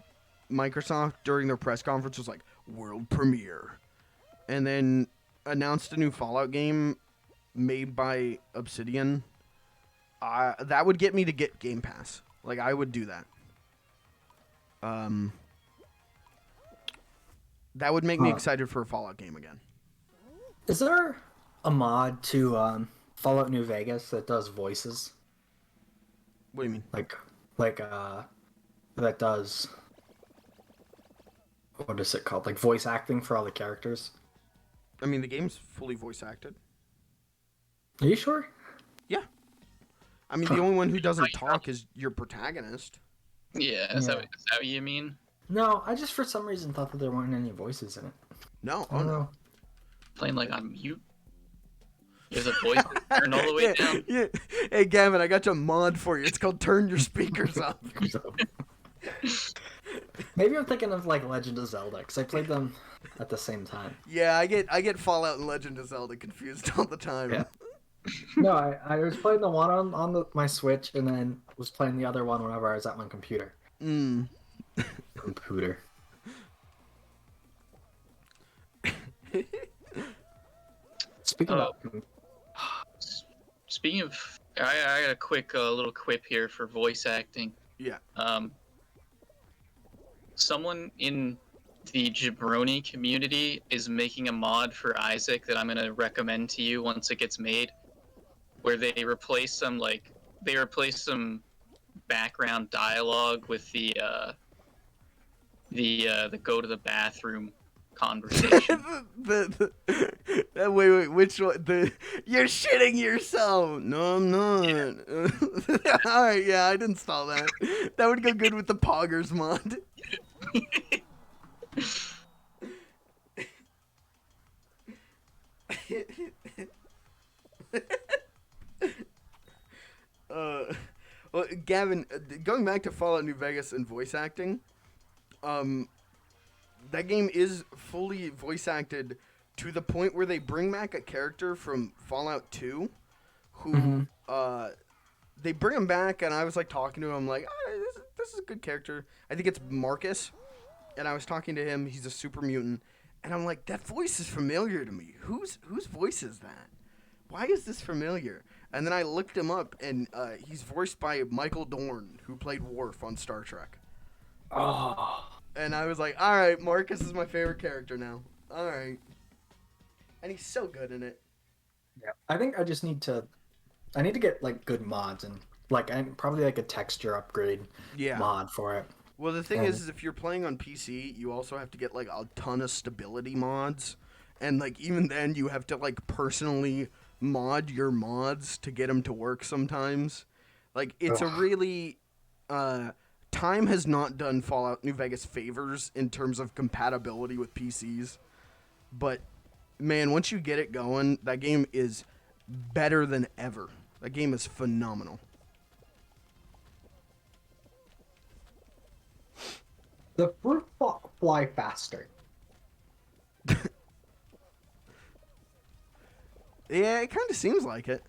Speaker 1: Microsoft during their press conference was like, world premiere, and then announced a new Fallout game made by Obsidian, that would get me to get Game Pass. Like, I would do that. That would make me excited for a Fallout game again.
Speaker 7: Is there a mod to Fallout New Vegas that does voices?
Speaker 1: What do you mean?
Speaker 7: That does, what is it called? Like voice acting for all the characters?
Speaker 1: I mean, the game's fully voice acted.
Speaker 7: Are you sure?
Speaker 1: Yeah. I mean, the only one who doesn't talk is your protagonist.
Speaker 3: Yeah, is that what you mean?
Speaker 7: No, I just for some reason thought that there weren't any voices in it.
Speaker 1: No,
Speaker 7: I don't know.
Speaker 3: Playing like on mute. There's a voice turned all the way down.
Speaker 1: Yeah. Hey, Gavin, I got you a mod for you. It's called Turn Your Speakers Up.
Speaker 7: Maybe I'm thinking of like Legend of Zelda because I played them at the same time.
Speaker 1: Yeah, I get Fallout and Legend of Zelda confused all the time.
Speaker 7: Yeah. No, I was playing the one on my Switch and then was playing the other one whenever I was at my computer. Computer.
Speaker 3: Speaking of, I got a quick little quip here for voice acting.
Speaker 1: Yeah.
Speaker 3: Someone in the Jabroni community is making a mod for Isaac that I'm gonna recommend to you once it gets made, where they replace some background dialogue with the go to the bathroom conversation.
Speaker 1: Wait, which one? You're shitting yourself. No, I'm not. All right, yeah, I'd install that. That would go good with the Poggers mod. Well, Gavin, going back to Fallout New Vegas and voice acting, that game is fully voice acted to the point where they bring back a character from Fallout 2 who they bring him back, and I was like talking to him, like, this is a good character. I think it's Marcus, and I was talking to him. He's a super mutant, and I'm like, that voice is familiar to me. Whose voice is that? Why is this familiar? And then I looked him up, and he's voiced by Michael Dorn, who played Worf on Star Trek.
Speaker 7: Oh.
Speaker 1: And I was like, all right, Marcus is my favorite character now. All right. And he's so good in it.
Speaker 7: Yeah. I think I need to get like good mods and probably like a texture upgrade mod for it.
Speaker 1: Well, the thing is if you're playing on PC, you also have to get like a ton of stability mods. And like even then you have to like personally mod your mods to get them to work sometimes. Like it's a really time has not done Fallout New Vegas favors in terms of compatibility with PCs. But man, once you get it going, that game is better than ever. That game is phenomenal.
Speaker 7: The fruit fly faster.
Speaker 1: Yeah, it kind of seems like it.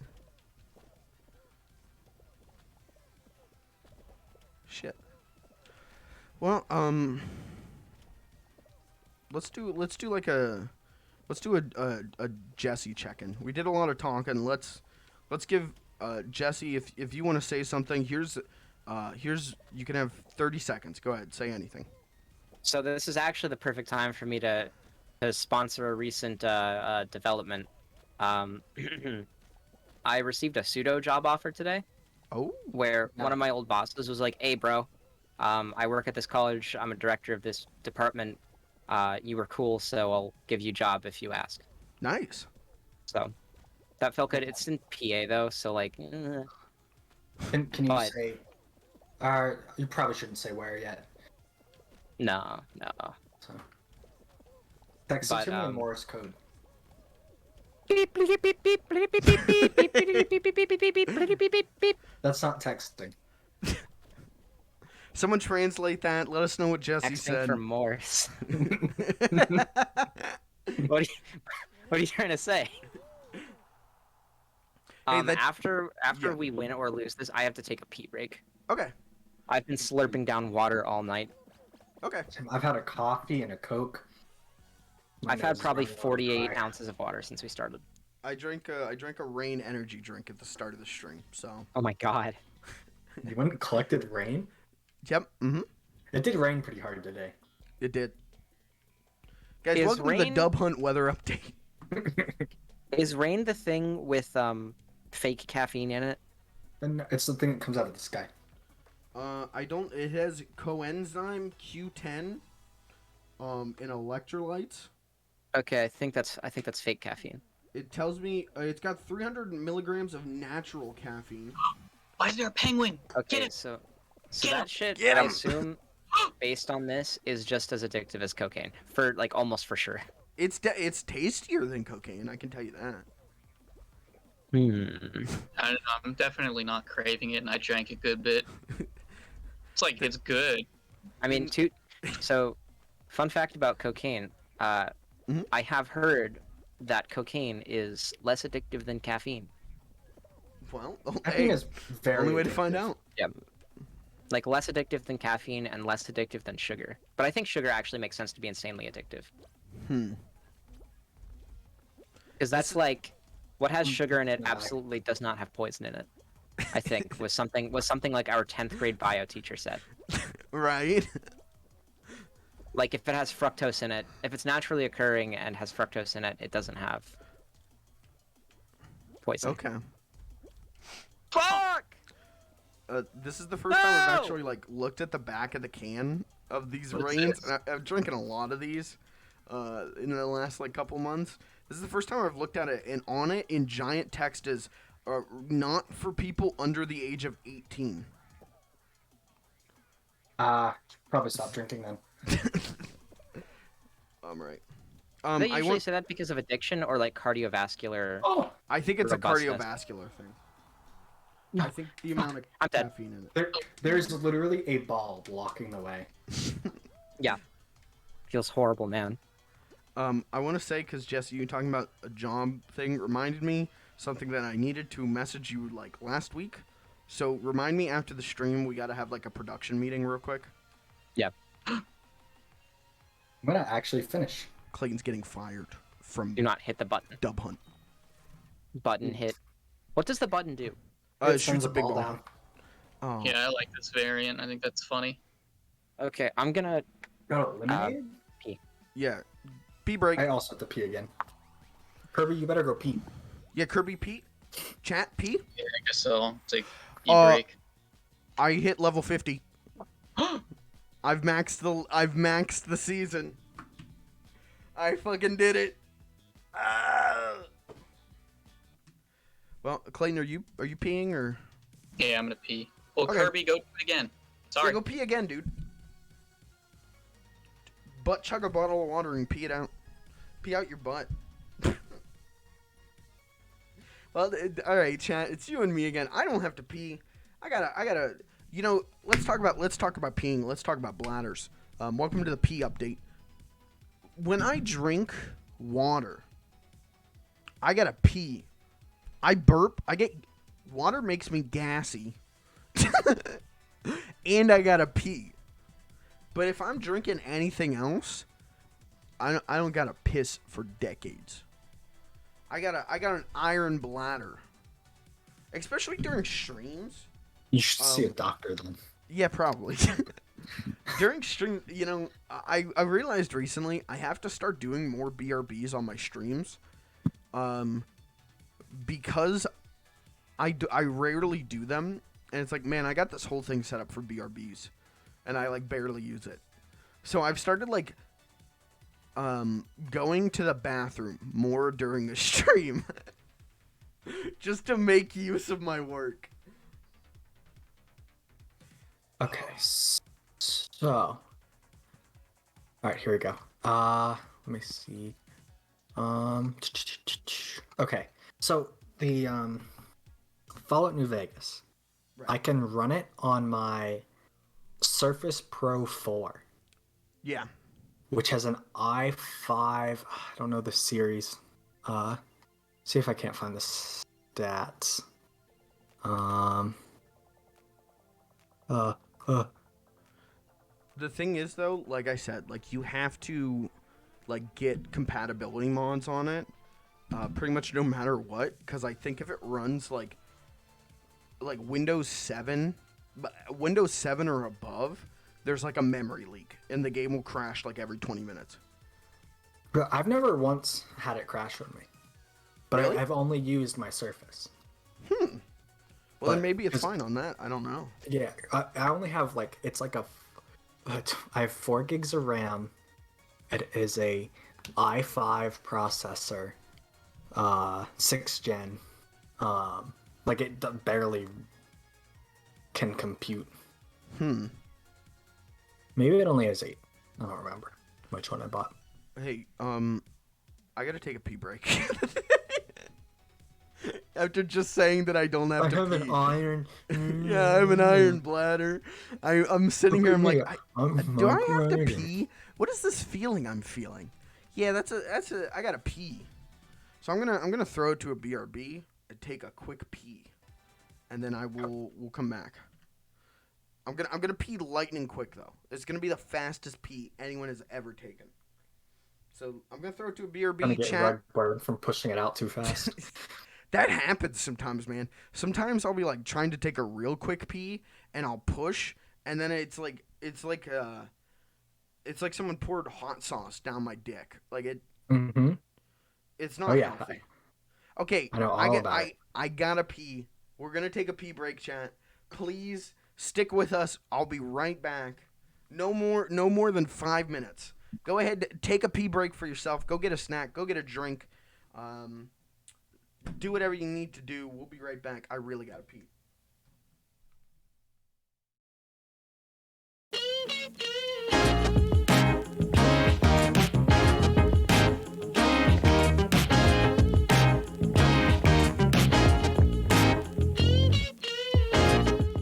Speaker 1: Shit. Well, let's do a Jesse check-in. We did a lot of talking. Let's give Jesse, if you want to say something, here's you can have 30 seconds. Go ahead, say anything.
Speaker 8: So this is actually the perfect time for me to sponsor a recent development. I received a pseudo job offer today.
Speaker 1: Oh.
Speaker 8: Where one of my old bosses was like, "Hey, bro, I work at this college. I'm a director of this department. You were cool, so I'll give you a job if you ask."
Speaker 1: Nice.
Speaker 8: So that felt good. It's in PA though, so like.
Speaker 7: Can you say? You probably shouldn't say where yet.
Speaker 8: No.
Speaker 7: So. Text it to me in Morse code. That's not texting.
Speaker 1: Someone translate that. Let us know what Jesse said.
Speaker 8: For Morse. What are you trying to say? After we win or lose this, I have to take a pee break.
Speaker 1: Okay.
Speaker 8: I've been slurping down water all night.
Speaker 1: Okay.
Speaker 7: I've had a coffee and a Coke.
Speaker 8: I've had probably 48 ounces of water since we started.
Speaker 1: I drank a Rain energy drink at the start of the stream. So.
Speaker 8: Oh my god.
Speaker 7: You went and collected rain?
Speaker 1: Yep. Mm-hmm.
Speaker 7: It did rain pretty hard today.
Speaker 1: It did. Guys, welcome to the Dub Hunt weather update.
Speaker 8: Is rain the thing with fake caffeine in it?
Speaker 7: And it's the thing that comes out of the sky.
Speaker 1: It has coenzyme Q10 in electrolytes.
Speaker 8: Okay, I think that's fake caffeine.
Speaker 1: It tells me it's got 300 milligrams of natural caffeine.
Speaker 3: Why is there a penguin?
Speaker 8: Okay,
Speaker 3: Get him.
Speaker 8: so
Speaker 3: Get
Speaker 8: that
Speaker 3: him.
Speaker 8: shit,
Speaker 3: Get
Speaker 8: I
Speaker 3: him.
Speaker 8: assume, based on this, is just as addictive as cocaine. For like almost for sure.
Speaker 1: It's tastier than cocaine, I can tell you that.
Speaker 3: I don't know. I'm definitely not craving it, and I drank a good bit. It's like it's good.
Speaker 8: I mean, so, fun fact about cocaine. I have heard that cocaine is less addictive than caffeine.
Speaker 1: Well,
Speaker 7: I think it's very
Speaker 1: only way to
Speaker 7: addictive.
Speaker 1: find out.
Speaker 8: Yeah. Like less addictive than caffeine and less addictive than sugar. But I think sugar actually makes sense to be insanely addictive. Because that's like what has sugar in it absolutely does not have poison in it. I think was something like our 10th grade bio teacher said.
Speaker 1: Right.
Speaker 8: Like if it has fructose in it, if it's naturally occurring and has fructose in it, it doesn't have poison.
Speaker 1: Okay.
Speaker 8: Fuck!
Speaker 1: This is the first time I've actually like looked at the back of the can of these rains. And I've drinking a lot of these in the last like couple months. This is the first time I've looked at it, and on it in giant text is not for people under the age of 18.
Speaker 7: Probably stop drinking then.
Speaker 1: I'm right.
Speaker 8: They usually say that because of addiction or like cardiovascular.
Speaker 7: Oh,
Speaker 1: I think it's a
Speaker 8: robustness.
Speaker 1: cardiovascular thing. I think the amount of
Speaker 8: I'm dead.
Speaker 1: caffeine in it.
Speaker 7: There's literally a ball blocking the way.
Speaker 8: Yeah. Feels horrible, man.
Speaker 1: I want to say, because Jesse, you talking about a job thing reminded me something that I needed to message you like last week. So remind me after the stream. We gotta have like a production meeting real quick.
Speaker 7: I'm gonna actually finish.
Speaker 1: Clayton's getting fired from
Speaker 8: Do not hit the button.
Speaker 1: Dub Hunt.
Speaker 8: Button hit. What does the button do?
Speaker 1: It
Speaker 7: Sends
Speaker 1: shoots a big ball.
Speaker 7: down.
Speaker 1: Oh.
Speaker 3: Yeah, I like this variant. I think that's funny.
Speaker 8: Okay, I'm gonna.
Speaker 7: Got eliminated?
Speaker 1: Yeah. Pee break.
Speaker 7: I also have to pee again. Kirby, you better go pee.
Speaker 1: Yeah, Kirby Pete. Chat P.
Speaker 3: Yeah, I guess so. Take e
Speaker 1: Uh,
Speaker 3: break.
Speaker 1: I hit level 50. I've maxed the season. I fucking did it. Ah. Well, Clayton, are you peeing or?
Speaker 3: Yeah, I'm gonna pee. Well,
Speaker 1: Okay.
Speaker 3: Kirby, go do it again. Sorry.
Speaker 1: Yeah, go pee again, dude. Butt chug a bottle of water and pee it out. Pee out your butt. Well, all right, chat. It's you and me again. I don't have to pee. I gotta. You know, let's talk about peeing. Let's talk about bladders. Welcome to the pee update. When I drink water, I gotta pee. I burp. Water makes me gassy, and I gotta pee. But if I'm drinking anything else, I don't gotta piss for decades. I got an iron bladder, especially during streams.
Speaker 7: You should see a doctor then.
Speaker 1: Yeah, probably. During stream, you know, I realized recently I have to start doing more BRBs on my streams, because I rarely do them, and it's like, man, I got this whole thing set up for BRBs, and I like barely use it. So I've started like going to the bathroom more during the stream, just to make use of my work.
Speaker 7: Okay, so. Alright, here we go. Let me see. Okay, so the Fallout New Vegas.
Speaker 1: Right.
Speaker 7: I can run it on my Surface Pro 4,
Speaker 1: Yeah.
Speaker 7: which has an i5. I don't know the series. See if I can't find the stats.
Speaker 1: The thing is, though, like I said, like you have to, like, get compatibility mods on it, pretty much no matter what. Because I think if it runs like Windows 7, Windows 7 or above, there's like a memory leak, and the game will crash like every 20 minutes.
Speaker 7: But I've never once had it crash on me. But
Speaker 1: Really?
Speaker 7: I've only used my Surface.
Speaker 1: Well,
Speaker 7: But
Speaker 1: then maybe it's
Speaker 7: it's-
Speaker 1: fine on that. I don't know.
Speaker 7: Yeah, I only have like it's like I have 4 gigs of RAM. It is a i5 processor, 6th gen. Like it barely can compute. Maybe it only has 8. I don't remember which one I bought.
Speaker 1: Hey, I gotta take a pee break. After just saying that I don't have
Speaker 7: I
Speaker 1: to
Speaker 7: have
Speaker 1: pee.
Speaker 7: an iron.
Speaker 1: Yeah, I have an iron bladder. I'm sitting here. I'm like,
Speaker 7: I'm
Speaker 1: do I have to
Speaker 7: migrating.
Speaker 1: pee? What is this feeling I'm feeling? Yeah, that's a. I gotta pee. So I'm gonna throw it to a BRB and take a quick pee, and then we'll come back. I'm gonna pee lightning quick though. It's gonna be the fastest pee anyone has ever taken. So I'm gonna throw it to a
Speaker 7: Gonna
Speaker 1: BRB
Speaker 7: get
Speaker 1: chat.
Speaker 7: rug burned from pushing it out too fast.
Speaker 1: That happens sometimes, man. Sometimes I'll be like trying to take a real quick pee and I'll push, and then it's like someone poured hot sauce down my dick. Like
Speaker 7: Mm-hmm.
Speaker 1: it's not
Speaker 7: Oh yeah.
Speaker 1: healthy. Okay,
Speaker 7: I know all about it.
Speaker 1: I gotta pee. We're gonna take a pee break, chat. Please stick with us. I'll be right back. No more than 5 minutes. Go ahead, take a pee break for yourself. Go get a snack. Go get a drink. Do whatever you need to do. We'll be right back. I really gotta pee.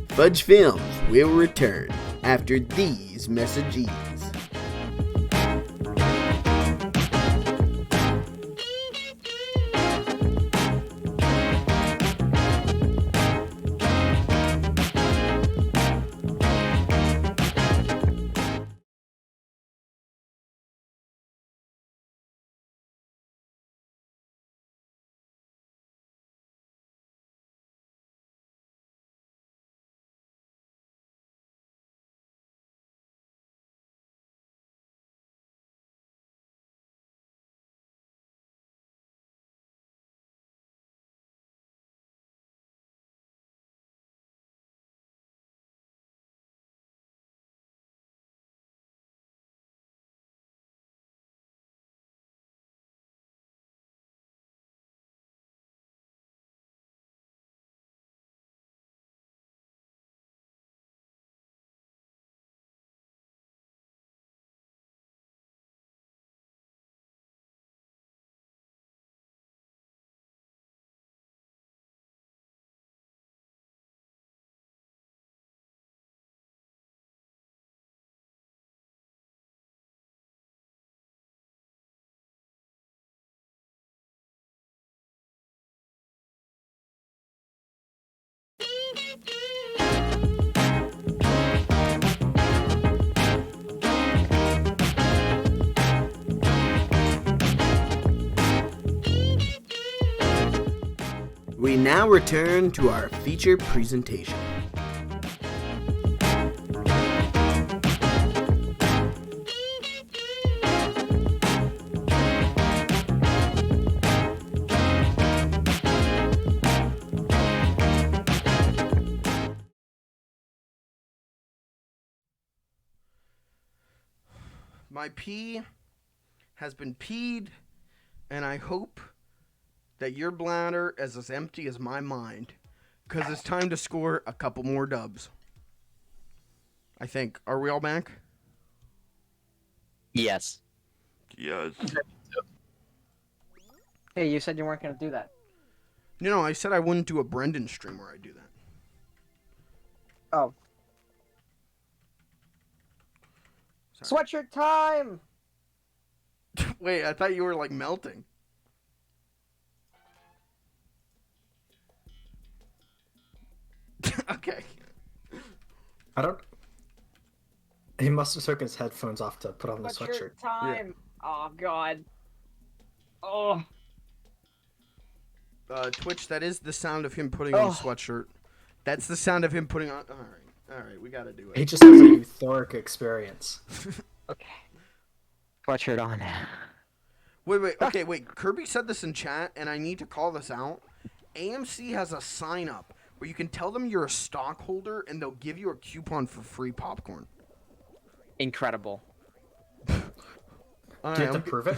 Speaker 6: Fudge Films will return after these messages. We now return to our feature presentation.
Speaker 1: My pee has been peed, and I hope that your bladder is as empty as my mind, because it's time to score a couple more dubs. I think. Are we all back?
Speaker 10: Yes.
Speaker 2: Yes.
Speaker 10: Hey, you said you weren't gonna do that.
Speaker 1: No, I said I wouldn't do a Brendan stream where I do that.
Speaker 10: Oh.
Speaker 1: Sorry.
Speaker 10: Sweatshirt time!
Speaker 1: Wait, I thought you were like melting. Okay.
Speaker 7: I don't. He must have took his headphones off to put on the sweatshirt.
Speaker 10: time! Oh, God. Oh.
Speaker 1: Twitch, that is the sound of him putting on
Speaker 10: Oh.
Speaker 1: a sweatshirt. That's the sound of him putting on. All right, we gotta do
Speaker 7: He
Speaker 1: it.
Speaker 7: just has a euphoric experience.
Speaker 10: Okay. Sweatshirt on.
Speaker 1: Wait. Okay, wait. Kirby said this in chat, and I need to call this out. AMC has a sign up where you can tell them you're a stockholder, and they'll give you a coupon for free popcorn.
Speaker 10: Incredible.
Speaker 7: Do you have to prove it?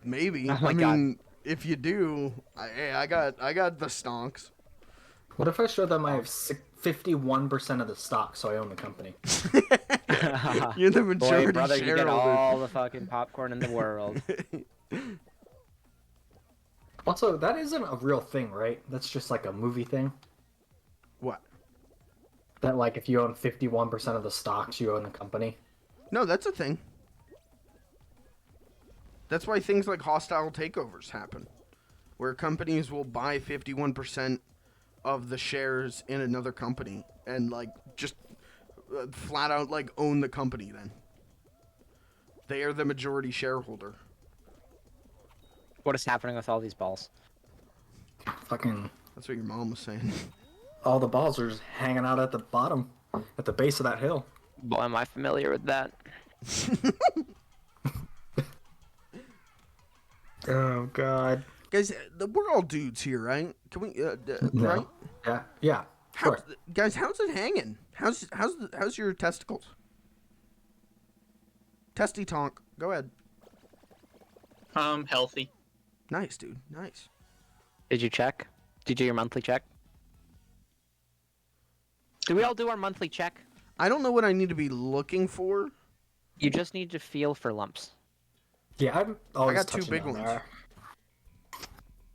Speaker 1: Maybe.
Speaker 10: Oh my
Speaker 1: I
Speaker 10: God.
Speaker 1: mean, if you do, I got the stonks.
Speaker 7: What if I show them I have 51% of the stock, so I own the company?
Speaker 1: You're the majority
Speaker 10: Boy, brother, you get
Speaker 1: shareholder.
Speaker 10: all the fucking popcorn in the world.
Speaker 7: Also, that isn't a real thing, right? That's just like a movie thing.
Speaker 1: What?
Speaker 7: That like if you own 51% of the stocks, you own the company.
Speaker 1: No, that's a thing. That's why things like hostile takeovers happen, where companies will buy 51% of the shares in another company and like just flat out like own the company. Then they are the majority shareholder.
Speaker 10: What is happening with all these balls?
Speaker 7: Fucking
Speaker 1: That's what your mom was saying.
Speaker 7: all the balls are just hanging out at the bottom, at the base of that hill.
Speaker 10: Boy, am I familiar with that.
Speaker 7: Oh God.
Speaker 1: Guys, we're all dudes here, right? Can we,
Speaker 7: No.
Speaker 1: right?
Speaker 7: Yeah. Sure.
Speaker 1: Guys, how's it hanging? How's your testicles? Testy tonk. Go ahead.
Speaker 3: Healthy.
Speaker 1: Nice, dude. Nice.
Speaker 10: Did you check? Did you do your monthly check? Do we all do our monthly check?
Speaker 1: I don't know what I need to be looking for.
Speaker 10: You just need to feel for lumps.
Speaker 7: Yeah, I'm always
Speaker 1: I got two
Speaker 7: touching
Speaker 1: big
Speaker 7: down
Speaker 1: ones.
Speaker 7: there.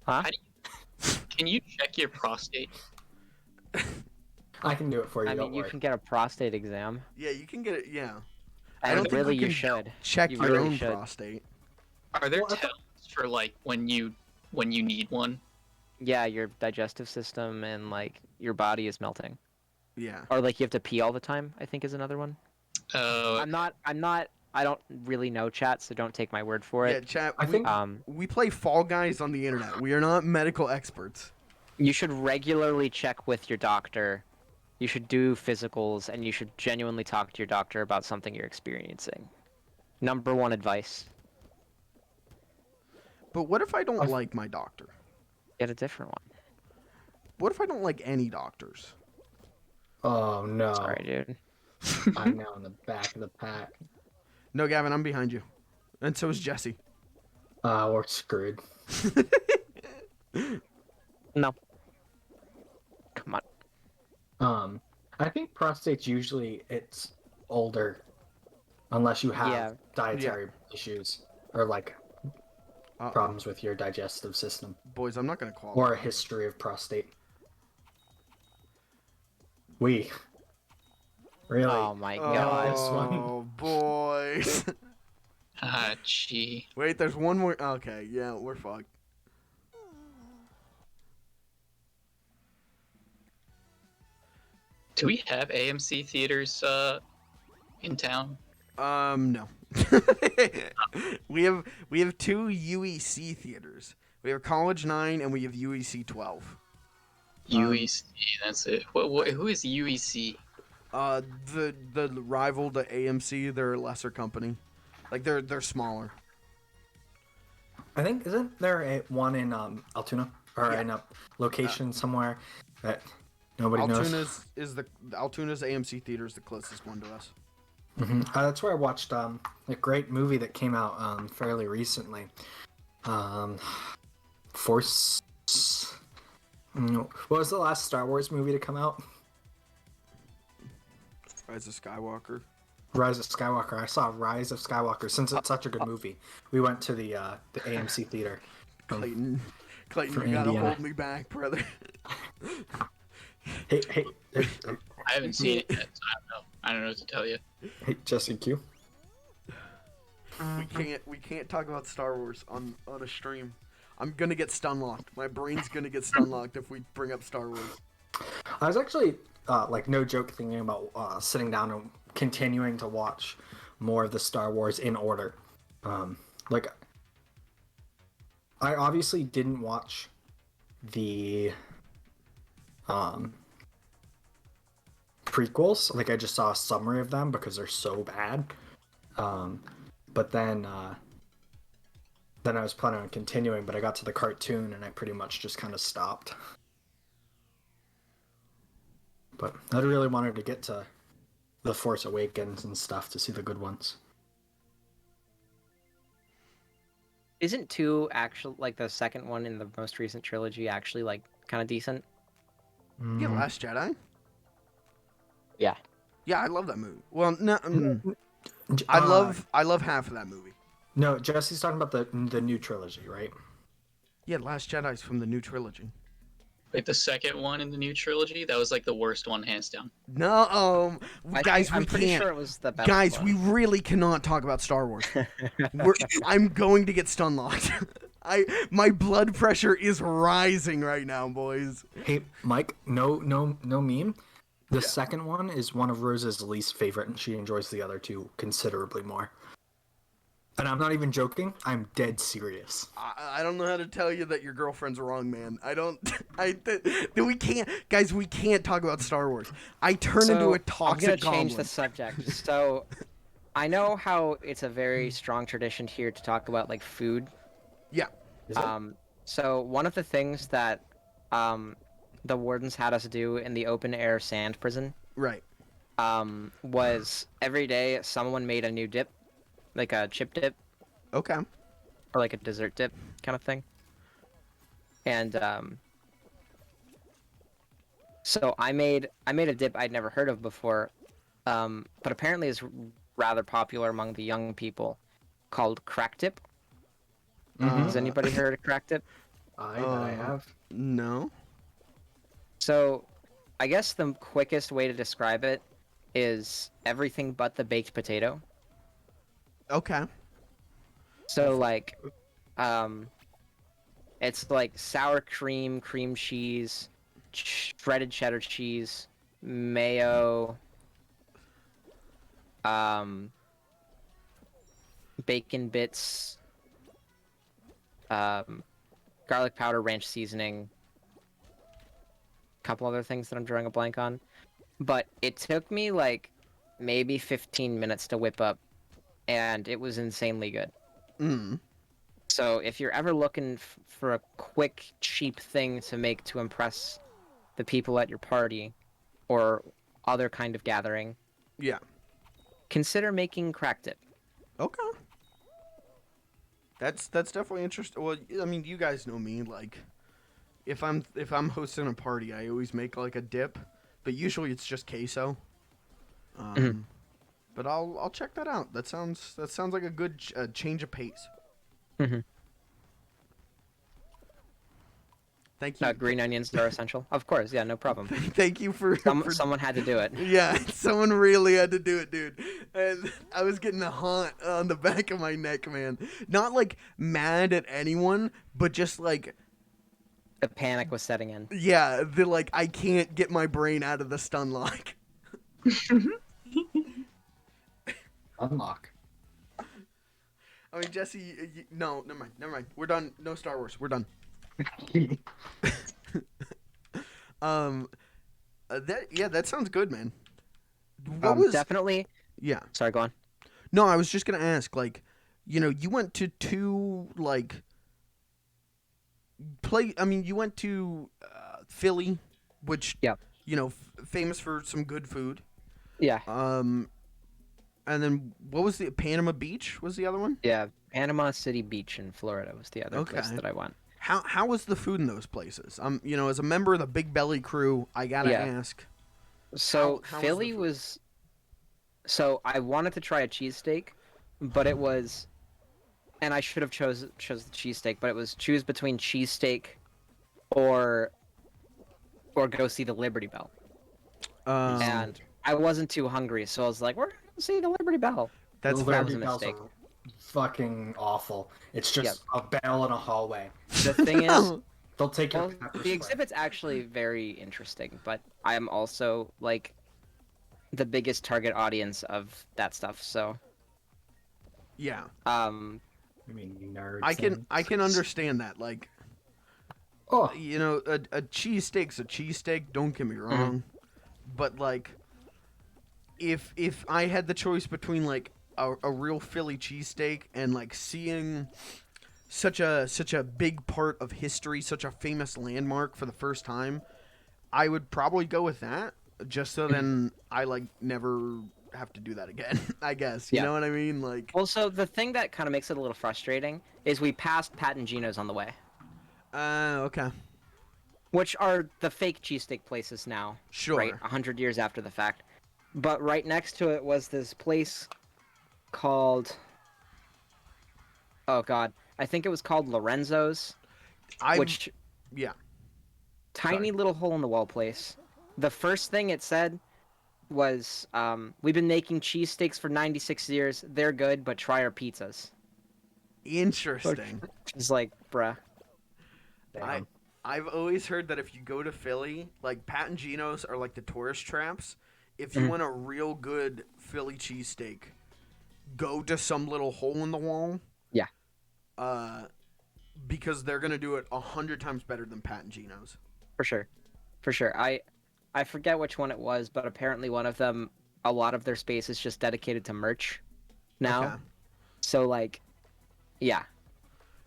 Speaker 10: Huh?
Speaker 3: Can you check your prostate?
Speaker 7: I can do it for you.
Speaker 10: I
Speaker 7: don't
Speaker 10: mean, you
Speaker 7: worry.
Speaker 10: can get a prostate exam.
Speaker 1: Yeah, you can get it. Yeah. I
Speaker 10: And
Speaker 1: don't think
Speaker 10: really,
Speaker 1: you
Speaker 10: you
Speaker 1: can
Speaker 10: should.
Speaker 1: Check
Speaker 10: You
Speaker 1: your
Speaker 10: really
Speaker 1: own
Speaker 10: should.
Speaker 1: prostate.
Speaker 3: Are there
Speaker 7: Well, I thought-
Speaker 3: tests for like when you need one?
Speaker 10: Yeah, your digestive system and like your body is melting.
Speaker 1: Yeah.
Speaker 10: Or like you have to pee all the time, I think is another one. I don't really know chat, so don't take my word for
Speaker 1: Yeah,
Speaker 10: it.
Speaker 1: chat.
Speaker 7: I think
Speaker 1: We play Fall Guys on the internet. We are not medical experts.
Speaker 10: You should regularly check with your doctor. You should do physicals, and you should genuinely talk to your doctor about something you're experiencing. Number one advice:
Speaker 1: But what if I don't like my doctor?
Speaker 10: get a different one.
Speaker 1: What if I don't like any doctors?
Speaker 7: Oh no.
Speaker 10: Sorry, dude.
Speaker 7: I'm now in the back of the pack.
Speaker 1: No, Gavin, I'm behind you. And so is Jesse.
Speaker 7: We're screwed.
Speaker 10: No. Come on.
Speaker 7: I think prostate's usually it's older, unless you have
Speaker 10: Yeah.
Speaker 7: dietary issues or like
Speaker 1: Uh-oh.
Speaker 7: problems with your digestive system
Speaker 1: Boys, I'm not going to qualify.
Speaker 7: or a history of prostate. We really.
Speaker 10: Oh my god.
Speaker 7: this one.
Speaker 1: Oh, boys.
Speaker 3: Ah, gee.
Speaker 1: Wait, there's one more. Okay, yeah, we're fucked.
Speaker 3: Do we have AMC theaters in town?
Speaker 1: No. we have two UEC theaters, We have College 9 and we have UEC 12.
Speaker 3: UEC, that's it. Who is UEC?
Speaker 1: The rival to AMC, they're a lesser company. Like they're smaller.
Speaker 7: I think isn't there one in Altoona or
Speaker 1: Yeah.
Speaker 7: in a location somewhere that nobody knows?
Speaker 1: Altoona's AMC theater is the closest one to us.
Speaker 7: That's where I watched a great movie that came out fairly recently. Force. What was the last Star Wars movie to come out?
Speaker 1: Rise of Skywalker.
Speaker 7: Rise of Skywalker. I saw Rise of Skywalker. Since it's such a good movie, we went to the AMC theater.
Speaker 1: Clayton,
Speaker 7: from
Speaker 1: you gotta
Speaker 7: Indiana.
Speaker 1: hold me back, brother.
Speaker 7: Hey,
Speaker 3: I haven't seen it yet, so I don't know what to tell you.
Speaker 7: hey, Jesse Q.
Speaker 1: We can't talk about Star Wars on a stream. I'm gonna get stun locked. My brain's gonna get stun locked if we bring up Star Wars.
Speaker 7: I was actually, no joke, thinking about sitting down and continuing to watch more of the Star Wars in order. I obviously didn't watch the prequels. Like, I just saw a summary of them because they're so bad. But then I was planning on continuing, but I got to the cartoon and I pretty much just kind of stopped. But I really wanted to get to The Force Awakens and stuff to see the good ones.
Speaker 10: Isn't 2 actually, like, the second one in the most recent trilogy actually, like, kind of decent?
Speaker 1: Yeah, Last Jedi.
Speaker 10: Yeah.
Speaker 1: Yeah, I love that movie. Well, no, I love half of that movie.
Speaker 7: No, Jesse's talking about the new trilogy, right?
Speaker 1: Yeah, Last Jedi's from the new trilogy.
Speaker 3: Like the second one in the new trilogy, that was like the worst one, hands down.
Speaker 1: No, guys,
Speaker 10: I'm
Speaker 1: we
Speaker 10: pretty
Speaker 1: can't.
Speaker 10: sure it was the best
Speaker 1: Guys,
Speaker 10: one.
Speaker 1: we really cannot talk about Star Wars. I'm going to get stun locked. My blood pressure is rising right now, boys.
Speaker 7: Hey, Mike, no meme. The second one is one of Rose's least favorite, and she enjoys the other two considerably more. And I'm not even joking. I'm dead serious.
Speaker 1: I don't know how to tell you that your girlfriend's wrong, man. We can't, guys. We can't talk about Star Wars. I turn into a toxic
Speaker 10: I'm gonna change
Speaker 1: goblin.
Speaker 10: the subject. So, I know how it's a very strong tradition here to talk about like food.
Speaker 1: Yeah.
Speaker 10: So one of the things that the wardens had us do in the open air sand prison,
Speaker 1: right,
Speaker 10: was every day someone made a new dip, like a chip dip.
Speaker 1: Okay.
Speaker 10: Or like a dessert dip kind of thing. And so I made a dip I'd never heard of before, but apparently is rather popular among the young people, called crack dip. Has anybody heard of crack dip?
Speaker 7: I have.
Speaker 1: No.
Speaker 10: So, I guess the quickest way to describe it is everything but the baked potato.
Speaker 1: Okay.
Speaker 10: So like, it's like sour cream, cream cheese, shredded cheddar cheese, mayo, bacon bits, garlic powder, ranch seasoning, a couple other things that I'm drawing a blank on. But it took me like maybe 15 minutes to whip up, and it was insanely good. So if you're ever looking for a quick, cheap thing to make to impress the people at your party or other kind of gathering,
Speaker 1: yeah,
Speaker 10: consider making crack dip.
Speaker 1: Okay. That's definitely interesting. Well, I mean, you guys know me. Like, if I'm hosting a party, I always make like a dip, but usually it's just queso. But I'll check that out. That sounds like a good change of pace. Thank you.
Speaker 10: Green onions are essential. Of course, yeah, no problem.
Speaker 1: Thank you for
Speaker 10: someone had to do it.
Speaker 1: Yeah, someone really had to do it, dude. And I was getting a haunt on the back of my neck, man. Not like mad at anyone, but just like
Speaker 10: the panic was setting in.
Speaker 1: Yeah, like I can't get my brain out of the stun lock.
Speaker 7: Unlock.
Speaker 1: I mean, Jesse, no, never mind, never mind. We're done. No Star Wars. We're done. That sounds good, man. What was
Speaker 10: Definitely.
Speaker 1: Yeah.
Speaker 10: Sorry, go on.
Speaker 1: No, I was just gonna ask, like, you went to two like you went to Philly, which famous for some good food.
Speaker 10: Yeah.
Speaker 1: And then what was the Panama Beach? Was the other one?
Speaker 10: Yeah, Panama City Beach in Florida was the other place
Speaker 1: Okay.
Speaker 10: that I went.
Speaker 1: How was the food in those places? As a member of the Big Belly crew, I gotta
Speaker 10: Yeah.
Speaker 1: ask.
Speaker 10: So
Speaker 1: how was
Speaker 10: Philly
Speaker 1: the food?
Speaker 10: was. So I wanted to try a cheesesteak, but it was, and I should have chose the cheesesteak, but it was choose between cheesesteak, or go see the Liberty Bell. And I wasn't too hungry, so I was like, we're gonna see the Liberty Bell.
Speaker 1: That's
Speaker 7: The
Speaker 10: that was
Speaker 7: Liberty
Speaker 10: a
Speaker 7: Bells
Speaker 10: mistake.
Speaker 7: are fucking awful. It's just a bell in a hallway.
Speaker 10: The thing is,
Speaker 7: They'll take your
Speaker 10: well,
Speaker 7: pepper
Speaker 10: the
Speaker 7: spray.
Speaker 10: exhibit's actually very interesting, but I am also like the biggest target audience of that stuff. So
Speaker 1: Yeah.
Speaker 7: I mean, nerds.
Speaker 1: I can understand that. Like,
Speaker 7: Oh.
Speaker 1: a cheesesteak's a cheesesteak. Don't get me wrong, but like, if I had the choice between like a real Philly cheesesteak and like seeing such a big part of history, such a famous landmark for the first time, I would probably go with that. Just so then I like never have to do that again. I guess you know what I mean. Like,
Speaker 10: also the thing that kind of makes it a little frustrating is we passed Pat and Gino's on the way,
Speaker 1: okay,
Speaker 10: which are the fake cheesesteak places now.
Speaker 1: Sure.
Speaker 10: Right, 100 years after the fact. But right next to it was this place called. Oh God, I think it was called Lorenzo's. Which
Speaker 1: yeah.
Speaker 10: Tiny little hole in the wall place. The first thing it said was, "We've been making cheesesteaks for 96 years. They're good, but try our pizzas."
Speaker 1: Interesting.
Speaker 10: It's like, bruh.
Speaker 1: I've always heard that if you go to Philly, like Pat and Gino's are like the tourist traps. If you want a real good Philly cheesesteak, go to some little hole in the wall.
Speaker 10: Yeah.
Speaker 1: Because they're gonna do it 100 times better than Pat and Gino's.
Speaker 10: For sure. I forget which one it was, but apparently one of them, a lot of their space is just dedicated to merch now.
Speaker 1: Okay.
Speaker 10: So like, yeah.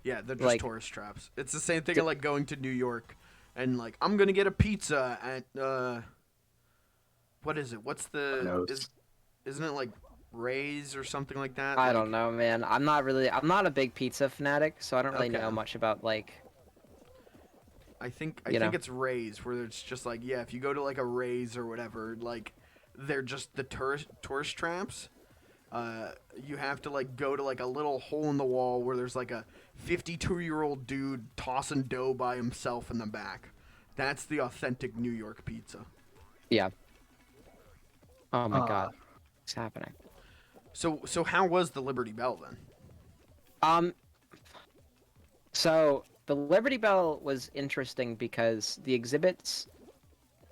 Speaker 1: Yeah, they're just
Speaker 10: Like-
Speaker 1: tourist traps. It's the same thing like going to New York and like I'm gonna get a pizza at what is it? What's the isn't it like Ray's or something like that?
Speaker 10: I don't know, man. I'm not a big pizza fanatic, so I don't really know much about like.
Speaker 1: I think
Speaker 10: you know.
Speaker 1: it's Ray's where it's just like if you go to like a Ray's or whatever, like they're just the tourist traps. You have to like go to like a little hole in the wall where there's like a 52-year-old dude tossing dough by himself in the back. That's the authentic New York pizza.
Speaker 10: Yeah. Oh my God, what's happening?
Speaker 1: So how was the Liberty Bell then?
Speaker 10: So the Liberty Bell was interesting because the exhibits,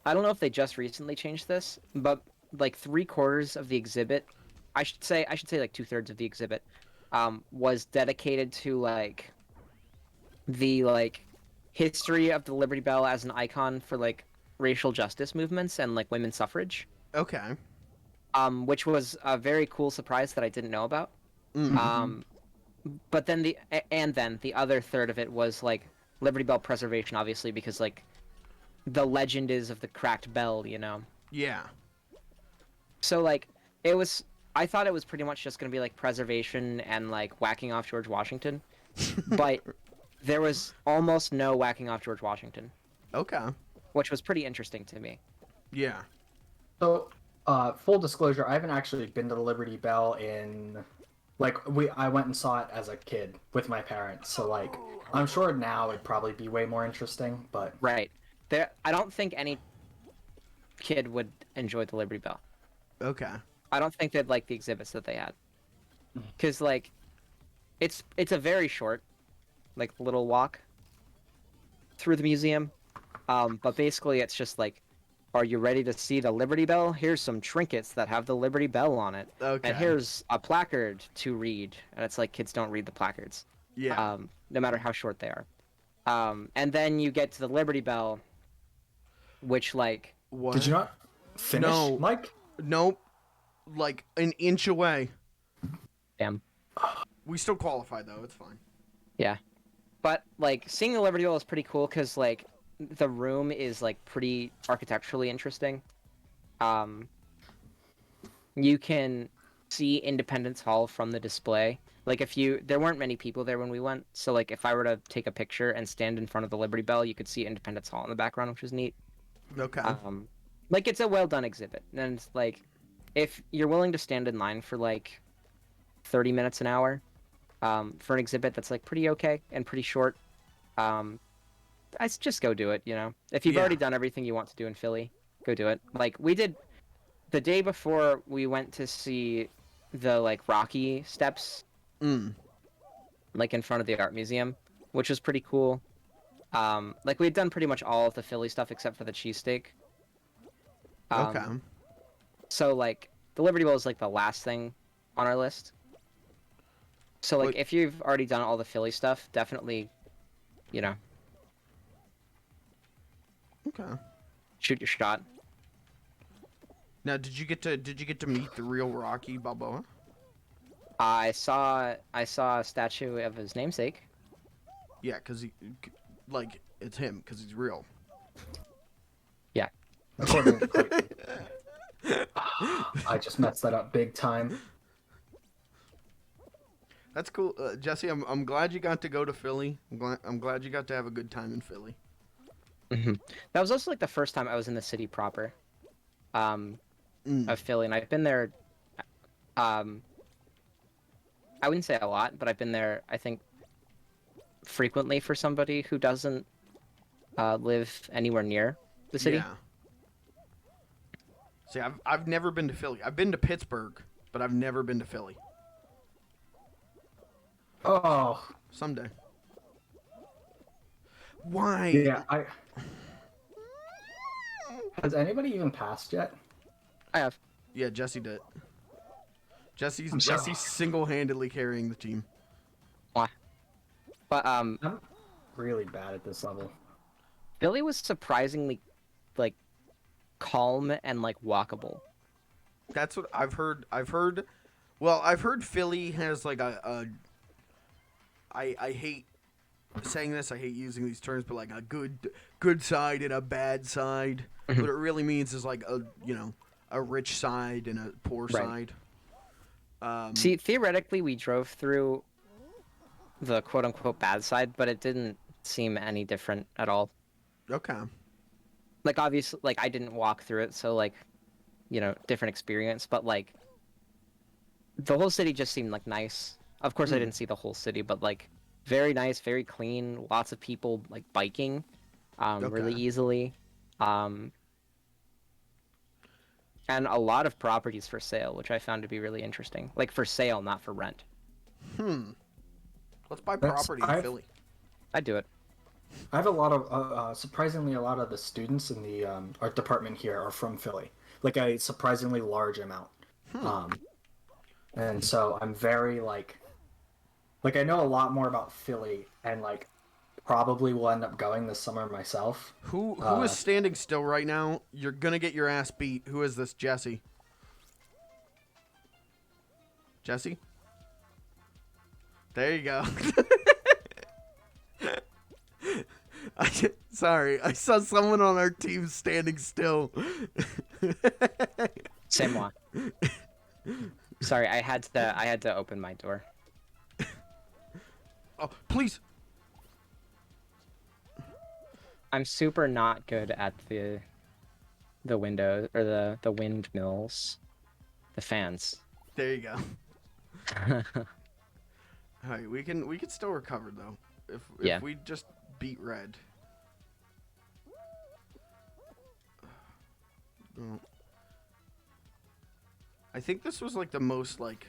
Speaker 10: I don't know if they just recently changed this, but like 3/4 of the exhibit, I should say like 2/3 of the exhibit, was dedicated to like the like history of the Liberty Bell as an icon for like racial justice movements and like women's suffrage.
Speaker 1: Okay.
Speaker 10: Which was a very cool surprise that I didn't know about. But then the other third of it was like Liberty Bell preservation, obviously, because like the legend is of the cracked bell, you know.
Speaker 1: Yeah.
Speaker 10: So like I thought it was pretty much just gonna be like preservation and like whacking off George Washington, but there was almost no whacking off George Washington.
Speaker 1: Okay.
Speaker 10: Which was pretty interesting to me.
Speaker 1: Yeah.
Speaker 7: So, full disclosure, I haven't actually been to the Liberty Bell in, like, I went and saw it as a kid with my parents. So, like, I'm sure now it'd probably be way more interesting, but
Speaker 10: Right. I don't think any kid would enjoy the Liberty Bell.
Speaker 1: Okay.
Speaker 10: I don't think they'd like the exhibits that they had, because like, it's a very short, like little walk through the museum, but basically it's just like Are you ready to see the Liberty Bell? Here's some trinkets that have the Liberty Bell on it.
Speaker 1: Okay.
Speaker 10: And here's a placard to read. And it's like kids don't read the placards.
Speaker 1: Yeah.
Speaker 10: No matter how short they are. And then you get to the Liberty Bell, which like...
Speaker 1: What?
Speaker 7: Did you not finish,
Speaker 1: No.
Speaker 7: Mike?
Speaker 1: Nope. Like an inch away.
Speaker 10: Damn.
Speaker 1: We still qualify though. It's fine.
Speaker 10: Yeah. But like seeing the Liberty Bell is pretty cool because like the room is like pretty architecturally interesting. You can see Independence Hall from the display. Like there weren't many people there when we went, so like if I were to take a picture and stand in front of the Liberty Bell, you could see Independence Hall in the background, which was neat.
Speaker 1: Okay.
Speaker 10: Like it's a well done exhibit, and it's like if you're willing to stand in line for like 30 minutes an hour, for an exhibit that's like pretty okay and pretty short, I just go do it. You know, if you've
Speaker 1: Yeah.
Speaker 10: already done everything you want to do in Philly, go do it. Like we did the day before we went to see the like Rocky steps, like in front of the art museum, which was pretty cool. Like we had done pretty much all of the Philly stuff except for the cheesesteak.
Speaker 1: Okay.
Speaker 10: So like the Liberty Bowl is like the last thing on our list. So like
Speaker 1: Wait.
Speaker 10: if you've already done all the Philly stuff, definitely, you know,
Speaker 1: Okay.
Speaker 10: shoot your shot.
Speaker 1: Now, did you get to meet the real Rocky Balboa?
Speaker 10: I saw a statue of his namesake.
Speaker 1: Yeah, cause like it's him, cause he's real.
Speaker 10: Yeah.
Speaker 7: According to Clayton. I just messed that up big time.
Speaker 1: That's cool, Jesse. I'm glad you got to go to Philly. I'm glad you got to have a good time in Philly.
Speaker 10: That was also like the first time I was in the city proper, of Philly, and I've been there. I wouldn't say a lot, but I've been there. I think frequently for somebody who doesn't live anywhere near the city.
Speaker 1: Yeah. See, I've never been to Philly. I've been to Pittsburgh, but I've never been to Philly.
Speaker 7: Oh.
Speaker 1: Someday. Why?
Speaker 7: Yeah, Has anybody even passed yet?
Speaker 10: I have.
Speaker 1: Yeah, Jesse did. Jesse's
Speaker 7: I'm sorry.
Speaker 1: Jesse's single-handedly carrying the team.
Speaker 10: But
Speaker 7: I'm really bad at this level.
Speaker 10: Philly was surprisingly like calm and like walkable.
Speaker 1: That's what I've heard. I've heard Philly has like I hate saying this. I hate using these terms, but like a good side and a bad side. What it really means is like a rich side and a poor
Speaker 10: Right.
Speaker 1: side.
Speaker 10: See, theoretically, we drove through the quote-unquote bad side, but it didn't seem any different at all.
Speaker 1: Okay.
Speaker 10: Like, obviously, like, I didn't walk through it, so, like, different experience, but, like, the whole city just seemed, like, nice. Of course, I didn't see the whole city, but, like, very nice, very clean, lots of people, like, biking really
Speaker 1: Okay.
Speaker 10: easily. And a lot of properties for sale, which I found to be really interesting. Like, for sale, not for rent.
Speaker 1: Let's buy
Speaker 7: That's-
Speaker 1: property in
Speaker 7: I've-
Speaker 1: Philly.
Speaker 10: I'd do it.
Speaker 7: I have a lot of, surprisingly, a lot of the students in the art department here are from Philly. Like a surprisingly large amount. And so I'm very like I know a lot more about Philly, and like probably will end up going this summer myself.
Speaker 1: Who is standing still right now? You're gonna get your ass beat. Who is this, Jesse? Jesse? There you go. Sorry, I saw someone on our team standing still.
Speaker 10: C'est moi. Sorry, I had to open my door.
Speaker 1: Oh, please.
Speaker 10: I'm super not good at the window or the windmills, the fans.
Speaker 1: There you go. All right, we can still recover though if
Speaker 10: Yeah.
Speaker 1: we just beat red. I think this was like the most like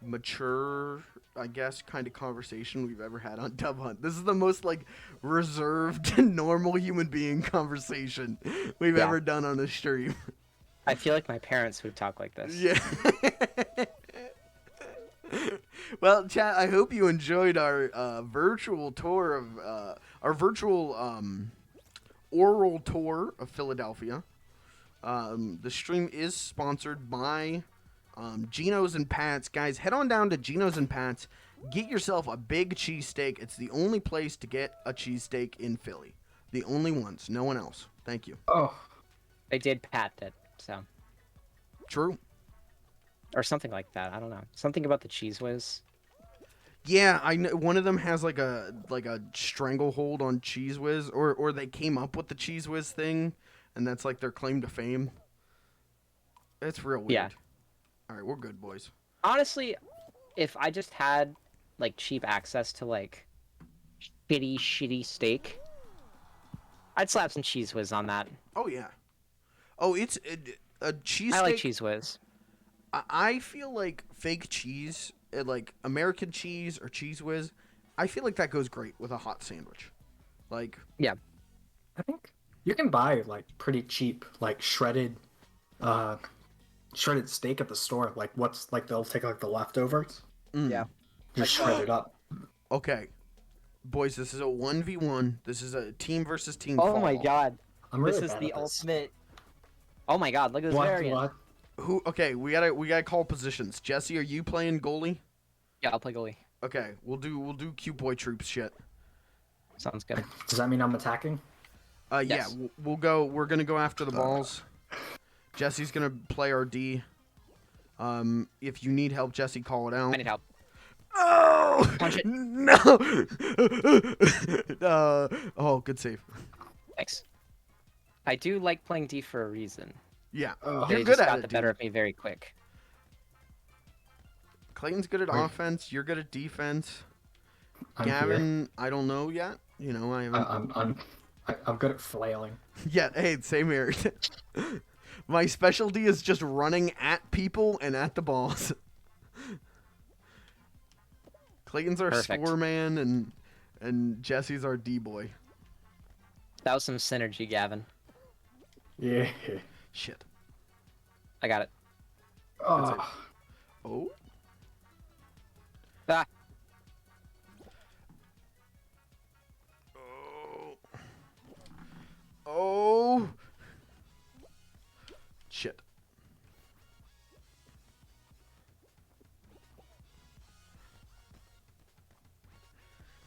Speaker 1: mature, I guess, kind of conversation we've ever had on Dove Hunt. This is the most like reserved, normal human being conversation we've
Speaker 10: Yeah.
Speaker 1: ever done on a stream.
Speaker 10: I feel like my parents would talk like this.
Speaker 1: Yeah. Well, chat, I hope you enjoyed our virtual tour of our virtual oral tour of Philadelphia. The stream is sponsored by Geno's and Pat's. Guys, head on down to Geno's and Pat's. Get yourself a big cheesesteak. It's the only place to get a cheesesteak in Philly. The only ones. No one else. Thank you.
Speaker 7: Oh,
Speaker 10: They did pat it, so
Speaker 1: True.
Speaker 10: or something like that. I don't know. Something about the cheese whiz.
Speaker 1: Yeah, I know one of them has like a stranglehold on Cheese Whiz, or they came up with the Cheese Whiz thing, and that's like their claim to fame. It's real weird.
Speaker 10: Yeah.
Speaker 1: All right, we're good, boys.
Speaker 10: Honestly, if I just had like cheap access to like shitty steak, I'd slap some cheese whiz on that.
Speaker 1: Oh yeah. Oh, it's a cheese.
Speaker 10: I like cheese whiz.
Speaker 1: I feel like fake cheese, like American cheese or Cheese Whiz, I feel like that goes great with a hot sandwich. Like,
Speaker 10: Yeah.
Speaker 7: I think you can buy like pretty cheap, like shredded steak at the store. Like what's like they'll take like the leftovers,
Speaker 10: Yeah.
Speaker 7: just shred it up.
Speaker 1: okay, boys, this is a 1v1. This is a team versus team.
Speaker 10: Oh my
Speaker 1: fall.
Speaker 10: god.
Speaker 7: I'm really
Speaker 10: This is
Speaker 7: bad
Speaker 10: the
Speaker 7: at this.
Speaker 10: ultimate. Oh my god, look at this variant.
Speaker 7: What?
Speaker 1: Who? Okay, we gotta call positions. Jesse, are you playing goalie?
Speaker 10: Yeah, I'll play goalie.
Speaker 1: Okay, we'll do cute boy troops shit.
Speaker 10: Sounds good.
Speaker 7: Does that mean I'm attacking?
Speaker 1: Yeah,
Speaker 10: Yes.
Speaker 1: we'll go. We're gonna go after the balls. Jesse's gonna play our D. If you need help, Jesse, call it out.
Speaker 10: I need help.
Speaker 1: Oh
Speaker 10: Punch it.
Speaker 1: no! Oh, good save.
Speaker 10: Thanks. I do like playing D for a reason.
Speaker 1: Yeah,
Speaker 7: Oh,
Speaker 1: you're
Speaker 10: They
Speaker 1: good
Speaker 10: just
Speaker 1: at
Speaker 10: got
Speaker 1: it.
Speaker 10: the
Speaker 1: Dude.
Speaker 10: better of me very quick.
Speaker 1: Clayton's good at
Speaker 7: Wait.
Speaker 1: offense. You're good at defense.
Speaker 7: I'm here.
Speaker 1: Gavin, I don't know yet. You know, I haven't.
Speaker 7: I'm good at flailing.
Speaker 1: Yeah, hey, same here. My specialty is just running at people and at the balls. Clayton's our
Speaker 10: Perfect.
Speaker 1: score man, and Jesse's our D boy.
Speaker 10: That was some synergy, Gavin.
Speaker 7: Yeah.
Speaker 1: Shit.
Speaker 10: I got it.
Speaker 7: Oh,
Speaker 1: Oh.
Speaker 10: Ah.
Speaker 1: Oh. Oh. Shit.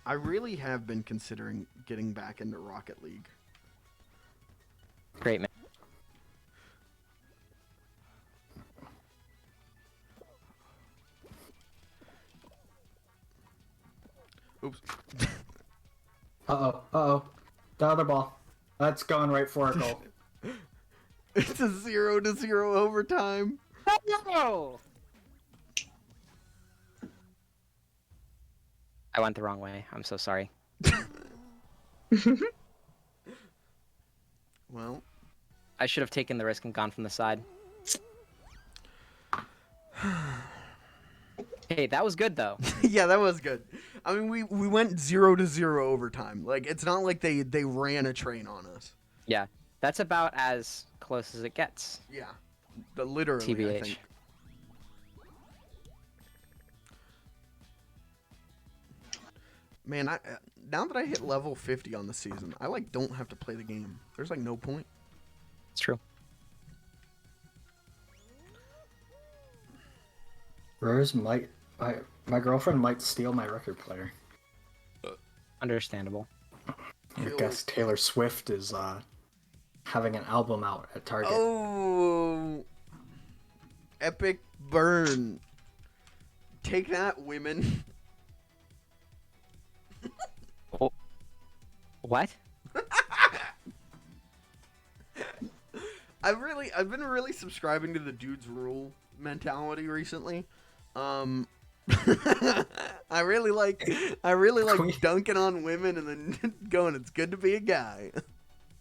Speaker 1: I really have been considering getting back into Rocket League.
Speaker 10: Great, man.
Speaker 1: Oops.
Speaker 7: uh-oh. The other ball. That's going right for a goal.
Speaker 1: It's a 0-0 overtime.
Speaker 10: No! I went the wrong way. I'm so sorry.
Speaker 1: Well,
Speaker 10: I should have taken the risk and gone from the side. Hey, that was good though.
Speaker 1: yeah, that was good. I mean, we went 0-0 overtime. Like, it's not like they ran a train on us.
Speaker 10: Yeah, that's about as close as it gets.
Speaker 1: Yeah, literally. I
Speaker 10: TBH.
Speaker 1: think. Man, now that I hit level 50 on the season, I like don't have to play the game. There's like no point.
Speaker 10: It's true.
Speaker 7: Rose might. My girlfriend might steal my record player.
Speaker 10: Understandable.
Speaker 7: I guess Taylor Swift is having an album out at Target.
Speaker 1: Oh, epic burn. Take that, women.
Speaker 10: What?
Speaker 1: I've been really subscribing to the dude's rule mentality recently. I really like dunking on women and then going, it's good to be a guy.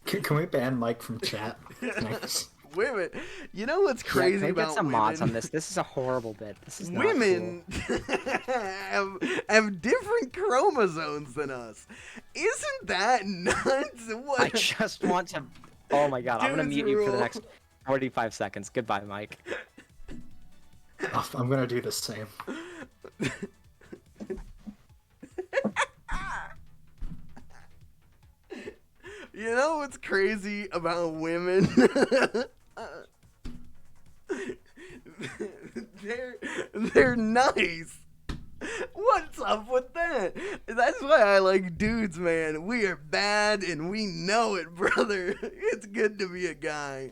Speaker 7: Can we ban Mike from chat? Thanks.
Speaker 1: Women. You know what's
Speaker 8: Yeah,
Speaker 1: crazy
Speaker 8: can we
Speaker 1: about
Speaker 8: get some
Speaker 1: women?
Speaker 8: mods on this? This is a horrible bit. This is not
Speaker 1: Women have different chromosomes than us. Isn't that nuts?
Speaker 8: cool.
Speaker 1: What?
Speaker 8: I just want to. Oh my god, I'm gonna
Speaker 1: Dudes
Speaker 8: mute you for the
Speaker 1: rule.
Speaker 8: next 45 seconds. Goodbye, Mike.
Speaker 7: I'm gonna do the same.
Speaker 1: You know what's crazy about women? they're nice. What's up with that? That's why I like dudes, man. We are bad and we know it, brother. It's good to be a guy.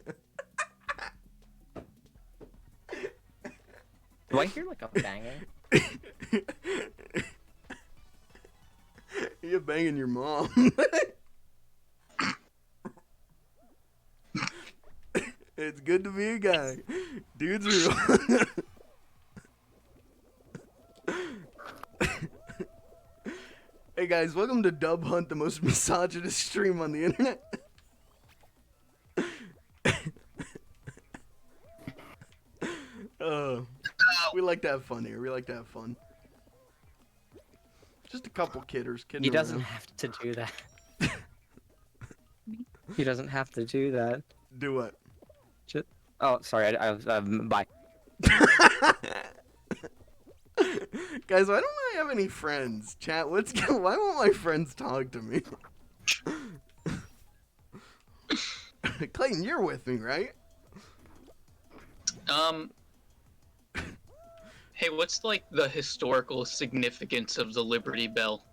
Speaker 10: Do I hear like a banging?
Speaker 1: You're banging your mom. It's good to be a guy. Dudes rule. Hey guys, welcome to Dub Hunt, the most misogynist stream on the internet. We like to have fun here. We like to have fun. Just a couple kidders kidding
Speaker 8: He doesn't
Speaker 1: around.
Speaker 8: have to do that. He doesn't have to do that.
Speaker 1: Do what?
Speaker 8: Oh, sorry. Bye.
Speaker 1: Guys, why don't I have any friends? Chat, why won't my friends talk to me? Clayton, you're with me, right?
Speaker 3: Hey, what's like the historical significance of the Liberty Bell?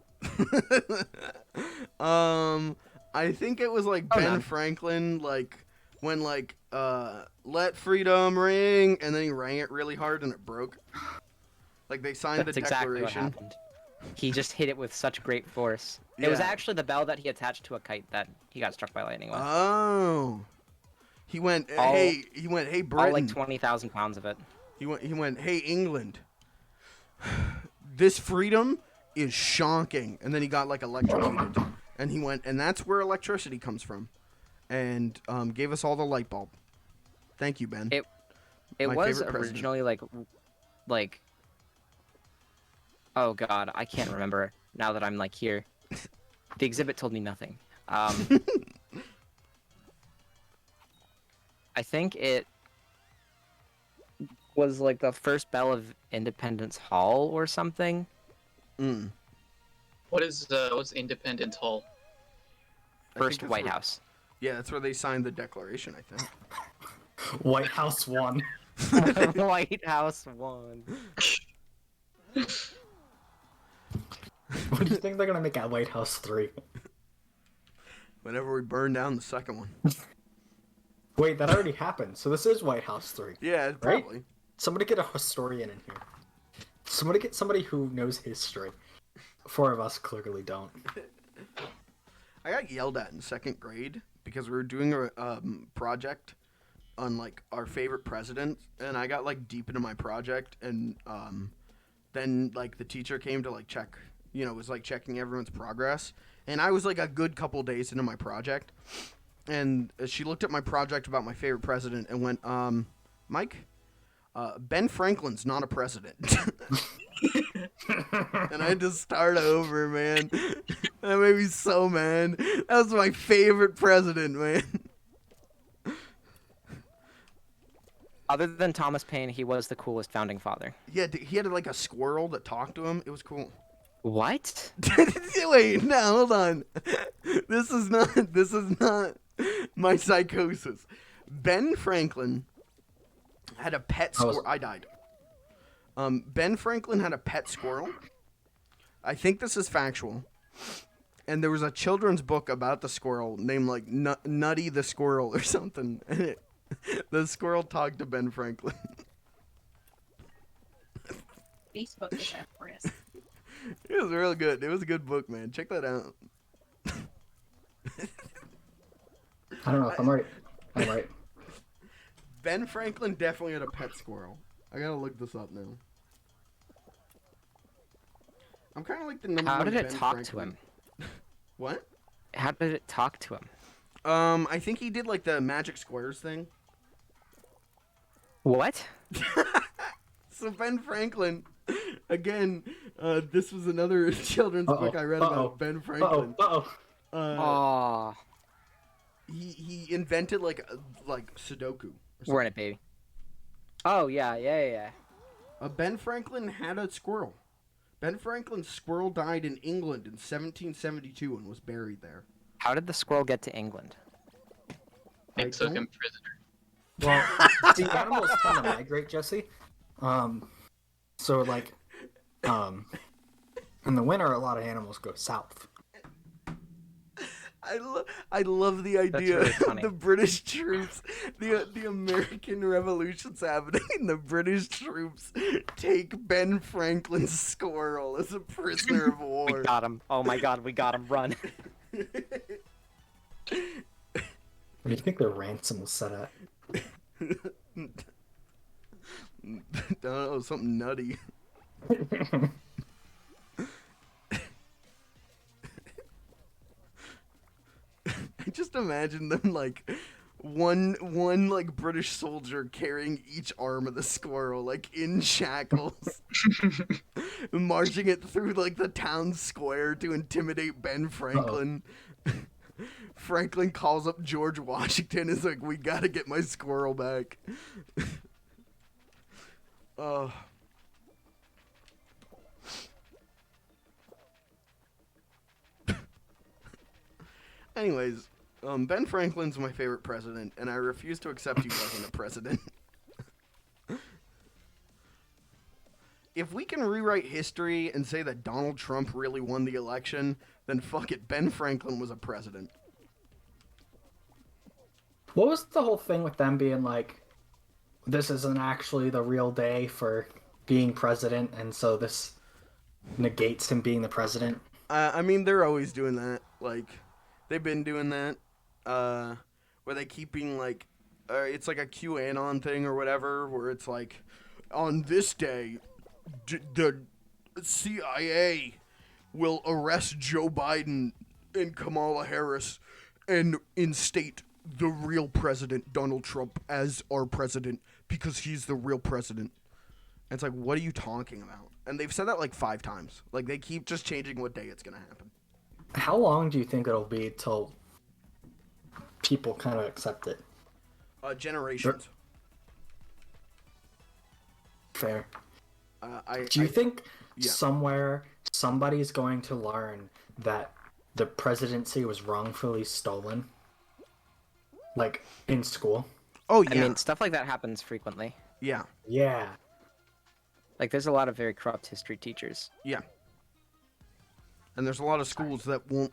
Speaker 1: I think it was like
Speaker 8: Oh,
Speaker 1: Ben
Speaker 8: no.
Speaker 1: Franklin, like when like let freedom ring, and then he rang it really hard and it broke. Like they signed
Speaker 8: That's
Speaker 1: the
Speaker 8: exactly what
Speaker 1: declaration.
Speaker 8: happened. He just hit it with such great force. It was
Speaker 1: Yeah.
Speaker 8: actually the bell that he attached to a kite that he got struck by lightning with.
Speaker 1: Oh. He went, hey,
Speaker 8: All
Speaker 1: Britain.
Speaker 8: like 20,000 pounds of it.
Speaker 1: He went, hey, England. This freedom is shocking. And then he got like electrocuted. And he went, and that's where electricity comes from. And gave us all the light bulb. Thank you, Ben.
Speaker 8: It
Speaker 1: My
Speaker 8: was
Speaker 1: favorite president.
Speaker 8: originally like. Oh god, I can't remember now that I'm like here. The exhibit told me nothing. I think it was like the first bell of Independence Hall or something.
Speaker 1: Mm.
Speaker 3: What's Independence Hall?
Speaker 1: I think
Speaker 8: First
Speaker 1: that's
Speaker 8: White
Speaker 1: where-
Speaker 8: House.
Speaker 1: Yeah, that's where they signed the declaration, I think.
Speaker 7: White House 1.
Speaker 8: White House won.
Speaker 7: What do you think they're gonna make at White House 3?
Speaker 1: Whenever we burn down the second one.
Speaker 7: Wait, that already happened. So this is White House 3.
Speaker 1: Yeah, probably.
Speaker 7: Somebody get a historian in here. Get somebody who knows history. 4 of us clearly don't.
Speaker 1: I got yelled at in second grade because we were doing a project on like our favorite president, and I got like deep into my project, and then like the teacher came to like check, was like checking everyone's progress, and I was like a good couple days into my project, and she looked at my project about my favorite president and went, Mike, Ben Franklin's not a president. And I had to start over, man. That made me so mad. That was my favorite president, man.
Speaker 8: Other than Thomas Paine, he was the coolest founding father.
Speaker 1: Yeah, he had like a squirrel that talked to him. It was cool.
Speaker 8: What?
Speaker 1: Wait, no, hold on. This is not my psychosis. Ben Franklin had a pet squirrel. I died. Ben Franklin had a pet squirrel. I think this is factual. And there was a children's book about the squirrel named like Nutty the Squirrel or something. And the squirrel talked to Ben Franklin.
Speaker 9: Facebook is at risk.
Speaker 1: It was real good. It was a good book, man. Check that out.
Speaker 7: I don't know if I'm right. I'm right.
Speaker 1: Ben Franklin definitely had a pet squirrel. I gotta look this up now. I'm kind of like the number
Speaker 8: How
Speaker 1: one
Speaker 8: did it
Speaker 1: Ben
Speaker 8: talk to
Speaker 1: Franklin.
Speaker 8: him?
Speaker 1: What?
Speaker 8: How did it talk to him?
Speaker 1: I think he did like the magic squares thing.
Speaker 10: What?
Speaker 1: So Ben Franklin, again, this was another children's book I read about Ben Franklin.
Speaker 10: Aw.
Speaker 1: He invented like Sudoku.
Speaker 10: We're in it, baby. Oh, yeah.
Speaker 1: Ben Franklin had a squirrel. Ben Franklin's squirrel died in England in 1772 and was buried there.
Speaker 10: How did the squirrel get to England?
Speaker 3: They took him prisoner.
Speaker 7: Well, see, animals kind of migrate, Jesse. So like, in the winter, a lot of animals go south.
Speaker 1: I love the idea
Speaker 10: really
Speaker 1: of
Speaker 10: funny.
Speaker 1: the British troops, the American Revolution's happening, and the British troops take Ben Franklin's squirrel as a prisoner of war.
Speaker 10: We got him. Oh my god, we got him. Run.
Speaker 7: What do you think their ransom was set at?
Speaker 1: I don't know, something nutty. I just imagine them like one like British soldier carrying each arm of the squirrel like in shackles, marching it through like the town square to intimidate Ben Franklin. Franklin calls up George Washington. Is like, we gotta get my squirrel back. Oh. Anyways, Ben Franklin's my favorite president, and I refuse to accept he wasn't a president. If we can rewrite history and say that Donald Trump really won the election, then fuck it, Ben Franklin was a president.
Speaker 7: What was the whole thing with them being like, this isn't actually the real day for being president, and so this negates him being the president?
Speaker 1: I mean, they're always doing that. Like, they've been doing that. Where they keep being like, it's like a QAnon thing or whatever, where it's like, on this day, the CIA will arrest Joe Biden and Kamala Harris and instate the real president, Donald Trump, as our president because he's the real president. And it's like, what are you talking about? And they've said that like 5 times. Like, they keep just changing what day it's going to happen.
Speaker 7: How long do you think it'll be till people kind of accept it?
Speaker 1: Generations.
Speaker 7: Fair.
Speaker 1: Do
Speaker 7: you think somewhere somebody's going to learn that the presidency was wrongfully stolen? Like, in school?
Speaker 1: Oh, yeah.
Speaker 10: I mean, stuff like that happens frequently.
Speaker 1: Yeah.
Speaker 7: Yeah.
Speaker 10: Like, there's a lot of very corrupt history teachers.
Speaker 1: Yeah. And there's a lot of schools that won't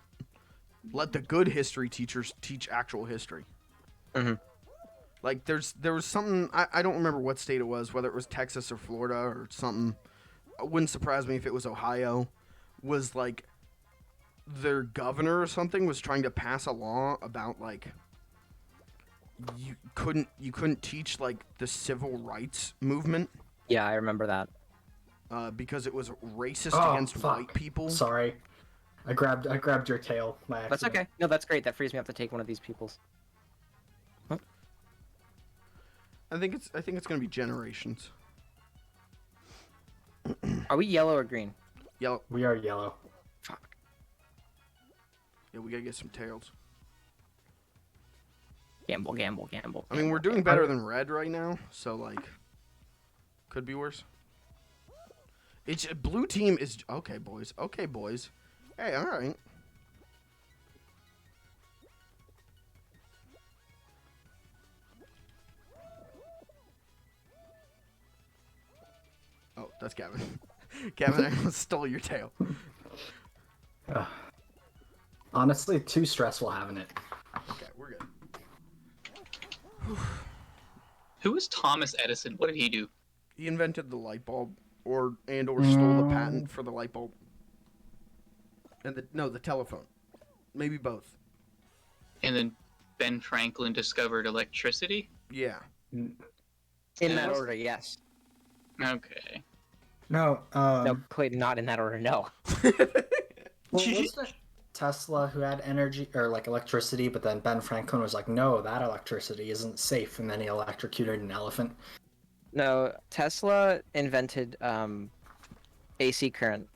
Speaker 1: let the good history teachers teach actual history.
Speaker 10: Mm-hmm.
Speaker 1: Like, there was something, I don't remember what state it was, whether it was Texas or Florida or something. It wouldn't surprise me if it was Ohio. Was, like, their governor or something was trying to pass a law about, like, you couldn't teach, like, the civil rights movement.
Speaker 10: Yeah, I remember that.
Speaker 1: Because it was racist against
Speaker 7: fuck.
Speaker 1: white people.
Speaker 7: Sorry. I grabbed your tail by accident.
Speaker 10: That's okay. No, that's great. That frees me up to take one of these people's. Oh.
Speaker 1: I think it's gonna be generations.
Speaker 10: Are we yellow or green?
Speaker 1: Yellow.
Speaker 7: We are yellow.
Speaker 10: Fuck.
Speaker 1: Yeah, we gotta get some tails.
Speaker 10: Gamble, gamble, gamble.
Speaker 1: I mean, we're doing better than red right now, so like, could be worse. It's blue team is okay, boys. Okay, boys. Hey, all right. Oh, that's Gavin. Gavin, I almost stole your tail.
Speaker 7: Honestly, too stressful having it.
Speaker 1: Okay, we're good.
Speaker 3: Who was Thomas Edison? What did he do?
Speaker 1: He invented the light bulb, or stole the patent for the light bulb. And the telephone. Maybe both.
Speaker 3: And then Ben Franklin discovered electricity?
Speaker 1: Yeah.
Speaker 10: In that order, yes.
Speaker 3: Okay.
Speaker 7: No,
Speaker 10: No, not in that order, no.
Speaker 7: was it Tesla who had energy or like electricity, but then Ben Franklin was like, no, that electricity isn't safe, and then he electrocuted an elephant.
Speaker 10: No, Tesla invented AC current.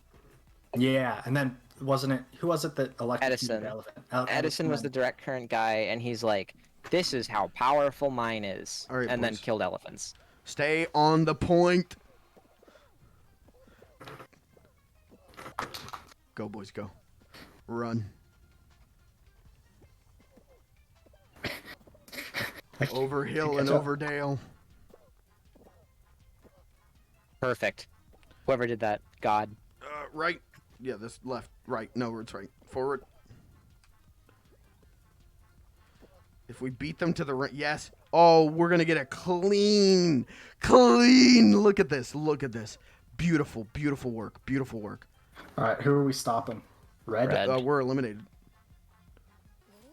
Speaker 7: Yeah, and then wasn't it? Who was it that electrocuted
Speaker 10: Edison.
Speaker 7: the elephant?
Speaker 10: Edison was the direct current guy, and he's like, "This is how powerful mine is,"
Speaker 1: All right,
Speaker 10: and then
Speaker 1: boys.
Speaker 10: killed elephants.
Speaker 1: Stay on the point. Go, boys, go. Run. Over hill and over dale.
Speaker 10: Perfect. Whoever did that, God.
Speaker 1: Right. Yeah, this left. Right. No, it's right. Forward. If we beat them to the right. Yes. Oh, we're going to get a clean. Look at this. Look at this. Beautiful, beautiful work. Beautiful work.
Speaker 7: All right, who are we stopping? Red.
Speaker 10: Red.
Speaker 1: We're eliminated.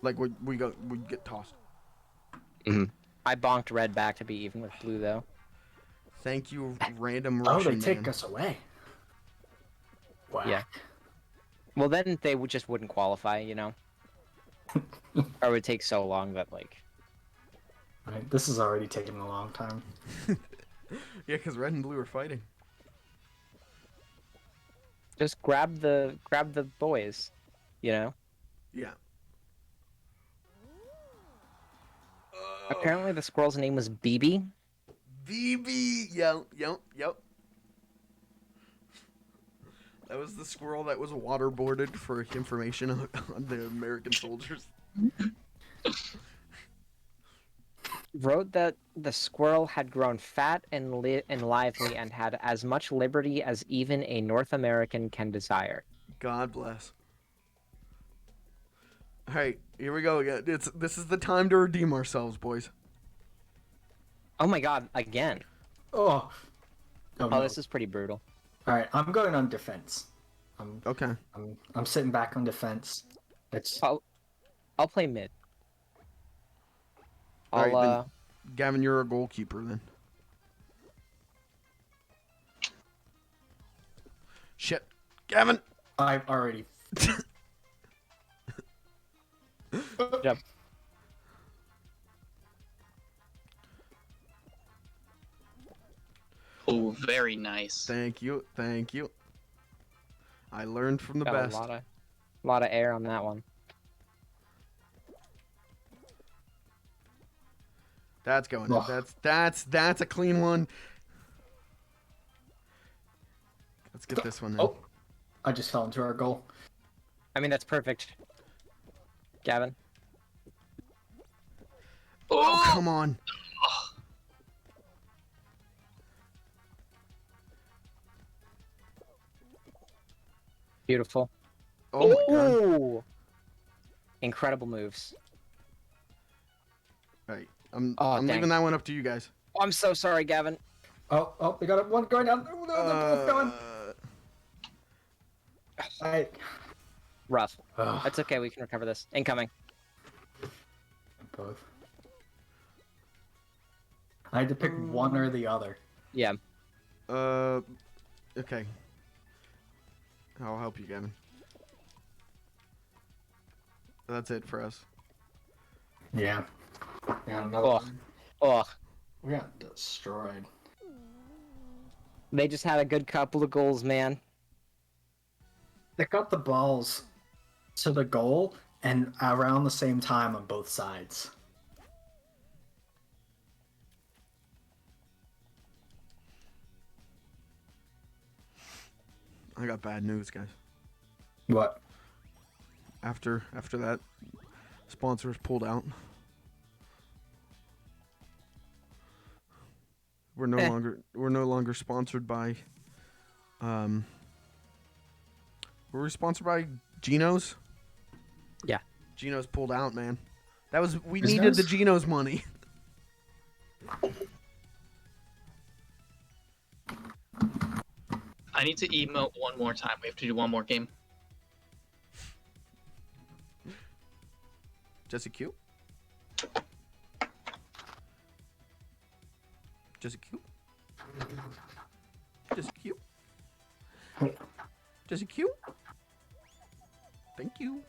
Speaker 1: Like, we get tossed.
Speaker 10: I bonked red back to be even with blue, though.
Speaker 1: Thank you, random
Speaker 7: Oh,
Speaker 1: Russian
Speaker 7: they take
Speaker 1: man.
Speaker 7: us away. Wow.
Speaker 10: Yeah. Well, then they just wouldn't qualify, you know? Or it would take so long that, like...
Speaker 7: Right, this is already taking a long time.
Speaker 1: Yeah, because red and blue are fighting.
Speaker 10: Just grab the boys, you know?
Speaker 1: Yeah.
Speaker 10: Apparently the squirrel's name was BB.
Speaker 1: VB. Yep. That was the squirrel that was waterboarded for information on the American soldiers.
Speaker 10: Wrote that the squirrel had grown fat and lively and had as much liberty as even a North American can desire.
Speaker 1: God bless. Hey, here we go again. This is the time to redeem ourselves, boys.
Speaker 10: Oh my god, again.
Speaker 7: Oh.
Speaker 10: Oh,
Speaker 7: No.
Speaker 10: this is pretty brutal.
Speaker 7: All right, I'm going on defense.
Speaker 1: Okay.
Speaker 7: I'm sitting back on defense. It's
Speaker 10: I'll play mid.
Speaker 1: All
Speaker 10: I'll
Speaker 1: right, then, Gavin, you're a goalkeeper then. Shit. Gavin!
Speaker 7: I've already.
Speaker 10: Yep.
Speaker 3: Oh, very nice.
Speaker 1: Thank you. I learned from the
Speaker 10: Got
Speaker 1: best.
Speaker 10: a lot of air on that one.
Speaker 1: That's going
Speaker 7: Ugh.
Speaker 1: in. That's a clean one. Let's get this one in.
Speaker 7: Oh, I just fell into our goal.
Speaker 10: I mean, that's perfect. Gavin.
Speaker 1: Oh, come on.
Speaker 10: Beautiful.
Speaker 1: Oh my god.
Speaker 10: Ooh. Incredible moves.
Speaker 1: Right. I'm
Speaker 10: Oh, dang.
Speaker 1: leaving that one up to you guys.
Speaker 10: Oh, I'm so sorry, Gavin.
Speaker 7: Oh, we got one going down. Oh, they're both going.
Speaker 10: Rough.
Speaker 7: Ugh,
Speaker 10: That's okay. We can recover this. Incoming.
Speaker 7: both. I had to pick one or the other.
Speaker 10: Yeah.
Speaker 1: Okay. I'll help you, Gavin. That's it for us.
Speaker 7: Yeah. Yeah, another
Speaker 10: Oh.
Speaker 7: one.
Speaker 10: Oh.
Speaker 7: We got destroyed.
Speaker 10: They just had a good couple of goals, man.
Speaker 7: They got the balls to the goal and around the same time on both sides.
Speaker 1: I got bad news, guys.
Speaker 7: What?
Speaker 1: After that, sponsors pulled out. We're no longer sponsored by. Were we sponsored by Geno's?
Speaker 10: Yeah.
Speaker 1: Geno's pulled out, man. We
Speaker 7: Is
Speaker 1: needed the
Speaker 7: those-
Speaker 1: Geno's money.
Speaker 3: I need to emote one more time. We have to do one more game.
Speaker 1: Jesse Q. Jesse Q. Jesse Q. Jesse Q. Thank you.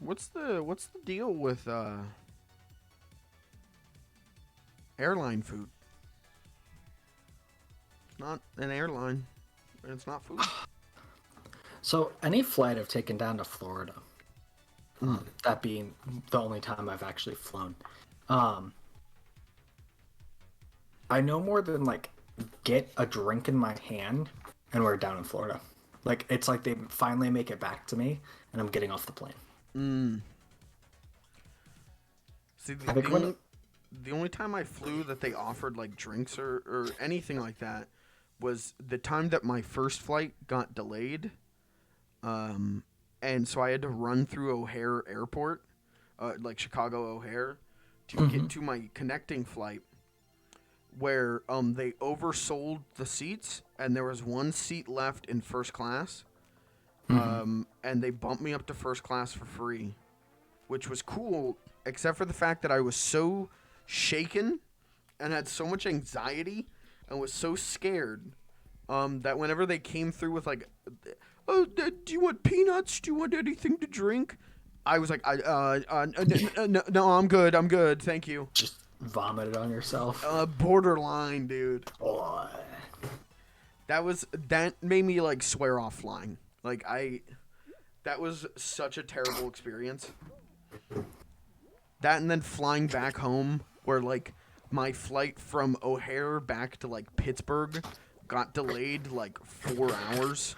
Speaker 1: what's the deal with airline food? Not an airline. It's not food.
Speaker 7: So any flight I've taken down to Florida, that being the only time I've actually flown, I no more than like get a drink in my hand and we're down in Florida. Like it's like they finally make it back to me and I'm getting off the plane.
Speaker 1: See,
Speaker 7: I think
Speaker 1: the only time I flew that they offered like drinks or anything like that was the time that my first flight got delayed. And so I had to run through O'Hare Airport, like Chicago O'Hare, to get to my connecting flight, where they oversold the seats and there was one seat left in first class, and they bumped me up to first class for free, which was cool, except for the fact that I was so shaken and had so much anxiety and was so scared that whenever they came through with like, oh, do you want peanuts? Do you want anything to drink? I was like, no, I'm good, thank you.
Speaker 7: Just vomited on yourself.
Speaker 1: Borderline, dude.
Speaker 7: Oh.
Speaker 1: That made me like swear off flying. Like that was such a terrible experience. That and then flying back home, where like my flight from O'Hare back to like Pittsburgh got delayed like 4 hours.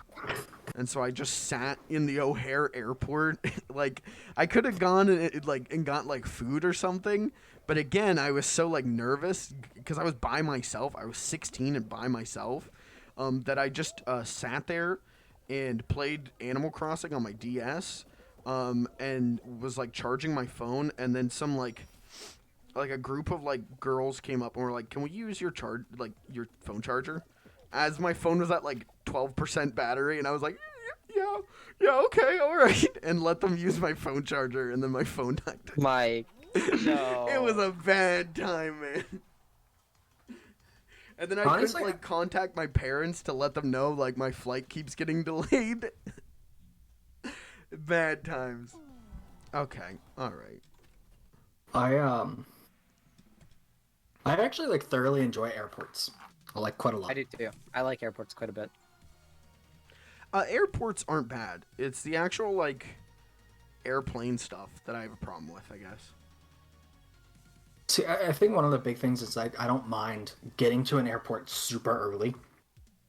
Speaker 1: And so I just sat in the O'Hare airport. Like I could have gone and got like food or something, but again, I was so like nervous because I was by myself. I was 16 and by myself, that I just sat there and played Animal Crossing on my DS, and was like charging my phone, and then some like a group of like girls came up and were like, "Can we use your your phone charger?" As my phone was at like 12% battery, and I was like, yeah, okay, all right, and let them use my phone charger, and then my phone died.
Speaker 10: No.
Speaker 1: It was a bad time, man. And then I
Speaker 7: Honestly,
Speaker 1: couldn't like contact my parents to let them know like my flight keeps getting delayed. Bad times. Okay, all right.
Speaker 7: I actually like thoroughly enjoy airports. I like quite a lot.
Speaker 10: I do too. I like airports quite a bit.
Speaker 1: Airports aren't bad. It's the actual like airplane stuff that I have a problem with, I guess.
Speaker 7: See, I think one of the big things is like I don't mind getting to an airport super early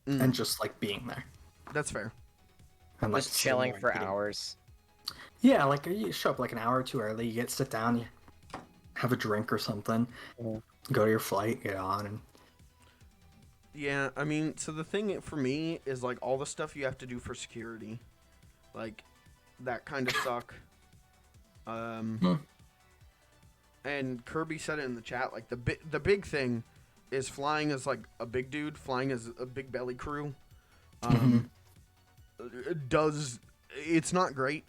Speaker 7: and just like being there.
Speaker 1: That's fair.
Speaker 7: And like
Speaker 10: Just chilling
Speaker 7: sitting
Speaker 10: for
Speaker 7: there,
Speaker 10: hours.
Speaker 7: Yeah, like you show up like an hour or two early, you sit down, you have a drink or something, go to your flight, get on, and
Speaker 1: Yeah, I mean, so the thing for me is like all the stuff you have to do for security, like that kind of suck. And Kirby said it in the chat, like the big thing is flying as like a big dude, flying as a big belly crew. It's not great.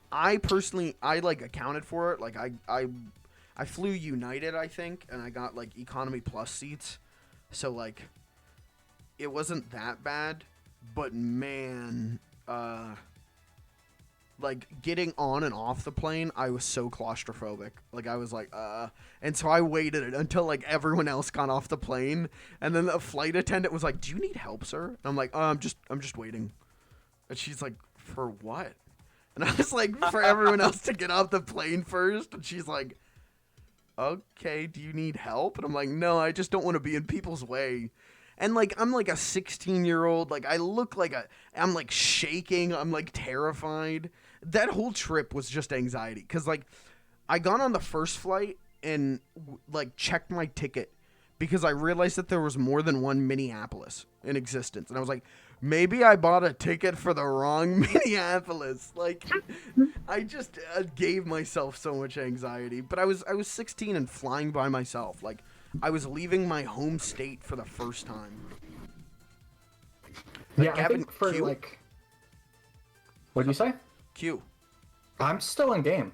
Speaker 1: I personally, I like accounted for it. Like I flew United, I think, and I got like economy plus seats. So, like, it wasn't that bad, but man, like, getting on and off the plane, I was so claustrophobic. Like, I was like, and so I waited until, like, everyone else got off the plane, and then the flight attendant was like, "Do you need help, sir?" And I'm like, I'm just waiting." And she's like, "For what?" And I was like, "For everyone else to get off the plane first." And she's like, "Okay, do you need help?" And I'm like, "No, I just don't want to be in people's way." And like, I'm like a 16-year-old, like I look like I'm like shaking, I'm like terrified. That whole trip was just anxiety. Cause like, I got on the first flight and like checked my ticket because I realized that there was more than one Minneapolis in existence. And I was like, maybe I bought a ticket for the wrong Minneapolis. Like, I just gave myself so much anxiety. But I was 16 and flying by myself. Like, I was leaving my home state for the first time.
Speaker 7: yeah,
Speaker 1: Gavin,
Speaker 7: I think for
Speaker 1: Q?
Speaker 7: like, what do you say?
Speaker 1: Q.
Speaker 7: I'm still in game.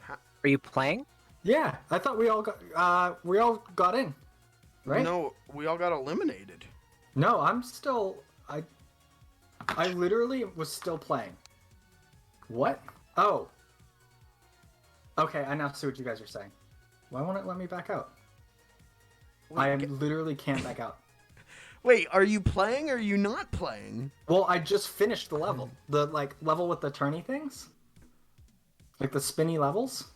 Speaker 10: Are you playing?
Speaker 7: Yeah, I thought we all got in, right?
Speaker 1: No, we all got eliminated.
Speaker 7: No, I'm still. I literally was still playing. What? Oh. Okay, I now see what you guys are saying. Why won't it let me back out? I literally can't back out.
Speaker 1: Wait, are you playing or are you not playing?
Speaker 7: Well, I just finished the level. The level with the turny things. Like the spinny levels.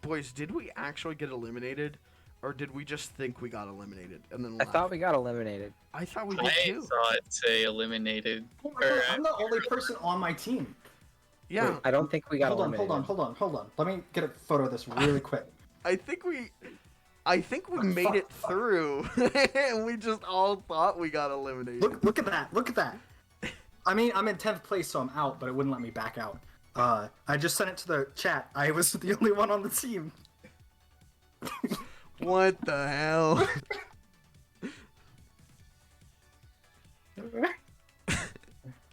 Speaker 1: Boys, did we actually get eliminated? Or did we just think we got eliminated and then
Speaker 10: I
Speaker 1: left?
Speaker 10: thought we got eliminated.
Speaker 1: I thought we did
Speaker 3: I
Speaker 1: too.
Speaker 3: saw it say eliminated.
Speaker 7: Oh my God, I'm the only person on my team.
Speaker 1: Yeah.
Speaker 10: I don't think we got
Speaker 7: Hold on,
Speaker 10: eliminated.
Speaker 7: hold on. Let me get a photo of this really quick.
Speaker 1: I think we made it through, and we just all thought we got eliminated.
Speaker 7: Look at that. I mean, I'm in 10th place, so I'm out, but it wouldn't let me back out. I just sent it to the chat. I was the only one on the team.
Speaker 1: What the hell?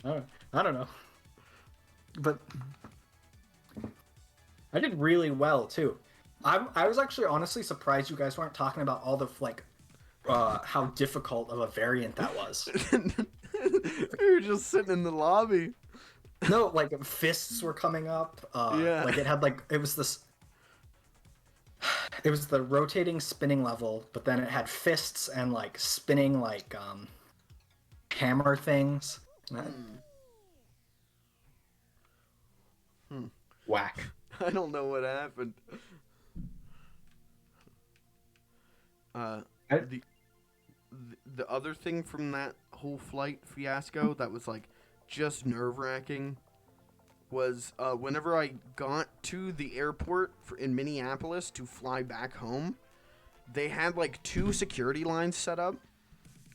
Speaker 7: I don't know. But I did really well too. I was actually honestly surprised you guys weren't talking about all the how difficult of a variant that was.
Speaker 1: We were just sitting in the lobby.
Speaker 7: No, like fists were coming up.
Speaker 1: Yeah.
Speaker 7: Like it had it was this. It was the rotating spinning level, but then it had fists and like spinning hammer things. Whack.
Speaker 1: I don't know what happened. The other thing from that whole flight fiasco that was like just nerve-wracking was whenever I got to the airport in Minneapolis to fly back home, they had like 2 security lines set up,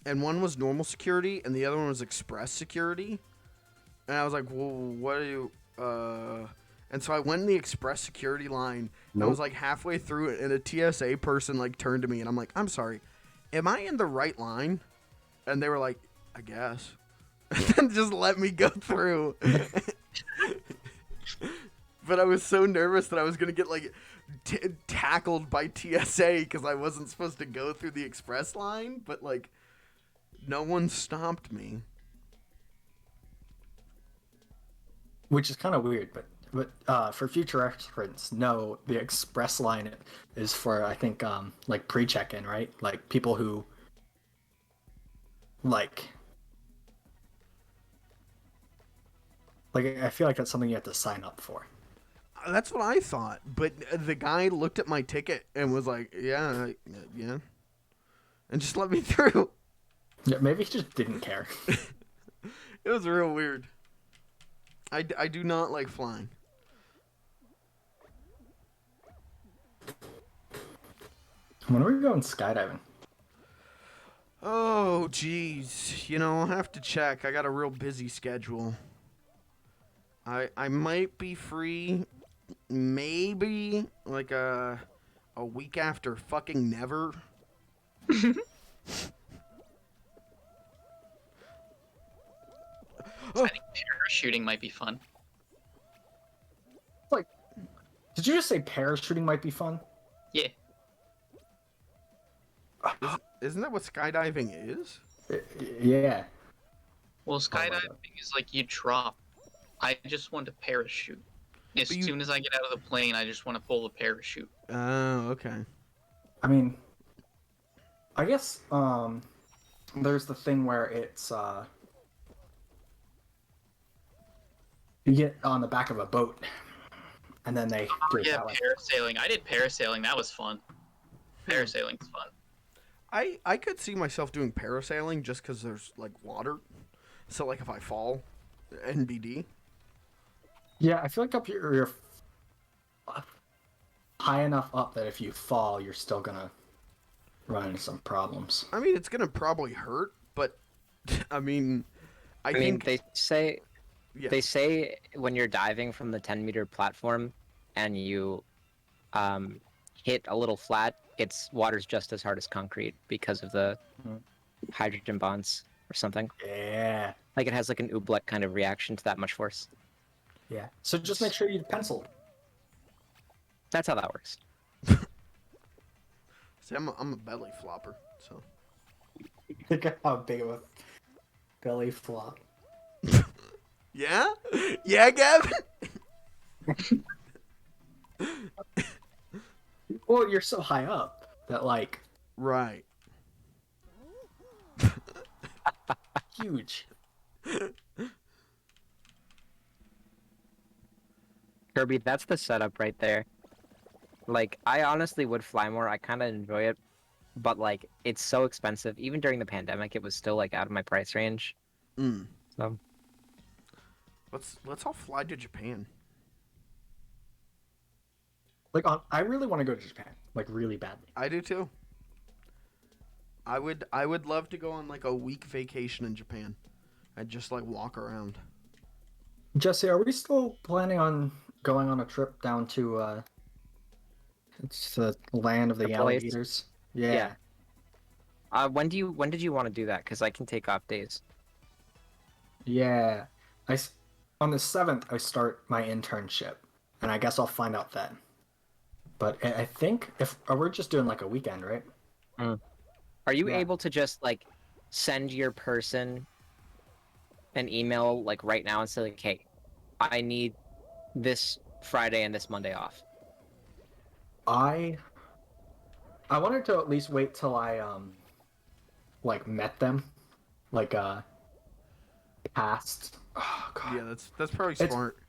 Speaker 1: and one was normal security and the other one was express security. And I was like, well, what are you and so I went in the express security line. I was like halfway through it, and a TSA person like turned to me, and I'm like, I'm sorry, am I in the right line? And they were like, I guess. And then just let me go through. But I was so nervous that I was gonna get like tackled by TSA because I wasn't supposed to go through the express line. But like, no one stopped me.
Speaker 7: Which is kind of weird, but for future reference, no, the express line is for, I think, like pre-check-in, right? Like people who like I feel like that's something you have to sign up for.
Speaker 1: That's what I thought, but the guy looked at my ticket and was like, yeah, and just let me through.
Speaker 7: Yeah, maybe he just didn't care.
Speaker 1: It was real weird. I do not like flying.
Speaker 7: When are we going skydiving?
Speaker 1: Oh, jeez. You know, I'll have to check. I got a real busy schedule. I might be free maybe like a week after fucking never.
Speaker 3: I think parachuting might be fun.
Speaker 7: Like, did you just say parachuting might be fun?
Speaker 3: Yeah.
Speaker 1: Isn't that what skydiving is?
Speaker 7: Yeah.
Speaker 3: Well, skydiving is like you drop. I just want to parachute. As soon as I get out of the plane, I just want to pull the parachute.
Speaker 1: Oh, okay.
Speaker 7: I mean, I guess there's the thing where it's you get on the back of a boat, and then they do it
Speaker 3: Yeah,
Speaker 7: that way.
Speaker 3: parasailing. I did parasailing. That was fun. Parasailing's fun.
Speaker 1: I could see myself doing parasailing just because there's like water. So like if I fall, NBD.
Speaker 7: Yeah, I feel like up here you're high enough up that if you fall, you're still gonna run into some problems.
Speaker 1: I mean, it's gonna probably hurt, but I mean, I think
Speaker 10: they say
Speaker 1: yeah.
Speaker 10: they say when you're diving from the 10-meter platform and you hit a little flat, water's just as hard as concrete because of the hydrogen bonds or something.
Speaker 7: Yeah.
Speaker 10: Like it has like an oobleck kind of reaction to that much force.
Speaker 7: Yeah. So just make sure you pencil.
Speaker 10: That's how that works.
Speaker 1: See, I'm a belly flopper, so.
Speaker 7: Look at how big of a belly flop.
Speaker 1: Yeah? Yeah, Gavin?
Speaker 7: Well, you're so high up that, like,
Speaker 1: Right.
Speaker 7: huge.
Speaker 10: Kirby, that's the setup right there. Like, I honestly would fly more. I kind of enjoy it, but like, it's so expensive. Even during the pandemic, it was still like out of my price range.
Speaker 1: Mm.
Speaker 10: So
Speaker 1: Let's all fly to Japan.
Speaker 7: Like, I really want to go to Japan, like, really badly.
Speaker 1: I do too. I would love to go on like a week vacation in Japan. I'd just like walk around.
Speaker 7: Jesse, are we still planning on going on a trip down to it's the land of the
Speaker 10: The place?
Speaker 7: alligators? Yeah.
Speaker 10: when did you want to do that? Because I can take off days.
Speaker 7: Yeah. On the 7th, I start my internship, and I guess I'll find out then. But I think we're just doing like a weekend, right?
Speaker 10: Are you
Speaker 7: Yeah.
Speaker 10: able to just like send your person an email like right now and say like, hey, I need this Friday and this Monday off?
Speaker 7: I wanted to at least wait till I like met them, like past. Oh god.
Speaker 1: Yeah, that's probably
Speaker 7: It's-
Speaker 1: smart.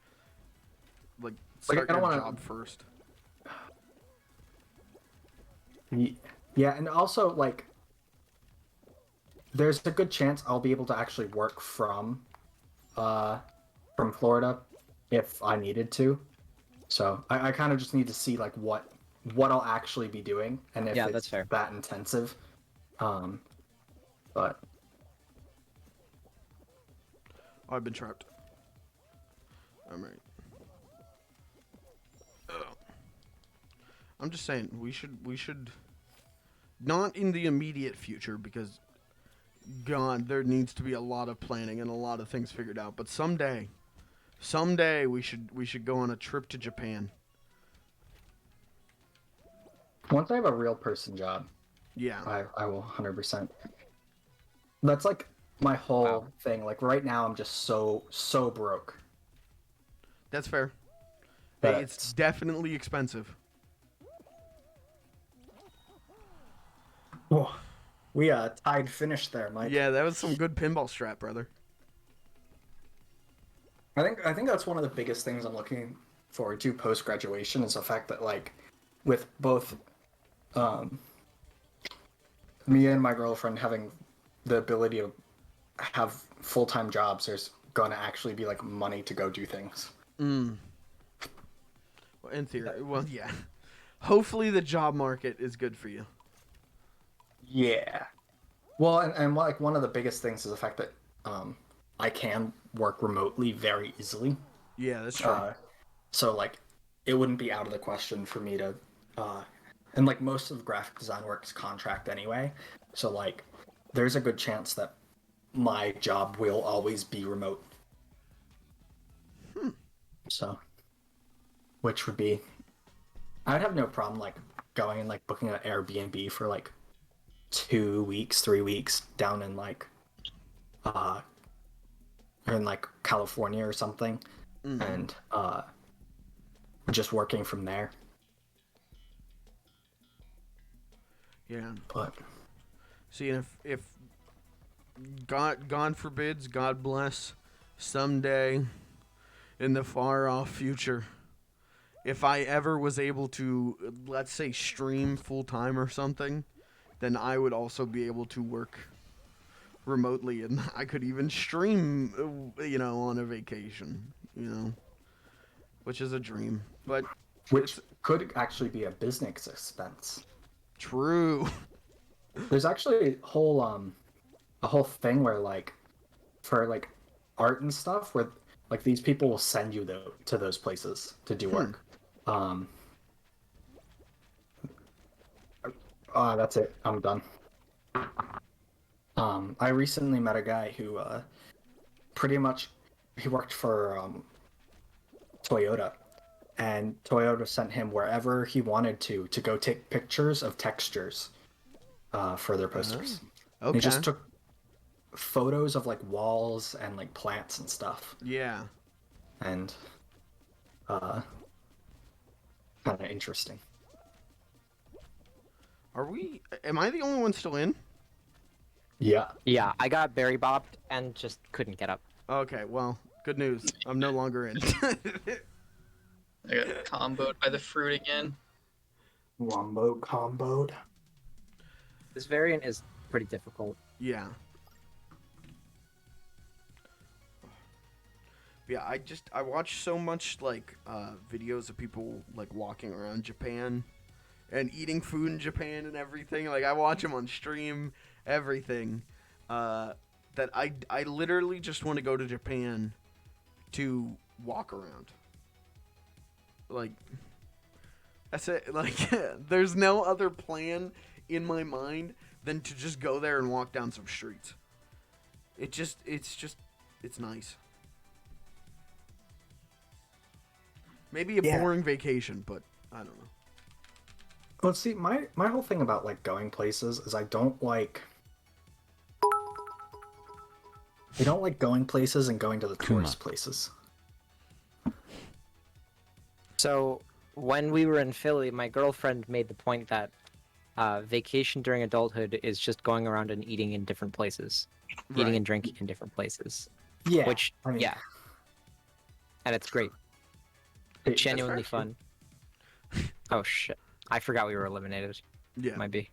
Speaker 1: Like
Speaker 7: Like,
Speaker 1: start
Speaker 7: I don't
Speaker 1: your
Speaker 7: wanna-
Speaker 1: job first.
Speaker 7: Yeah, and also like there's a good chance I'll be able to actually work from Florida if I needed to. So I kind of just need to see like what I'll actually be doing and if
Speaker 10: Yeah,
Speaker 7: it's
Speaker 10: that's fair.
Speaker 7: that intensive. But
Speaker 1: Oh, I've been trapped. I'm right. Oh. I'm just saying we should not in the immediate future because God, there needs to be a lot of planning and a lot of things figured out. But someday we should go on a trip to Japan.
Speaker 7: once I have a real person job,
Speaker 1: Yeah.
Speaker 7: I will 100%. That's like my whole thing. Like right now I'm just so broke.
Speaker 1: That's fair.
Speaker 7: But
Speaker 1: Hey, it's definitely expensive.
Speaker 7: Oh, we tied finish there, Mike.
Speaker 1: Yeah, that was some good pinball strap, brother.
Speaker 7: I think that's one of the biggest things I'm looking forward to post graduation is the fact that like with both me and my girlfriend having the ability to have full-time jobs, there's gonna actually be like money to go do things.
Speaker 1: Well, in theory, well, yeah. Hopefully the job market is good for you.
Speaker 7: Yeah. Well, and like one of the biggest things is the fact that I can work remotely very easily.
Speaker 1: Yeah, that's true.
Speaker 7: So like it wouldn't be out of the question for me to and like most of graphic design work is contract anyway. So like there's a good chance that my job will always be remote. So which would be I'd have no problem like going and like booking an Airbnb for like 2 weeks, 3 weeks down in like California or something, and just working from there.
Speaker 1: Yeah.
Speaker 7: But
Speaker 1: See, if God forbids, God bless, someday in the far off future, if I ever was able to, let's say, stream full time or something, then I would also be able to work remotely, and I could even stream, on a vacation, which is a dream. But
Speaker 7: which could actually be a business expense.
Speaker 1: True.
Speaker 7: There's actually a whole thing where like for like art and stuff where like these people will send you to those places to do work. That's it. I'm done. I recently met a guy who pretty much he worked for Toyota, and Toyota sent him wherever he wanted to go take pictures of textures for their posters.
Speaker 1: Okay.
Speaker 7: He just took photos of like walls and like plants and stuff.
Speaker 1: Yeah.
Speaker 7: And kind of interesting.
Speaker 1: Am I the only one still in?
Speaker 7: Yeah.
Speaker 10: Yeah, I got berry bopped and just couldn't get up.
Speaker 1: Okay, well, good news. I'm no longer in.
Speaker 3: I got comboed by the fruit again.
Speaker 7: Wombo comboed.
Speaker 10: This variant is pretty difficult.
Speaker 1: Yeah. Yeah, I watch so much like videos of people like walking around Japan and eating food in Japan and everything. Like I watch them on stream, everything. That I literally just want to go to Japan to walk around. Like that's it. Like there's no other plan in my mind than to just go there and walk down some streets. It's nice. Maybe a boring vacation, but I don't know.
Speaker 7: Well, see, my whole thing about like going places is I don't like going places and going to the tourist places.
Speaker 10: So when we were in Philly, my girlfriend made the point that vacation during adulthood is just going around and eating in different places, eating and drinking in different places.
Speaker 7: Yeah.
Speaker 10: Which,
Speaker 7: I mean,
Speaker 10: yeah. And it's great. Genuinely fun. Oh shit! I forgot we were eliminated.
Speaker 1: Yeah.
Speaker 10: Might be.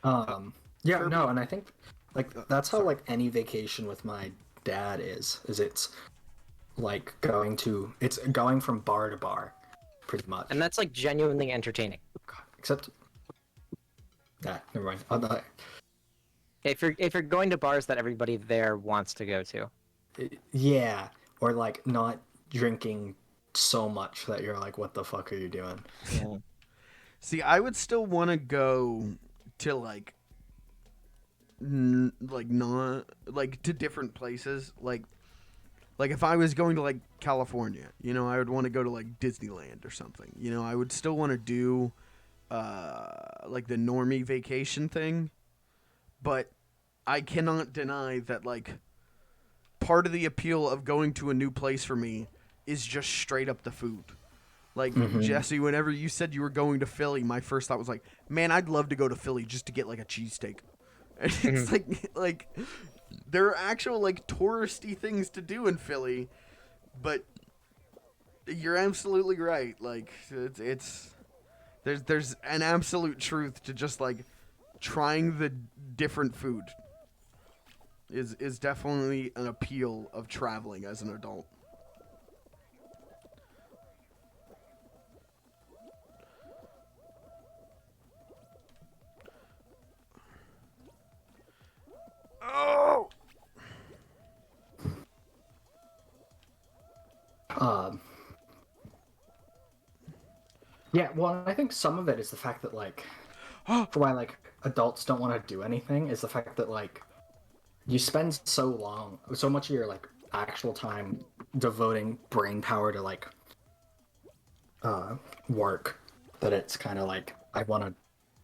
Speaker 7: Yeah, no, and I think like that's how like any vacation with my dad is it's like going from bar to bar, pretty much.
Speaker 10: And that's like genuinely entertaining.
Speaker 7: Except that, never mind.
Speaker 10: If you're going to bars that everybody there wants to go to.
Speaker 7: Yeah, or like not drinking so much that you're like, what the fuck are you doing?
Speaker 10: Yeah.
Speaker 1: See, I would still want to go to like not like to different places. Like if I was going to like California, you know, I would want to go to like Disneyland or something. You know, I would still want to do like the normie vacation thing, but I cannot deny that like part of the appeal of going to a new place for me is just straight up the food. Like, Jesse, whenever you said you were going to Philly, my first thought was like, man, I'd love to go to Philly just to get like a cheesesteak. And it's like there are actual like touristy things to do in Philly, but you're absolutely right. Like there's an absolute truth to just like trying the different food is definitely an appeal of traveling as an adult. Oh.
Speaker 7: Yeah, well, I think some of it is the fact that like for why like adults don't want to do anything is the fact that like you spend so much of your like actual time devoting brain power to like work that it's kind of like I want to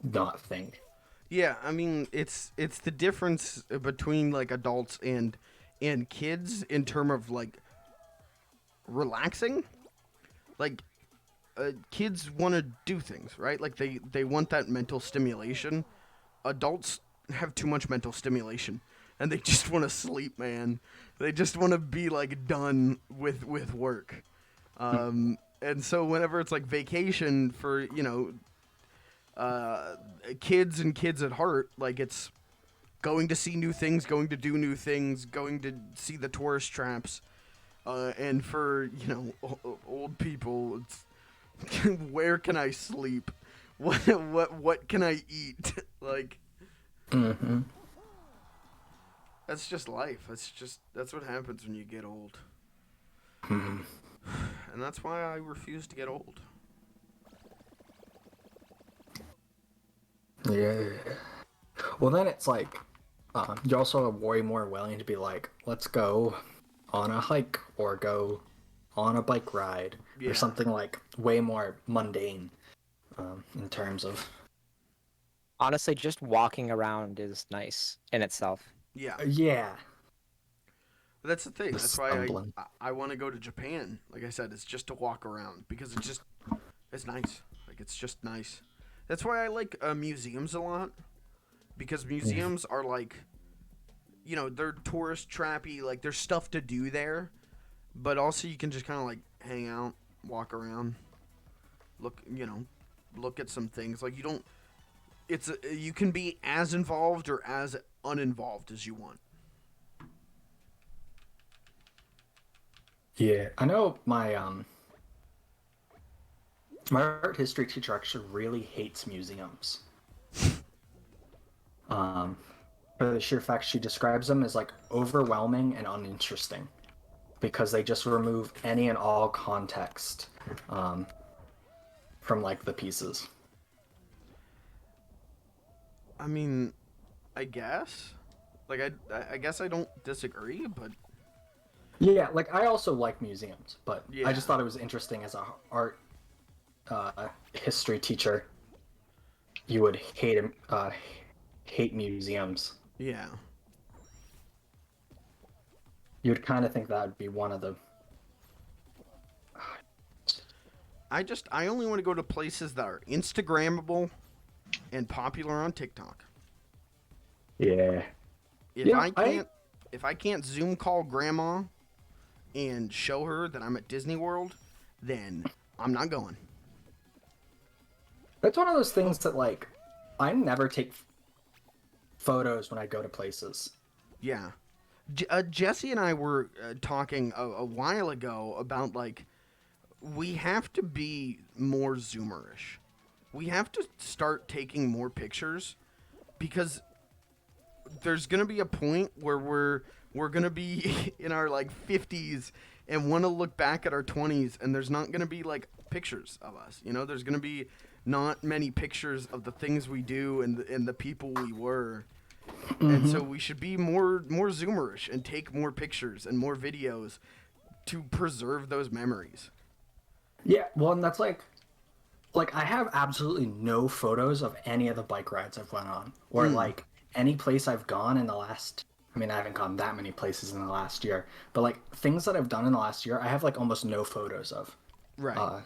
Speaker 7: not think.
Speaker 1: Yeah, I mean it's the difference between like adults and kids in terms of like relaxing. Like kids want to do things, right? Like they want that mental stimulation. Adults have too much mental stimulation and they just want to sleep, man. They just want to be like done with work. And so whenever it's like vacation for, you know, kids and kids at heart, like it's going to see new things, going to do new things, going to see the tourist traps. And for, you know, old people, it's where can I sleep? What can I eat? Like, that's just life. That's what happens when you get old. And that's why I refuse to get old.
Speaker 7: Yeah. Well, then it's like you're also way more willing to be like, let's go on a hike or go on a bike ride
Speaker 1: Yeah.
Speaker 7: or something like way more mundane in terms of.
Speaker 10: Honestly, just walking around is nice in itself.
Speaker 1: Yeah.
Speaker 7: Yeah.
Speaker 1: That's the thing.
Speaker 7: The
Speaker 1: That's why
Speaker 7: stumbling.
Speaker 1: I want to go to Japan. Like I said, it's just to walk around because it's nice. Like it's just nice. That's why I like museums a lot, because museums are like, you know, they're tourist trappy. Like there's stuff to do there, but also you can just kind of like hang out, walk around, look at some things. Like you don't. You can be as involved or as uninvolved as you want.
Speaker 7: Yeah, I know my art history teacher actually really hates museums. For the sheer fact she describes them as like overwhelming and uninteresting because they just remove any and all context from like the pieces.
Speaker 1: I mean, I guess. Like I guess I don't disagree, but
Speaker 7: Yeah, like I also like museums, but
Speaker 1: Yeah.
Speaker 7: I just thought it was interesting as a art history teacher, you would hate museums.
Speaker 1: yeah.
Speaker 7: You'd kind of think that would be one of the.
Speaker 1: I only want to go to places that are Instagrammable and popular on TikTok.
Speaker 7: Yeah.
Speaker 1: If
Speaker 7: Yeah,
Speaker 1: if I can't Zoom call grandma and show her that I'm at Disney World, then I'm not going.
Speaker 7: That's one of those things that like I never take photos when I go to places.
Speaker 1: Yeah. Jesse and I were talking a while ago about like we have to be more Zoomerish. We have to start taking more pictures because there's gonna be a point where we're gonna be in our like 50s and want to look back at our 20s, and there's not gonna be like pictures of us. You know, there's gonna be not many pictures of the things we do and the people we were. And so we should be more Zoomerish and take more pictures and more videos to preserve those memories.
Speaker 7: Yeah, well, and that's like I have absolutely no photos of any of the bike rides I've went on, or like any place I've gone in the last. I mean, I haven't gone that many places in the last year, but like things that I've done in the last year, I have like almost no photos of.
Speaker 1: Right.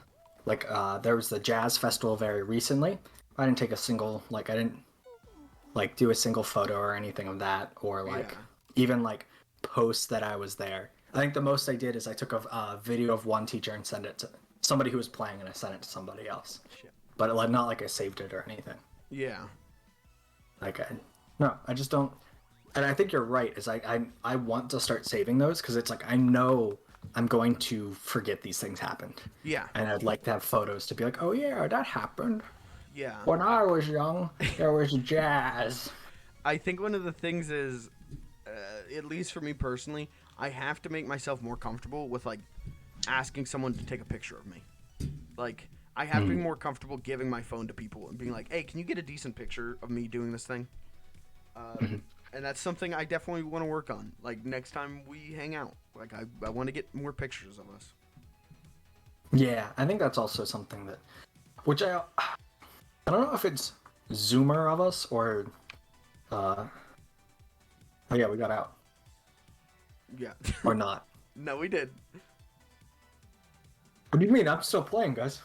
Speaker 7: There was the jazz festival very recently. I didn't take a single I didn't like do a single photo or anything of that, or like even like post that I was there. I think the most I did is I took a video of one teacher and sent it to somebody who was playing, and I sent it to somebody else.
Speaker 1: Shit.
Speaker 7: But like not like I saved it or anything.
Speaker 1: Yeah.
Speaker 7: Like I just don't. And I think you're right. Is I want to start saving those because it's like I know I'm going to forget these things happened.
Speaker 1: Yeah.
Speaker 7: And I'd like to have photos to be like, oh yeah, that happened.
Speaker 1: Yeah.
Speaker 7: When I was young, there was jazz.
Speaker 1: I think one of the things is, at least for me personally, I have to make myself more comfortable with like asking someone to take a picture of me. Like I have to be more comfortable giving my phone to people and being like, hey, can you get a decent picture of me doing this thing? And that's something I definitely want to work on. Like next time we hang out, like I want to get more pictures of us.
Speaker 7: Yeah, I think that's also something that, which I don't know if it's Zoomer of us or, oh yeah, we got out
Speaker 1: Yeah.
Speaker 7: or not.
Speaker 1: No, we did.
Speaker 7: What do you mean? I'm still playing, guys.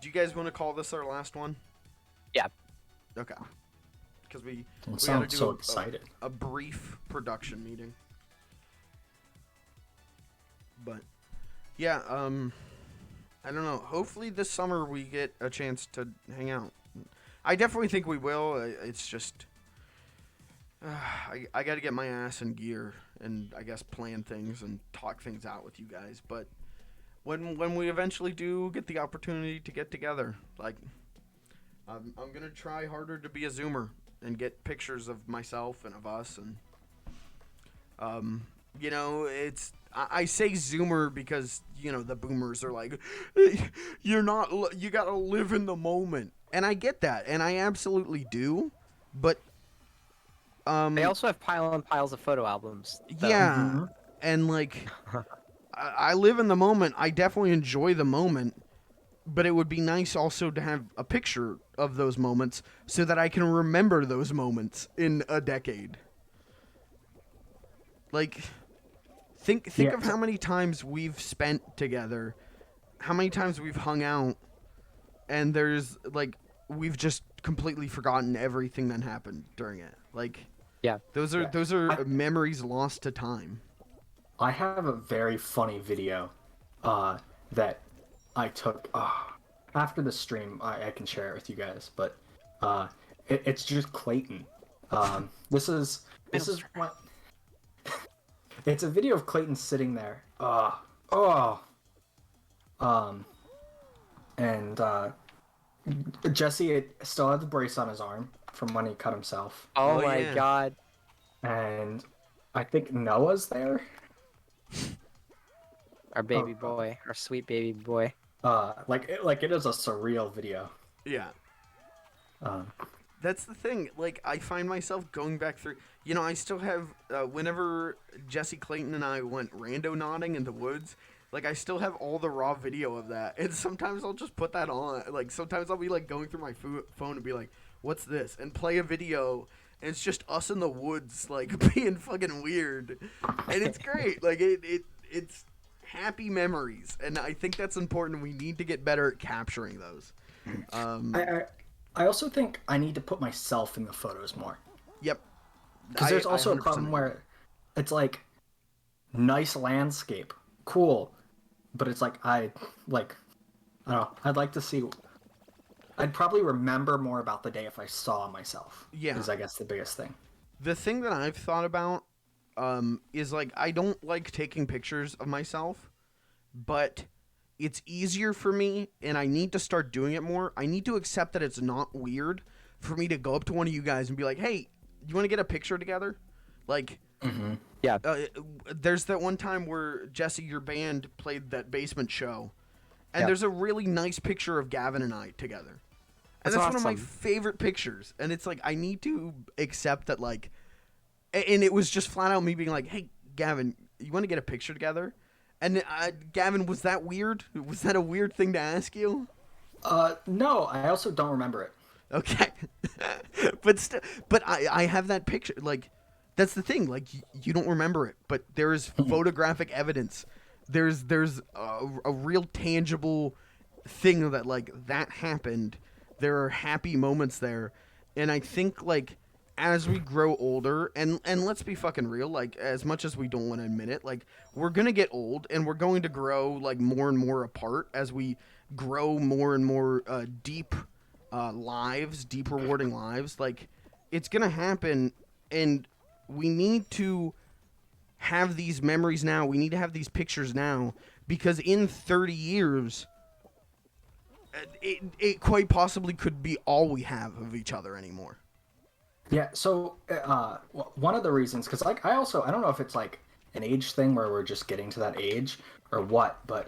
Speaker 1: Do you guys want to call this our last one?
Speaker 10: Yeah.
Speaker 1: Okay. Because we
Speaker 7: Don't
Speaker 1: gotta
Speaker 7: sound
Speaker 1: do
Speaker 7: so excited.
Speaker 1: a brief production meeting. But yeah, I don't know. Hopefully this summer we get a chance to hang out. I definitely think we will. It's just I got to get my ass in gear and I guess plan things and talk things out with you guys. But when we eventually do get the opportunity to get together, like I'm gonna try harder to be a Zoomer and get pictures of myself and of us, and you know, I say Zoomer because you know the boomers are like, you gotta live in the moment, and I get that, and I absolutely do, but
Speaker 10: They also have pile and piles of photo albums. though.
Speaker 1: yeah, and like, I live in the moment. I definitely enjoy the moment, but it would be nice also to have a picture of those moments so that I can remember those moments in a decade. Like, think of how many times we've spent together, how many times we've hung out, and there's like we've just completely forgotten everything that happened during it. Like,
Speaker 10: Yeah.
Speaker 1: those are memories lost to time.
Speaker 7: I have a very funny video that I took after the stream. I can share it with you guys, but it's just Clayton. This is what it's a video of Clayton sitting there. And Jesse still had the brace on his arm from when he cut himself,
Speaker 10: Oh,
Speaker 1: Oh,
Speaker 10: my
Speaker 1: yeah.
Speaker 10: god.
Speaker 7: and I think Noah's there.
Speaker 10: Our baby boy. Our sweet baby boy.
Speaker 7: Like it is a surreal video.
Speaker 1: Yeah.
Speaker 7: Um,
Speaker 1: That's the thing. Like, I find myself going back through. You know, I still have. Whenever Jesse Clayton and I went rando nodding in the woods, like, I still have all the raw video of that. And sometimes I'll just put that on. Like, sometimes I'll be like going through my phone and be like, "What's this?" and play a video, and it's just us in the woods, like being fucking weird, and it's great. Like, it's happy memories, and I think that's important. We need to get better at capturing those.
Speaker 7: I also think I need to put myself in the photos more.
Speaker 1: Yep.
Speaker 7: Because there's
Speaker 1: I
Speaker 7: also a
Speaker 1: 100%
Speaker 7: problem
Speaker 1: agree.
Speaker 7: where it's like nice landscape, cool, but it's like I don't know. I'd like to see. I'd probably remember more about the day if I saw myself.
Speaker 1: Yeah.
Speaker 7: Is I guess the biggest thing.
Speaker 1: The thing that I've thought about is like I don't like taking pictures of myself, but it's easier for me, and I need to start doing it more. I need to accept that it's not weird for me to go up to one of you guys and be like, "Hey, you want to get a picture together?" Like,
Speaker 10: Yeah.
Speaker 1: there's that one time where Jesse, your band, played that basement show, and
Speaker 10: Yeah.
Speaker 1: there's a really nice picture of Gavin and I together. And that's one of my
Speaker 10: awesome.
Speaker 1: favorite pictures. And it's like, I need to accept that, like, and it was just flat out me being like, "Hey, Gavin, you want to get a picture together?" And Gavin, was that weird? Was that a weird thing to ask you?
Speaker 7: No, I also don't remember it.
Speaker 1: Okay. but I have that picture. Like, that's the thing. Like, you don't remember it, but there is photographic evidence. There's a real tangible thing that, like, that happened. There are happy moments there. And I think, like, as we grow older, and let's be fucking real, like, as much as we don't want to admit it, like, we're going to get old, and we're going to grow, like, more and more apart as we grow more and more deep lives, deep rewarding lives. Like, it's going to happen, and we need to have these memories now. We need to have these pictures now, because in 30 years, it quite possibly could be all we have of each other anymore.
Speaker 7: Yeah, so one of the reasons, because like I don't know if it's like an age thing where we're just getting to that age or what, but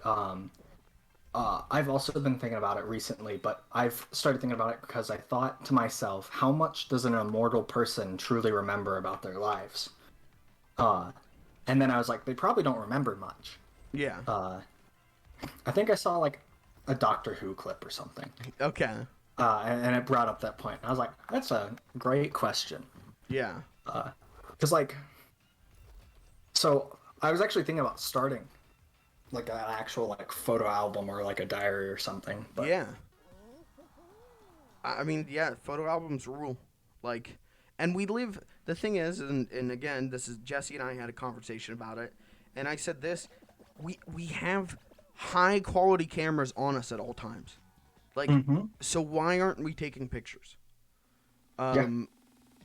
Speaker 7: I've also been thinking about it recently, but I've started thinking about it because I thought to myself, how much does an immortal person truly remember about their lives? And then I was like, they probably don't remember much.
Speaker 1: Yeah.
Speaker 7: I think I saw like a Doctor Who clip or something.
Speaker 1: Okay.
Speaker 7: And it brought up that point. I was like, that's a great question.
Speaker 1: Yeah.
Speaker 7: Because, like, so I was actually thinking about starting, like, an actual, like, photo album or, like, a diary or something. But
Speaker 1: Yeah. I mean, yeah, photo albums rule. Like, and we live, the thing is, and again, this is, Jesse and I had a conversation about it, and I said this, we have high quality cameras on us at all times. Like, so why aren't we taking pictures? And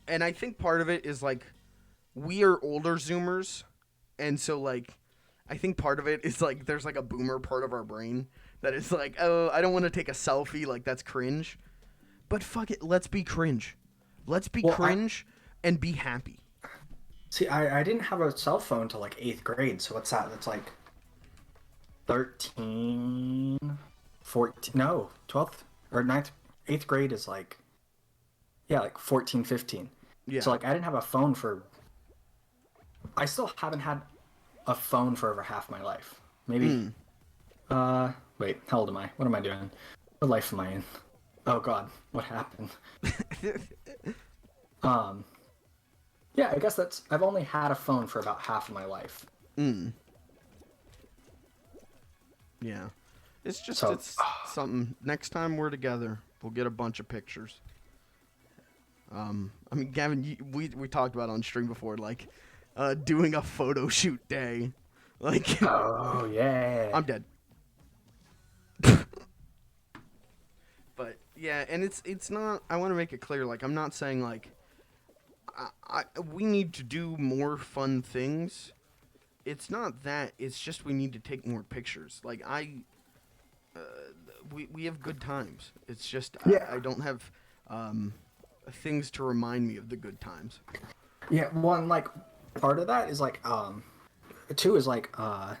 Speaker 1: I think part of it is, like, we are older Zoomers, and so, like, I think part of it is, like, there's, like, a boomer part of our brain that is like, oh, I don't want to take a selfie, like, that's cringe. But fuck it, let's be cringe. Let's be cringe and be happy.
Speaker 7: See, I didn't have a cell phone until, like, 8th grade, so what's that? That's, like, 13, 14, no, 12th, or 9th, 8th grade is, like, yeah, like, 14, 15.
Speaker 1: Yeah.
Speaker 7: So like I didn't have a phone for. I still haven't had a phone for over half my life. Maybe. Wait. How old am I? What am I doing? What life am I in? Oh God, what happened? Yeah, I guess I've only had a phone for about half of my life.
Speaker 1: Yeah. It's just,
Speaker 7: So-
Speaker 1: it's something. Next time we're together, we'll get a bunch of pictures. I mean, Gavin, we talked about on stream before, like, doing a photo shoot day. Like,
Speaker 7: Oh yeah.
Speaker 1: I'm dead. But yeah, and it's not. I want to make it clear. Like, I'm not saying like, we need to do more fun things. It's not that. It's just we need to take more pictures. Like we have good times. It's just
Speaker 7: Yeah.
Speaker 1: I don't have things to remind me of the good times.
Speaker 7: Yeah, one like part of that is like two is like I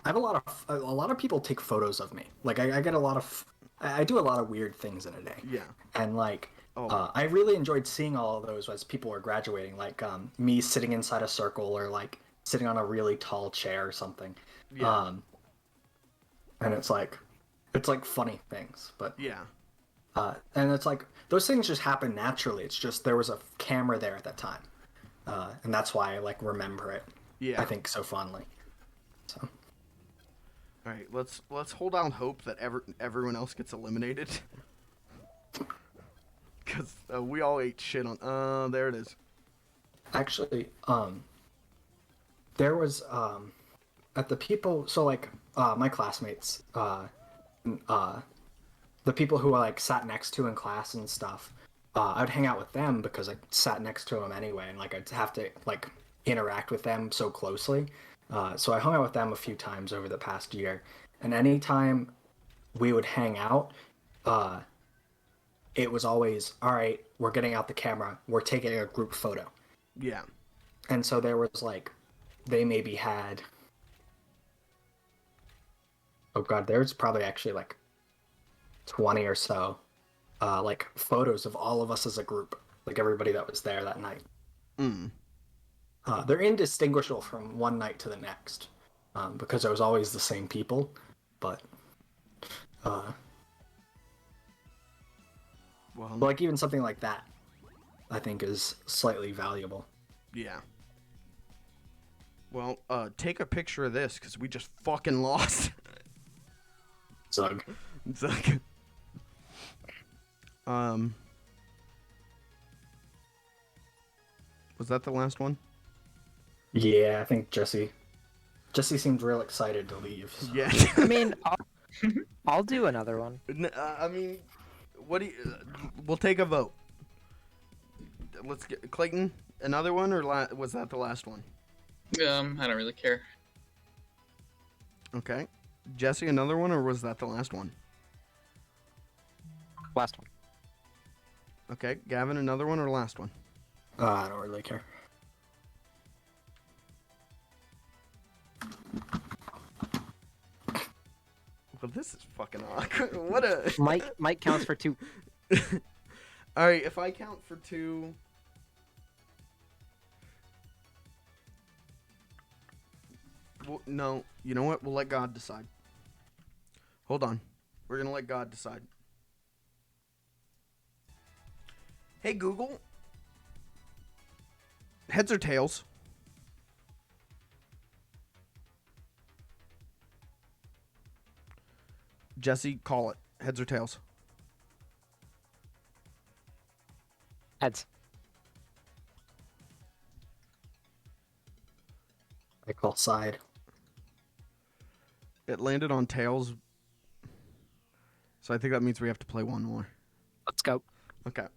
Speaker 7: have a lot of people take photos of me. Like I get a lot of I do a lot of weird things in a day.
Speaker 1: Yeah.
Speaker 7: And like
Speaker 1: Oh.
Speaker 7: I really enjoyed seeing all of those as people were graduating, like me sitting inside a circle or like sitting on a really tall chair or something.
Speaker 1: Yeah.
Speaker 7: And it's like funny things, but
Speaker 1: Yeah.
Speaker 7: and it's like those things just happen naturally. It's just there was a camera there at that time, and that's why I like remember it.
Speaker 1: Yeah.
Speaker 7: I think so fondly. So
Speaker 1: All right, let's hold out hope that everyone else gets eliminated. Cuz we all ate shit on there it is.
Speaker 7: actually, there was at the people. So like my classmates, the people who I like sat next to in class and stuff. I would hang out with them because I sat next to them anyway, and like I'd have to like interact with them so closely. So I hung out with them a few times over the past year, and anytime we would hang out, it was always, all right, we're getting out the camera, we're taking a group photo.
Speaker 1: Yeah.
Speaker 7: And so there was like, they maybe had, oh God, there's probably actually like 20 or so, like photos of all of us as a group, like everybody that was there that night. They're indistinguishable from one night to the next, because it was always the same people, but
Speaker 1: Well,
Speaker 7: like even something like that, I think is slightly valuable.
Speaker 1: yeah. Well, take a picture of this cuz we just fucking lost.
Speaker 7: Zug.
Speaker 1: Zug. Was that the last one?
Speaker 7: Yeah, I think Jesse seemed real excited to leave. So.
Speaker 1: Yeah.
Speaker 10: I mean, I'll do another one.
Speaker 1: I mean, what do you? We'll take a vote. Let's get Clayton. Another one, or was that the last one?
Speaker 3: I don't really care.
Speaker 1: Okay. Jesse, another one, or was that the last one?
Speaker 10: Last one.
Speaker 1: Okay. Gavin, another one, or last one?
Speaker 7: I don't really care.
Speaker 1: Well, this is fucking awkward. What a.
Speaker 10: Mike counts for 2.
Speaker 1: All right. If I count for 2. Well, no. You know what? We'll let God decide. Hold on. We're gonna let God decide. Hey Google. Heads or tails? Jesse, call it. Heads or tails?
Speaker 10: Heads.
Speaker 7: I call side.
Speaker 1: It landed on tails. So I think that means we have to play one more.
Speaker 10: Let's go.
Speaker 1: Okay.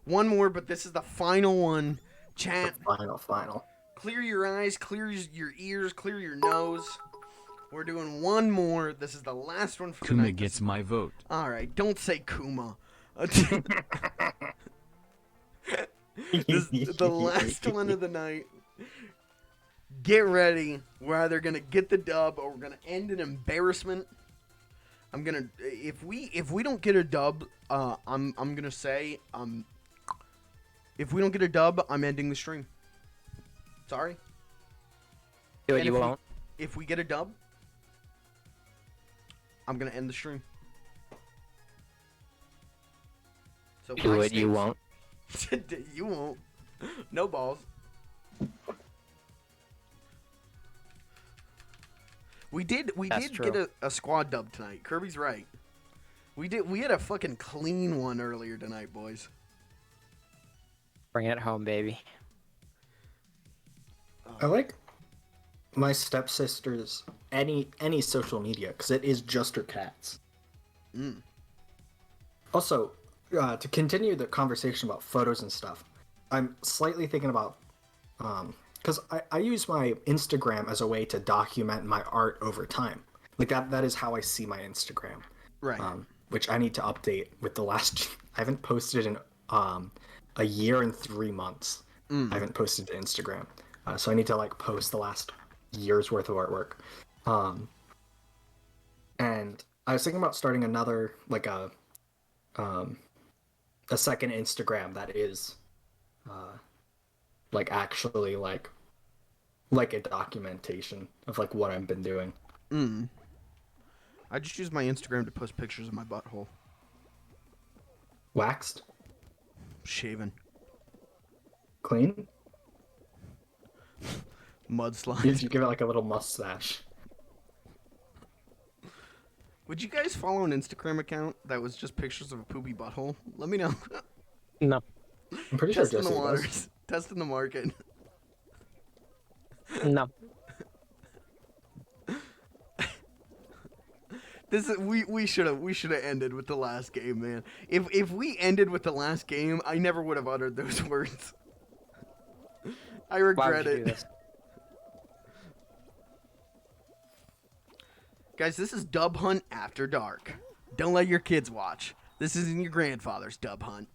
Speaker 1: One more, but this is the final one. Chat.
Speaker 7: Final.
Speaker 1: Clear your eyes, clear your ears, clear your nose. We're doing one more. This is the last one for the
Speaker 11: Kuma
Speaker 1: night.
Speaker 11: gets my vote.
Speaker 1: All right, don't say Kuma. This is the last one of the night. Get ready. We're either gonna get the dub or we're gonna end in embarrassment. I'm gonna if we don't get a dub, I'm gonna say If we don't get a dub, I'm ending the stream. Sorry.
Speaker 10: Do it,
Speaker 1: And
Speaker 10: you
Speaker 1: if we-
Speaker 10: won't.
Speaker 1: If we get a dub, I'm gonna end the stream. So
Speaker 10: Do
Speaker 1: high
Speaker 10: it, you won't.
Speaker 1: stakes. You won't. No balls. We did
Speaker 10: That's
Speaker 1: get
Speaker 10: true.
Speaker 1: a squad dub tonight. Kirby's right. We had a fucking clean one earlier tonight, boys.
Speaker 10: Bring it home, baby.
Speaker 7: I like my stepsister's any social media because it is just her cats.
Speaker 1: Mm.
Speaker 7: Also, to continue the conversation about photos and stuff, I'm slightly thinking about because I use my Instagram as a way to document my art over time. Like that is how I see my Instagram.
Speaker 1: Right.
Speaker 7: Which I need to update with the last. I haven't posted in a year and 3 months. I haven't posted to Instagram, so I need to like post the last year's worth of artwork. And I was thinking about starting another like a second Instagram that is like actually like a documentation of like what I've been doing.
Speaker 1: I just use my Instagram to post pictures of my butthole.
Speaker 7: Waxed,
Speaker 1: Shaven.
Speaker 7: clean.
Speaker 1: Mudslide.
Speaker 7: You give it like a little mustache.
Speaker 1: Would you guys follow an Instagram account that was just pictures of a poopy butthole? Let me know.
Speaker 10: No.
Speaker 7: I'm pretty sure
Speaker 1: Testing
Speaker 7: Jesse
Speaker 1: the
Speaker 7: does.
Speaker 1: waters. Testing the market.
Speaker 10: No.
Speaker 1: We should have ended with the last game, man. If we ended with the last game, I never would have uttered those words. I
Speaker 10: Why
Speaker 1: regret
Speaker 10: would you do
Speaker 1: it.
Speaker 10: this?
Speaker 1: Guys, this is Dub Hunt After Dark. Don't let your kids watch. This isn't your grandfather's Dub Hunt.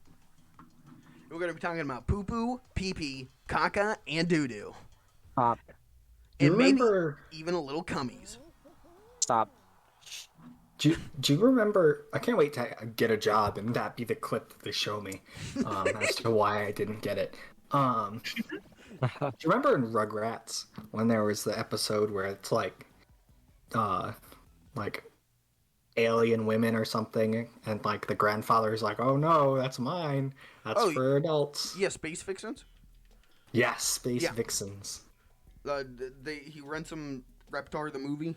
Speaker 1: We're going to be talking about poo-poo, pee-pee, caca, and doo-doo.
Speaker 10: Stop.
Speaker 7: You
Speaker 1: And maybe
Speaker 7: remember?
Speaker 1: even a little cummies.
Speaker 10: Stop.
Speaker 7: Do you remember? I can't wait to get a job and that be the clip that they show me as to why I didn't get it. Do you remember in Rugrats when there was the episode where it's like alien women or something, and like the grandfather's like, "Oh no, that's mine. That's
Speaker 1: Oh,
Speaker 7: for adults."
Speaker 1: Yeah, Space Vixens.
Speaker 7: Yes, Space
Speaker 1: Yeah.
Speaker 7: Vixens.
Speaker 1: He rents some Reptar the movie,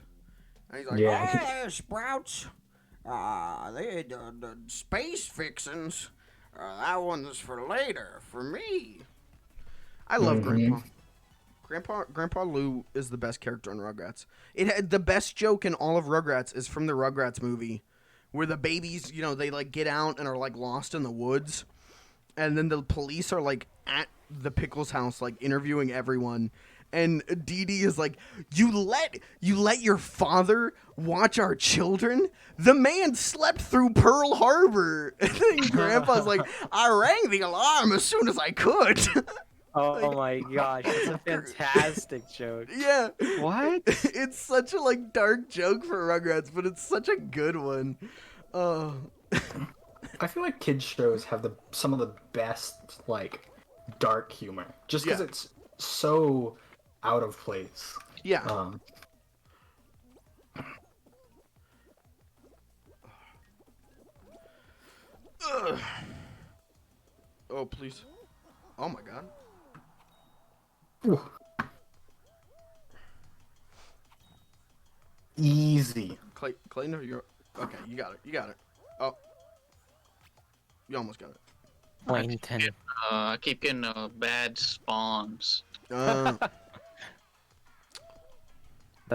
Speaker 1: and he's like,
Speaker 7: Yeah.
Speaker 2: "Oh, Sprouts. The Space Vixens. That one's for later, for me."
Speaker 1: I love
Speaker 7: Mhm.
Speaker 1: Grandpa Lou is the best character in Rugrats. It had the best joke in all of Rugrats is from the Rugrats movie, where the babies, they like get out and are like lost in the woods, and then the police are like at the Pickles house like interviewing everyone, and Dee Dee is like, you let your father watch our children? The man slept through Pearl Harbor. And then Grandpa's like, I rang the alarm as soon as I could.
Speaker 10: Oh my gosh, that's a fantastic joke.
Speaker 1: Yeah.
Speaker 10: What?
Speaker 1: It's such a like dark joke for Rugrats, but it's such a good one.
Speaker 7: I feel like kids shows have some of the best like dark humor, just because
Speaker 1: Yeah.
Speaker 7: it's so out of place.
Speaker 1: Yeah. Ugh. Oh please. Oh my god.
Speaker 7: Ooh. Easy.
Speaker 1: Clayton, you're okay. You got it. Oh, you almost got it.
Speaker 10: Plankton.
Speaker 3: I keep getting bad spawns.
Speaker 10: The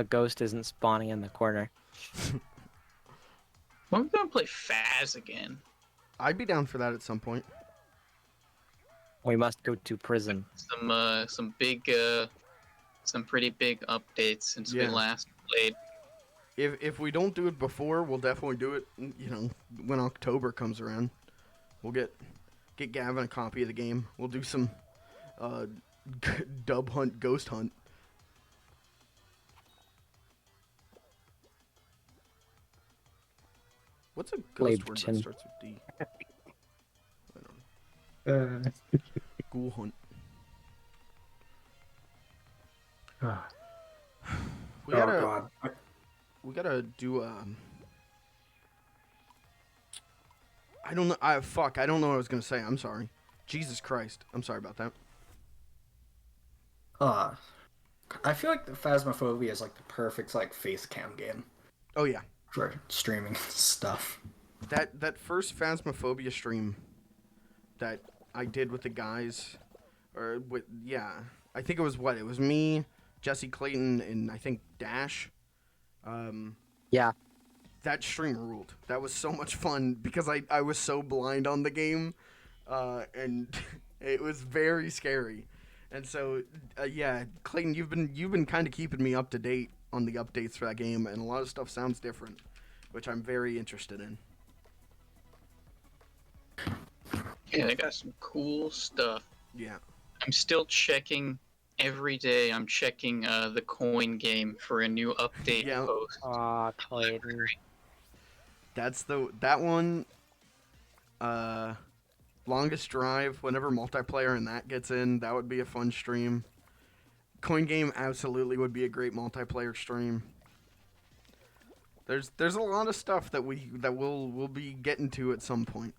Speaker 10: ghost isn't spawning in the corner.
Speaker 3: When are we gonna play Faz again?
Speaker 1: I'd be down for that at some point.
Speaker 10: We must go to prison.
Speaker 3: Some pretty big updates since we
Speaker 1: Yeah.
Speaker 3: last played.
Speaker 1: If we don't do it before, we'll definitely do it. When October comes around, we'll get Gavin a copy of the game. We'll do some dub hunt, ghost hunt. What's a ghost word that
Speaker 10: Blabeton.
Speaker 1: starts with D? I don't know. school hunt. We gotta,
Speaker 7: God.
Speaker 1: we gotta do I don't know. I don't know what I was gonna say. I'm sorry. Jesus Christ. I'm sorry about that.
Speaker 7: I feel like the Phasmophobia is like the perfect like face cam game
Speaker 1: Oh yeah.
Speaker 7: for streaming stuff.
Speaker 1: That first Phasmophobia stream that I did with the guys, I think it was it was me, Jesse Clayton, and I think Dash.
Speaker 10: Yeah.
Speaker 1: That stream ruled. That was so much fun because I was so blind on the game, and it was very scary. And so yeah, Clayton, you've been kind of keeping me up to date on the updates for that game, and a lot of stuff sounds different, which I'm very interested in.
Speaker 3: Yeah, they got some cool stuff.
Speaker 1: Yeah.
Speaker 3: I'm still checking every day. I'm checking the coin game for a new update
Speaker 1: Yeah.
Speaker 3: post.
Speaker 10: Aw, Clayton.
Speaker 1: That's that one. Longest drive. Whenever multiplayer and that gets in, that would be a fun stream. Coin game absolutely would be a great multiplayer stream. There's a lot of stuff that we'll be getting to at some point.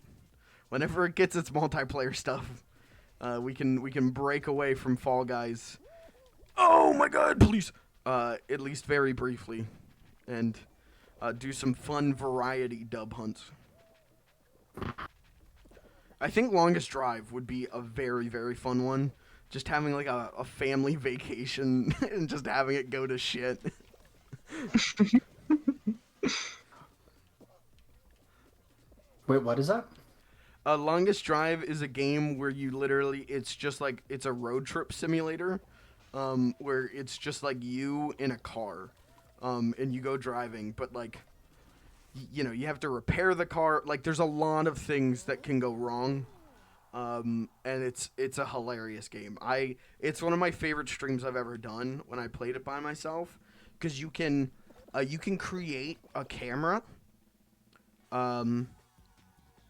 Speaker 1: Whenever it gets its multiplayer stuff, we can break away from Fall Guys. Oh my God! Please, at least very briefly, and do some fun variety dub hunts. I think Longest Drive would be a very, very fun one. Just having like a family vacation and just having it go to shit.
Speaker 7: Wait, what is that?
Speaker 1: Longest Drive is a game where you literally, it's just like, it's a road trip simulator, where it's just like you in a car, and you go driving, but like, you know, you have to repair the car. Like, there's a lot of things that can go wrong, and it's a hilarious game. It's one of my favorite streams I've ever done when I played it by myself, because you can create a camera,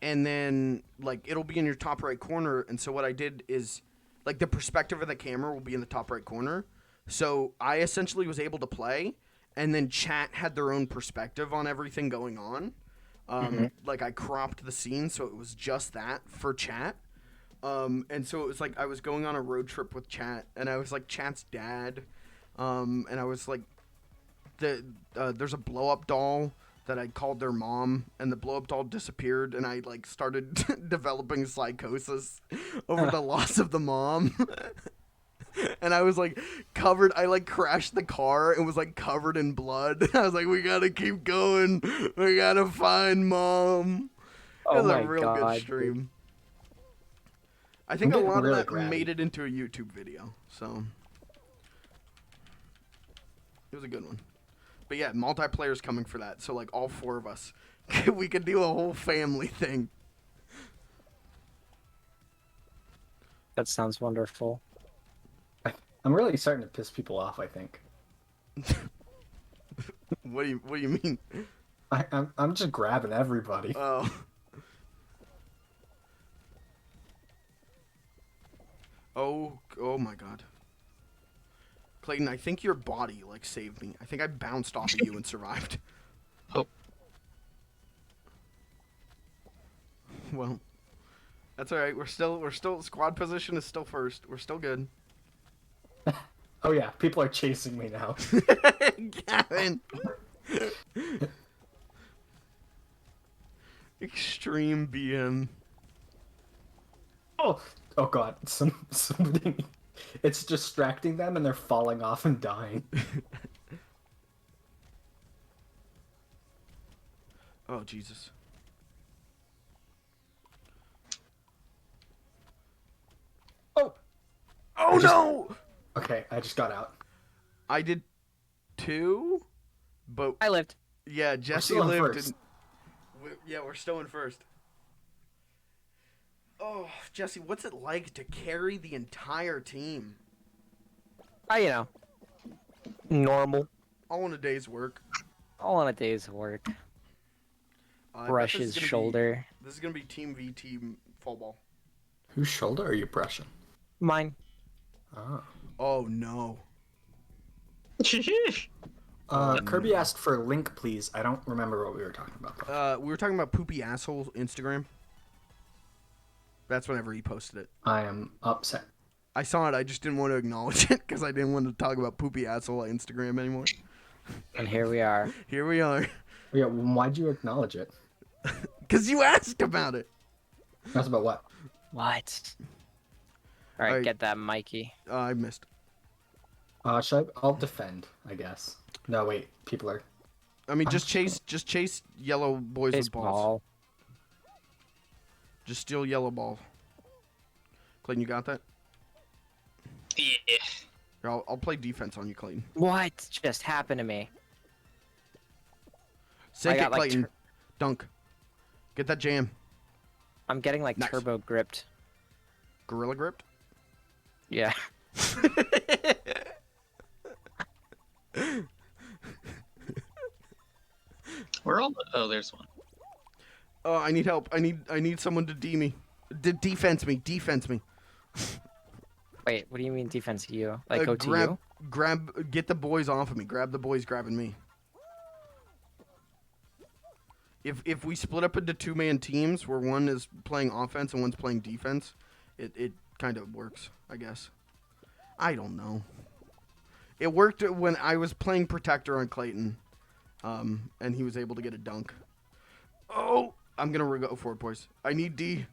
Speaker 1: and then, like, it'll be in your top right corner. And so what I did is, like, the perspective of the camera will be in the top right corner. So I essentially was able to play, and then chat had their own perspective on everything going on. Like, I cropped the scene so it was just that for chat. And so it was like I was going on a road trip with chat, and I was, like, chat's dad. And I was, like, there's a blow-up doll that I called their mom, and the blow-up doll disappeared, and I, like, started developing psychosis over the loss of the mom. And I was, like, covered, I, like, crashed the car and was, like, covered in blood. I was like, we gotta keep going. We gotta find mom. It was a real good stream. I think a lot of that made it into a YouTube video, so it was a good one. But yeah, multiplayer's coming for that. So like all four of us, we could do a whole family thing.
Speaker 8: That sounds wonderful.
Speaker 7: I'm really starting to piss people off, I think.
Speaker 1: What do you mean?
Speaker 7: I'm just grabbing everybody.
Speaker 1: Oh. Oh my God. Clayton, I think your body, like, saved me. I think I bounced off of you and survived.
Speaker 3: Oh.
Speaker 1: Well, that's alright. We're still, squad position is still first. We're still good.
Speaker 7: Oh yeah, people are chasing me now.
Speaker 1: Gavin! Extreme BM.
Speaker 7: Oh God, somebody... It's distracting them and they're falling off and dying.
Speaker 1: Oh, Jesus. Oh no!
Speaker 7: Okay, I just got out.
Speaker 1: I did too, but...
Speaker 10: I lived.
Speaker 1: Yeah, Jesse
Speaker 7: still in
Speaker 1: lived.
Speaker 7: first.
Speaker 1: Yeah, we're still in first. Oh, Jesse, what's it like to carry the entire team?
Speaker 10: You know, normal.
Speaker 1: All in a day's work.
Speaker 10: All in a day's work. Brush his shoulder.
Speaker 1: This is gonna be team v team fall ball.
Speaker 7: Whose shoulder are you brushing?
Speaker 10: Mine.
Speaker 7: Oh.
Speaker 1: Oh no.
Speaker 7: Kirby asked for a link, please. I don't remember what we were talking about. Though.
Speaker 1: We were talking about poopy asshole Instagram. That's whenever he posted it.
Speaker 7: I am upset.
Speaker 1: I saw it. I just didn't want to acknowledge it because I didn't want to talk about poopy asshole Instagram anymore.
Speaker 10: And here we are.
Speaker 1: Here we are.
Speaker 7: Yeah, why'd you acknowledge it?
Speaker 1: Because you asked about it.
Speaker 7: That's about what?
Speaker 10: What? All right, get that, Mikey.
Speaker 1: I missed.
Speaker 7: I'll defend, I guess. No, wait. People are.
Speaker 1: I mean, just chase yellow boys
Speaker 10: Chase
Speaker 1: with balls.
Speaker 10: ball.
Speaker 1: Just steal yellow ball. Clayton, you got that?
Speaker 3: Yeah.
Speaker 1: Here, I'll play defense on you, Clayton.
Speaker 10: What just happened to me?
Speaker 1: Sink
Speaker 10: I
Speaker 1: it,
Speaker 10: got, like,
Speaker 1: Clayton. Dunk. Get that jam.
Speaker 10: I'm getting like
Speaker 1: Nice.
Speaker 10: turbo gripped.
Speaker 1: Gorilla gripped?
Speaker 10: Yeah.
Speaker 3: Where all the... Oh, there's one.
Speaker 1: Oh, I need help. I need someone to me. Defense me. Defense me.
Speaker 10: Wait, what do you mean defense you? Like go to you?
Speaker 1: Get the boys off of me. Grab the boys grabbing me. If we split up into two-man teams where one is playing offense and one's playing defense, it kind of works, I guess. I don't know. It worked when I was playing protector on Clayton, and he was able to get a dunk. Oh, I'm gonna go for it, boys. I need D.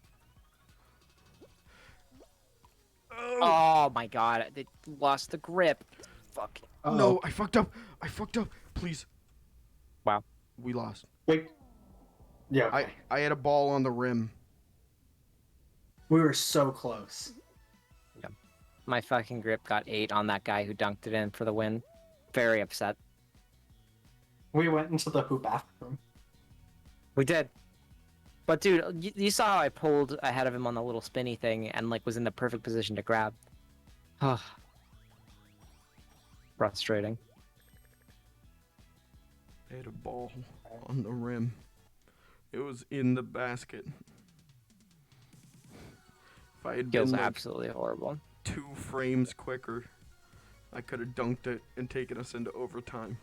Speaker 10: Oh my god, they lost the grip. Fuck.
Speaker 1: No, I fucked up. Please.
Speaker 10: Wow.
Speaker 1: We lost.
Speaker 7: Wait. Yeah. Okay.
Speaker 1: I had a ball on the rim.
Speaker 7: We were so close.
Speaker 10: Yep. My fucking grip got 8 on that guy who dunked it in for the win. Very upset.
Speaker 7: We went into the hoop bathroom.
Speaker 10: We did. But dude, you saw how I pulled ahead of him on the little spinny thing and like was in the perfect position to grab. Frustrating.
Speaker 1: I had a ball on the rim. It was in the basket. If I had
Speaker 10: Feels
Speaker 1: been like
Speaker 10: absolutely horrible.
Speaker 1: 2 frames quicker, I could have dunked it and taken us into overtime.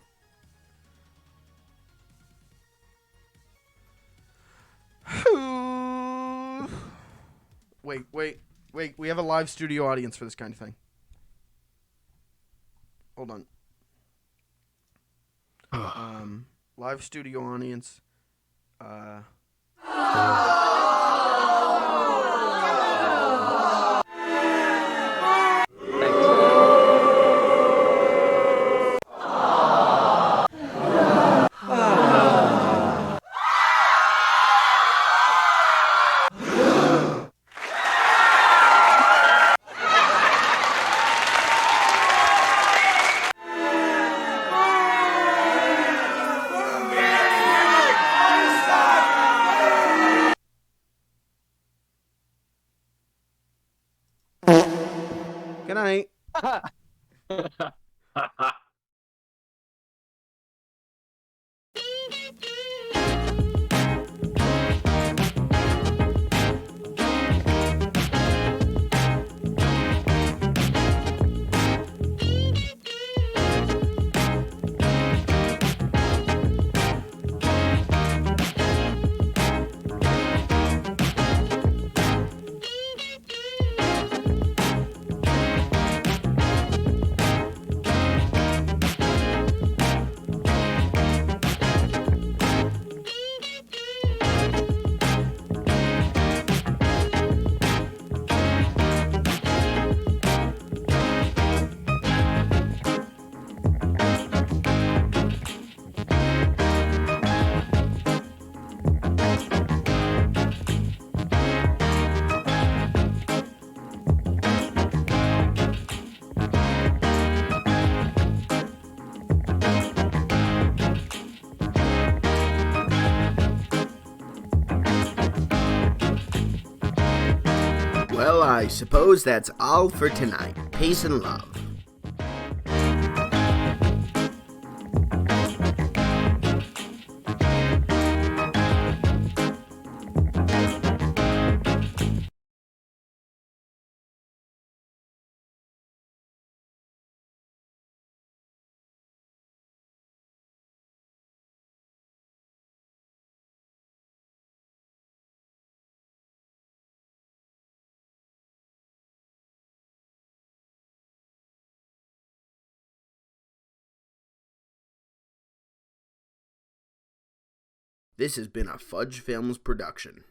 Speaker 1: Wait. We have a live studio audience for this kind of thing. Hold on. Live studio audience. Good night.
Speaker 6: Well, I suppose that's all for tonight. Peace and love. This has been a Fudge Films production.